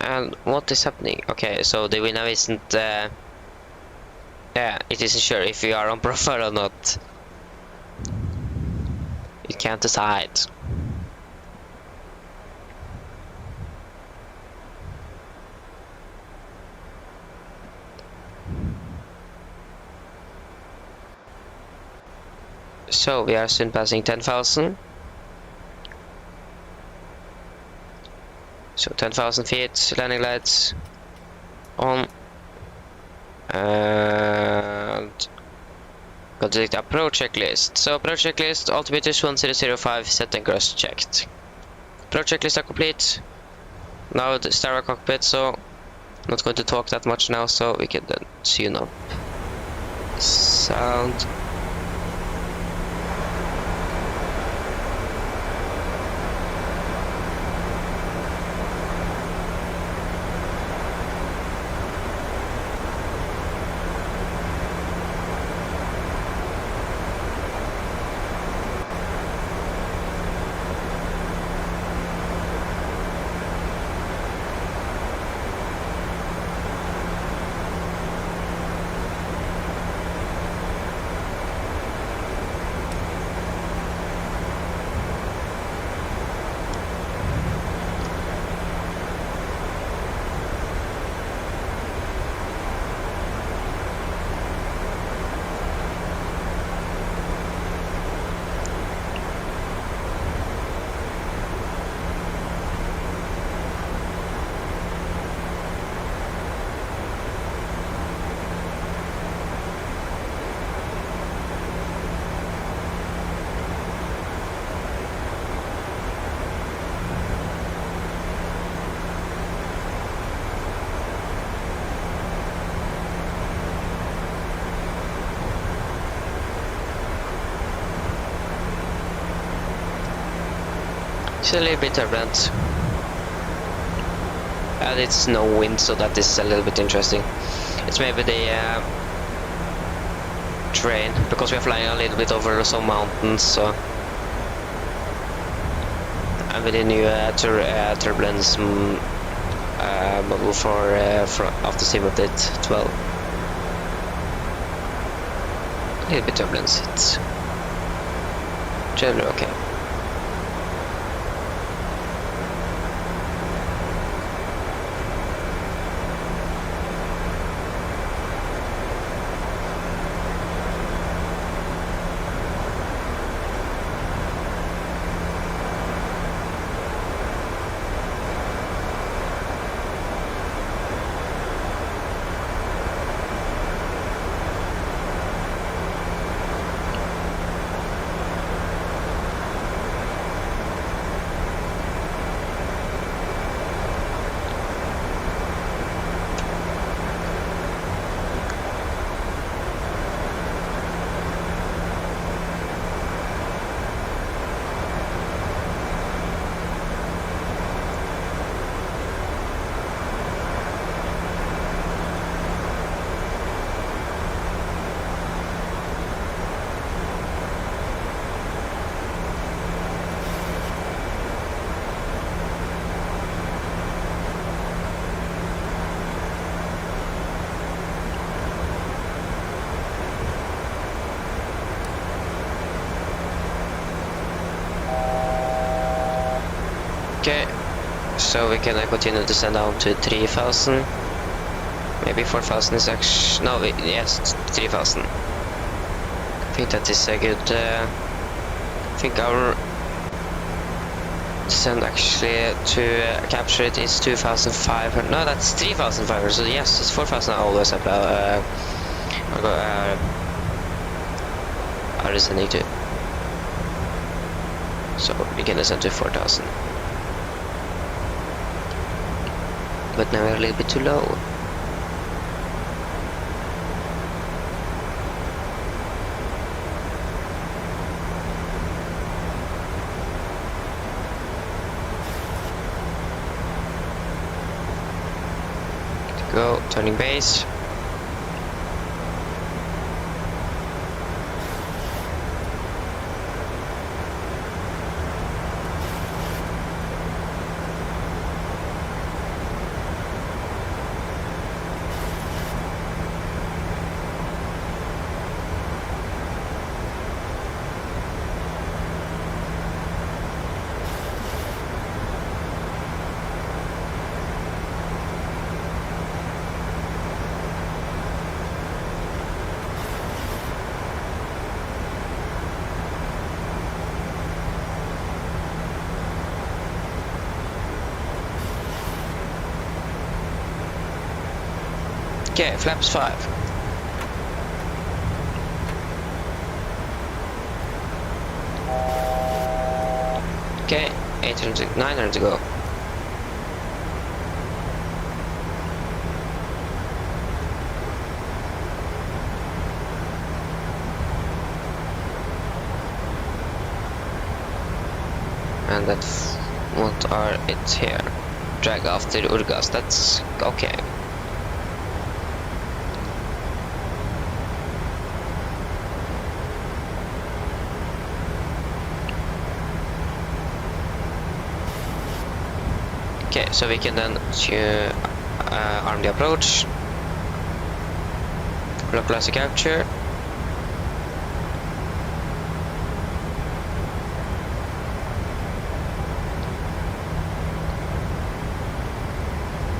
And what is happening? Okay, so the window isn't yeah, it isn't sure if we are on profile or not. It Can't decide. So we are soon passing 10,000. So 10,000 feet, landing lights on. And go to the approach checklist. So approach checklist, altimeters 1005 set and cross checked. Approach checklist are complete. Now the Star cockpit, so I'm not going to talk that much now, so we can then tune up sound. It's a little bit turbulent. And it's no wind, so that is a little bit interesting. It's maybe the terrain, because we're flying a little bit over some mountains, so. And with the new turbulence model for after Sim update 12. A little bit turbulence, it's generally okay. Okay, so we can continue to descend down to 3,000. Maybe 4,000 is actually... no, yes, 3,000. I think that is a good... I think our descend actually to capture it is 2,500. No, that's 3,500, so yes, it's 4,000 I always have are descending to. So we can descend to 4,000. But now we're a little bit too low. Go, turning base. Okay, flaps 5. Okay, 800, 900 to go. And that's what are it here? Drag after Urgas, that's okay. Okay, so we can then arm the approach, localize the capture,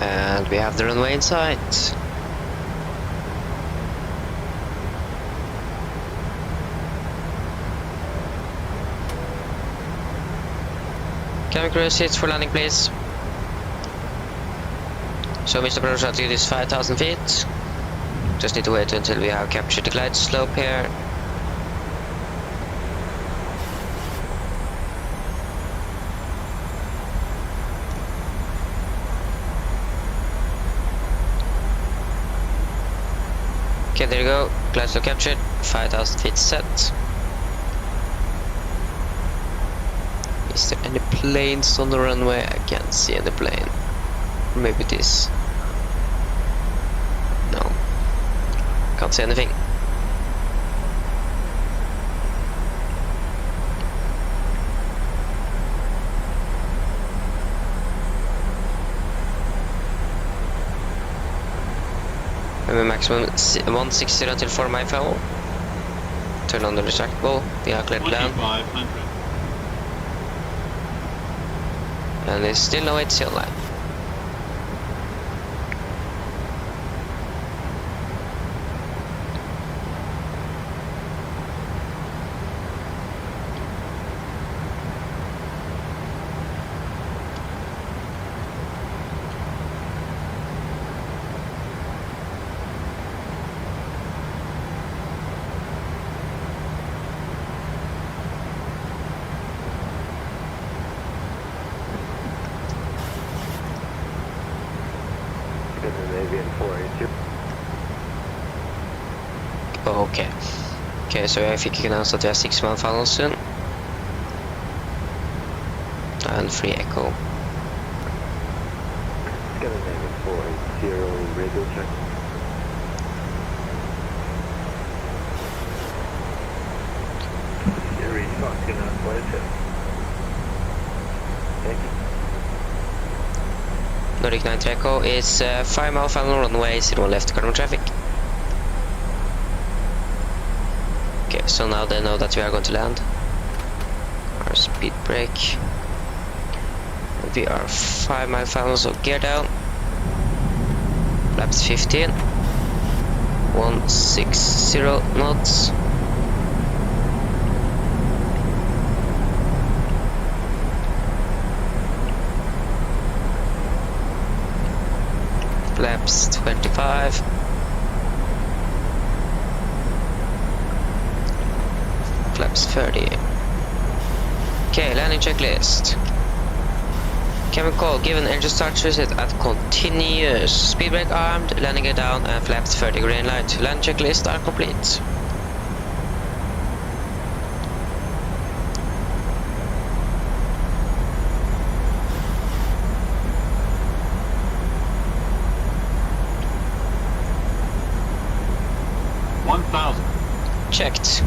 and we have the runway in sight. Cabin crew seats for landing, please. So Mr. Approach altitude is 5,000 feet. Just need to wait until we have captured the glide slope here. Okay, there you go. Glide slope captured. 5,000 feet set. Is there any planes on the runway? I can't see any plane. Maybe this. No. Can't see anything. Maybe maximum 160 until 4 mile final. Turn on the retractable. We are cleared to land. 2500. And there's still no HCL line. Okay. Okay, so I think you can announce that we have 6 man final soon. And free echo. Scandinavian 480 radio check. Siri, Fox, what is it? Thank you. Nordic 9 echo is 5 mile final runway, 0 left cardinal traffic. Okay, so now they know that we are going to land. Our speed brake. We are 5 mile final, so gear down. Flaps 15. 160 knots. Flaps 25. Flaps 30. Okay, landing checklist. Cabin call, given engine start visit at continuous. Speed brake armed, landing gear down, and flaps 30 green light. Landing checklist are complete. Checked.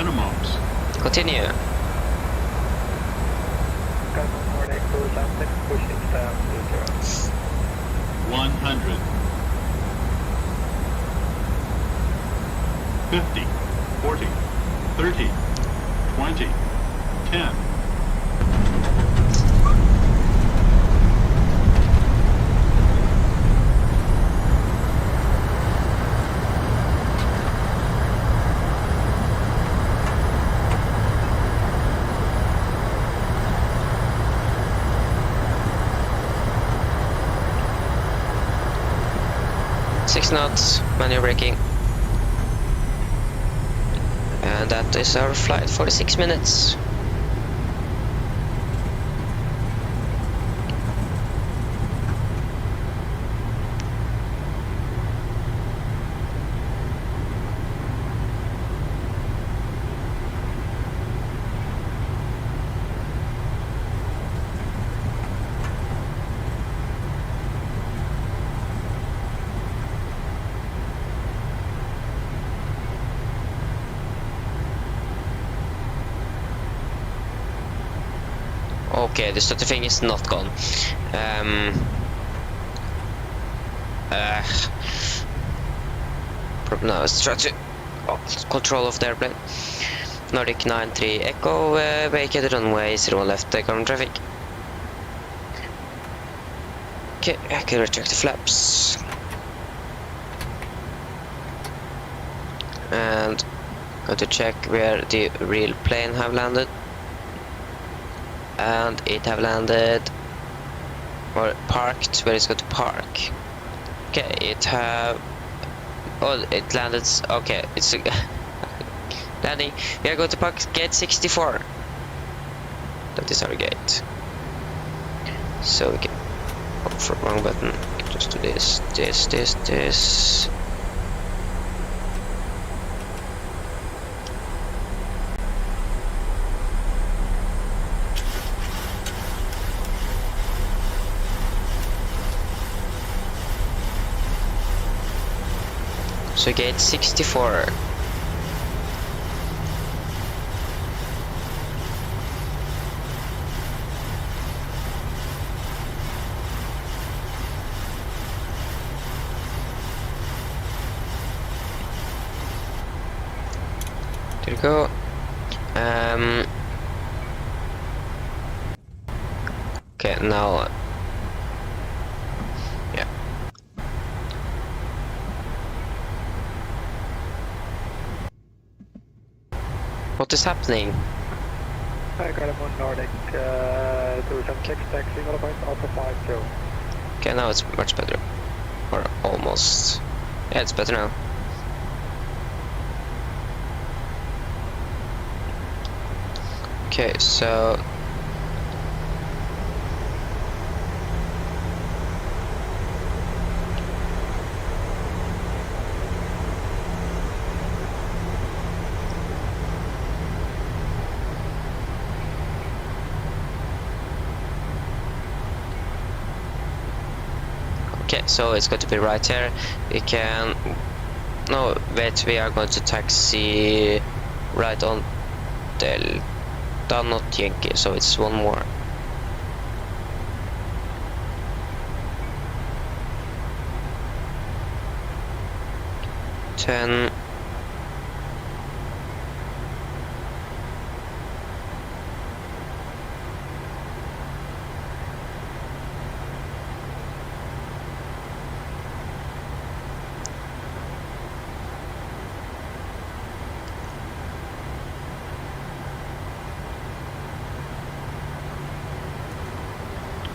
minimums. Continue. Garden Nordic to Sunset, pushing down to 0. 100. 50, 40, 30, 20, 10. Six knots, manual braking. And that is our flight, 46 minutes. Okay, the stutter thing is not gone. Problem now is try to control of the airplane. Nordic 93 Echo, vacate runway 01 left, take on traffic. Okay, I can retract the flaps. And go to check where the real plane have landed. And it have landed or parked where it's going to park. Okay, it have it landed. Okay, it's landing. We are going to park gate 64. That is our gate. So we can for wrong button. Just do this. So gate 64. There you go. Okay, now yeah. What is happening? I got him on Nordic to some check taxi, 0.050. Okay, now it's much better. Or almost. Yeah, it's better now. Okay, so okay, so it's going to be right here. We can no wait, we are going to taxi right on Delta, not Yankee, so it's one more. Ten.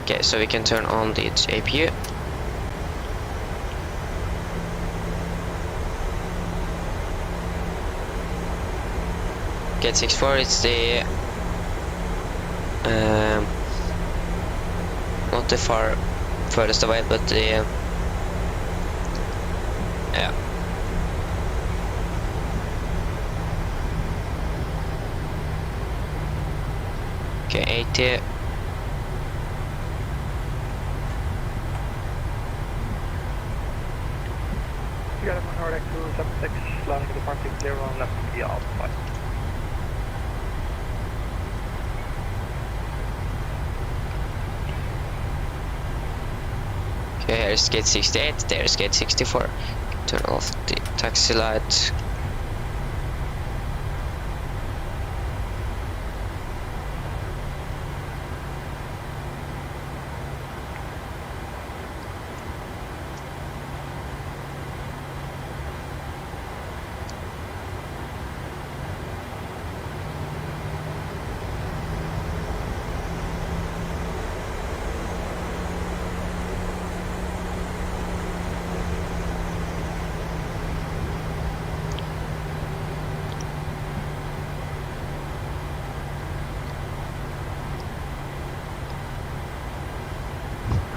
Okay, so we can turn on the APU. Gate 64, it's the not the furthest away, but the yeah. Okay, 80. You got him on Nordic to 76, landing the parking clear on left, the outside. Okay, here's gate 68, there's gate 64. Turn off the taxi light.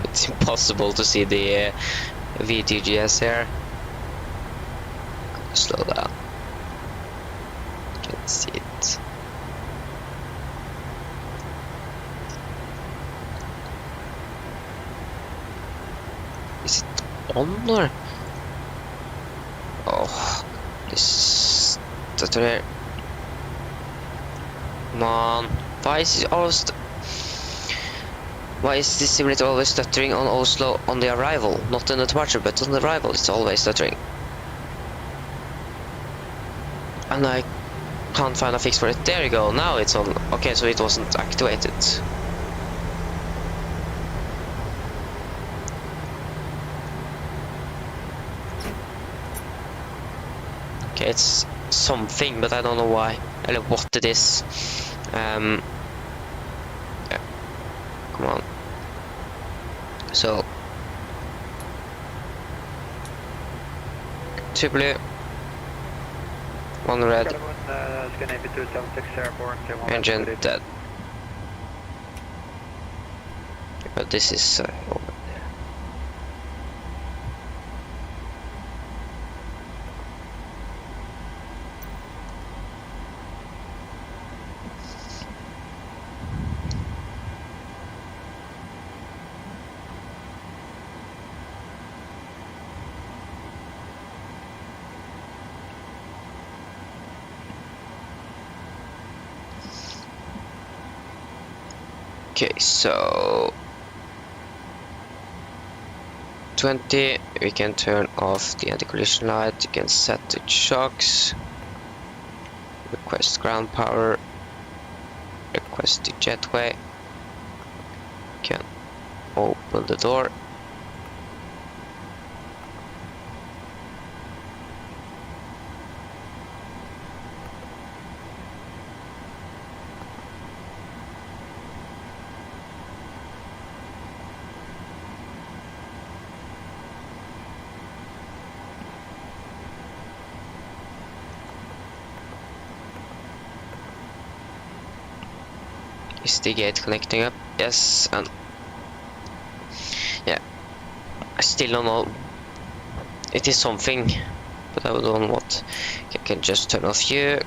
It's impossible to see the VTGS here. Slow down. Can't see it. Is it on or? Oh, this stutter. Come on. Why is it always? Why is this simulator always stuttering on Oslo on the arrival? Not on the departure, but on the arrival it's always stuttering. And I can't find a fix for it. There you go, now it's on. Okay, so it wasn't activated. Okay, it's something, but I don't know why. Or what it is. Yeah. Come on. So 2 blue, 1 red, engine dead. But this is over there. Okay, so 20, we can turn off the anti-collision light, you can set the shocks, request ground power, request the jetway, can open the door. Is the gate connecting up? Yes, and yeah, I still don't know. It is something, but I don't know what. Okay, I can just turn off you.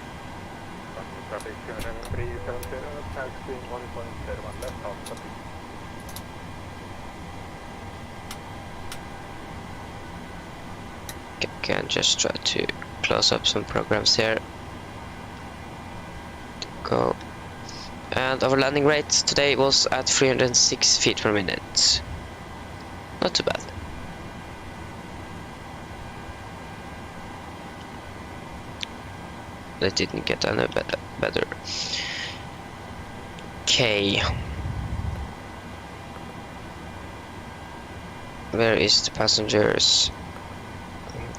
Okay, I can just try to close up some programs here. Go. And our landing rate today was at 306 feet per minute. Not too bad. That didn't get any better. Okay. Where is the passengers?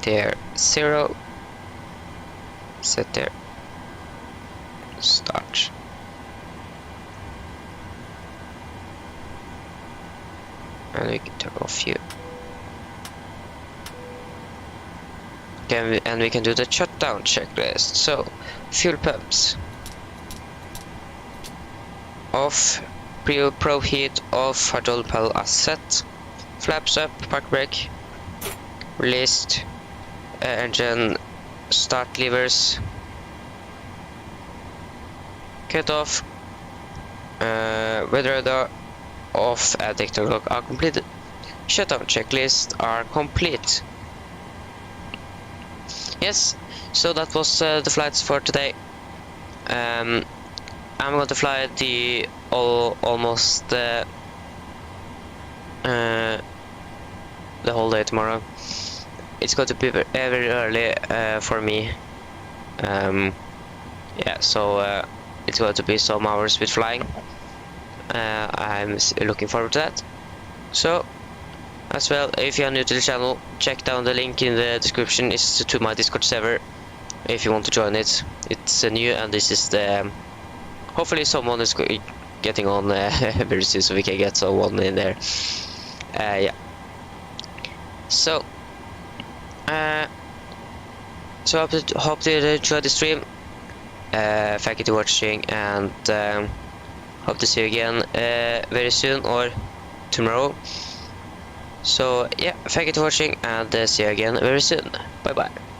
There. 0. Set there. Start. And we can turn off you. And we can do the shutdown checklist. So, fuel pumps off, pro heat off, hydraulic pedal as set, flaps up, park brake released, engine start levers cut off, weather radar off, and technical log are completed. Shutdown checklist are complete. Yes, so that was the flights for today. I'm going to fly the the whole day tomorrow. It's going to be very early for me. Yeah, so it's going to be some hours with flying. I'm looking forward to that. So, as well, if you are new to the channel, check down the link in the description. It's to my Discord server if you want to join it. It's new, and this is the hopefully someone is getting on very soon, so we can get someone in there. Yeah. So hope you enjoyed the stream. Thank you for watching, and hope to see you again very soon or tomorrow. So yeah, thank you for watching, and see you again very soon. Bye bye.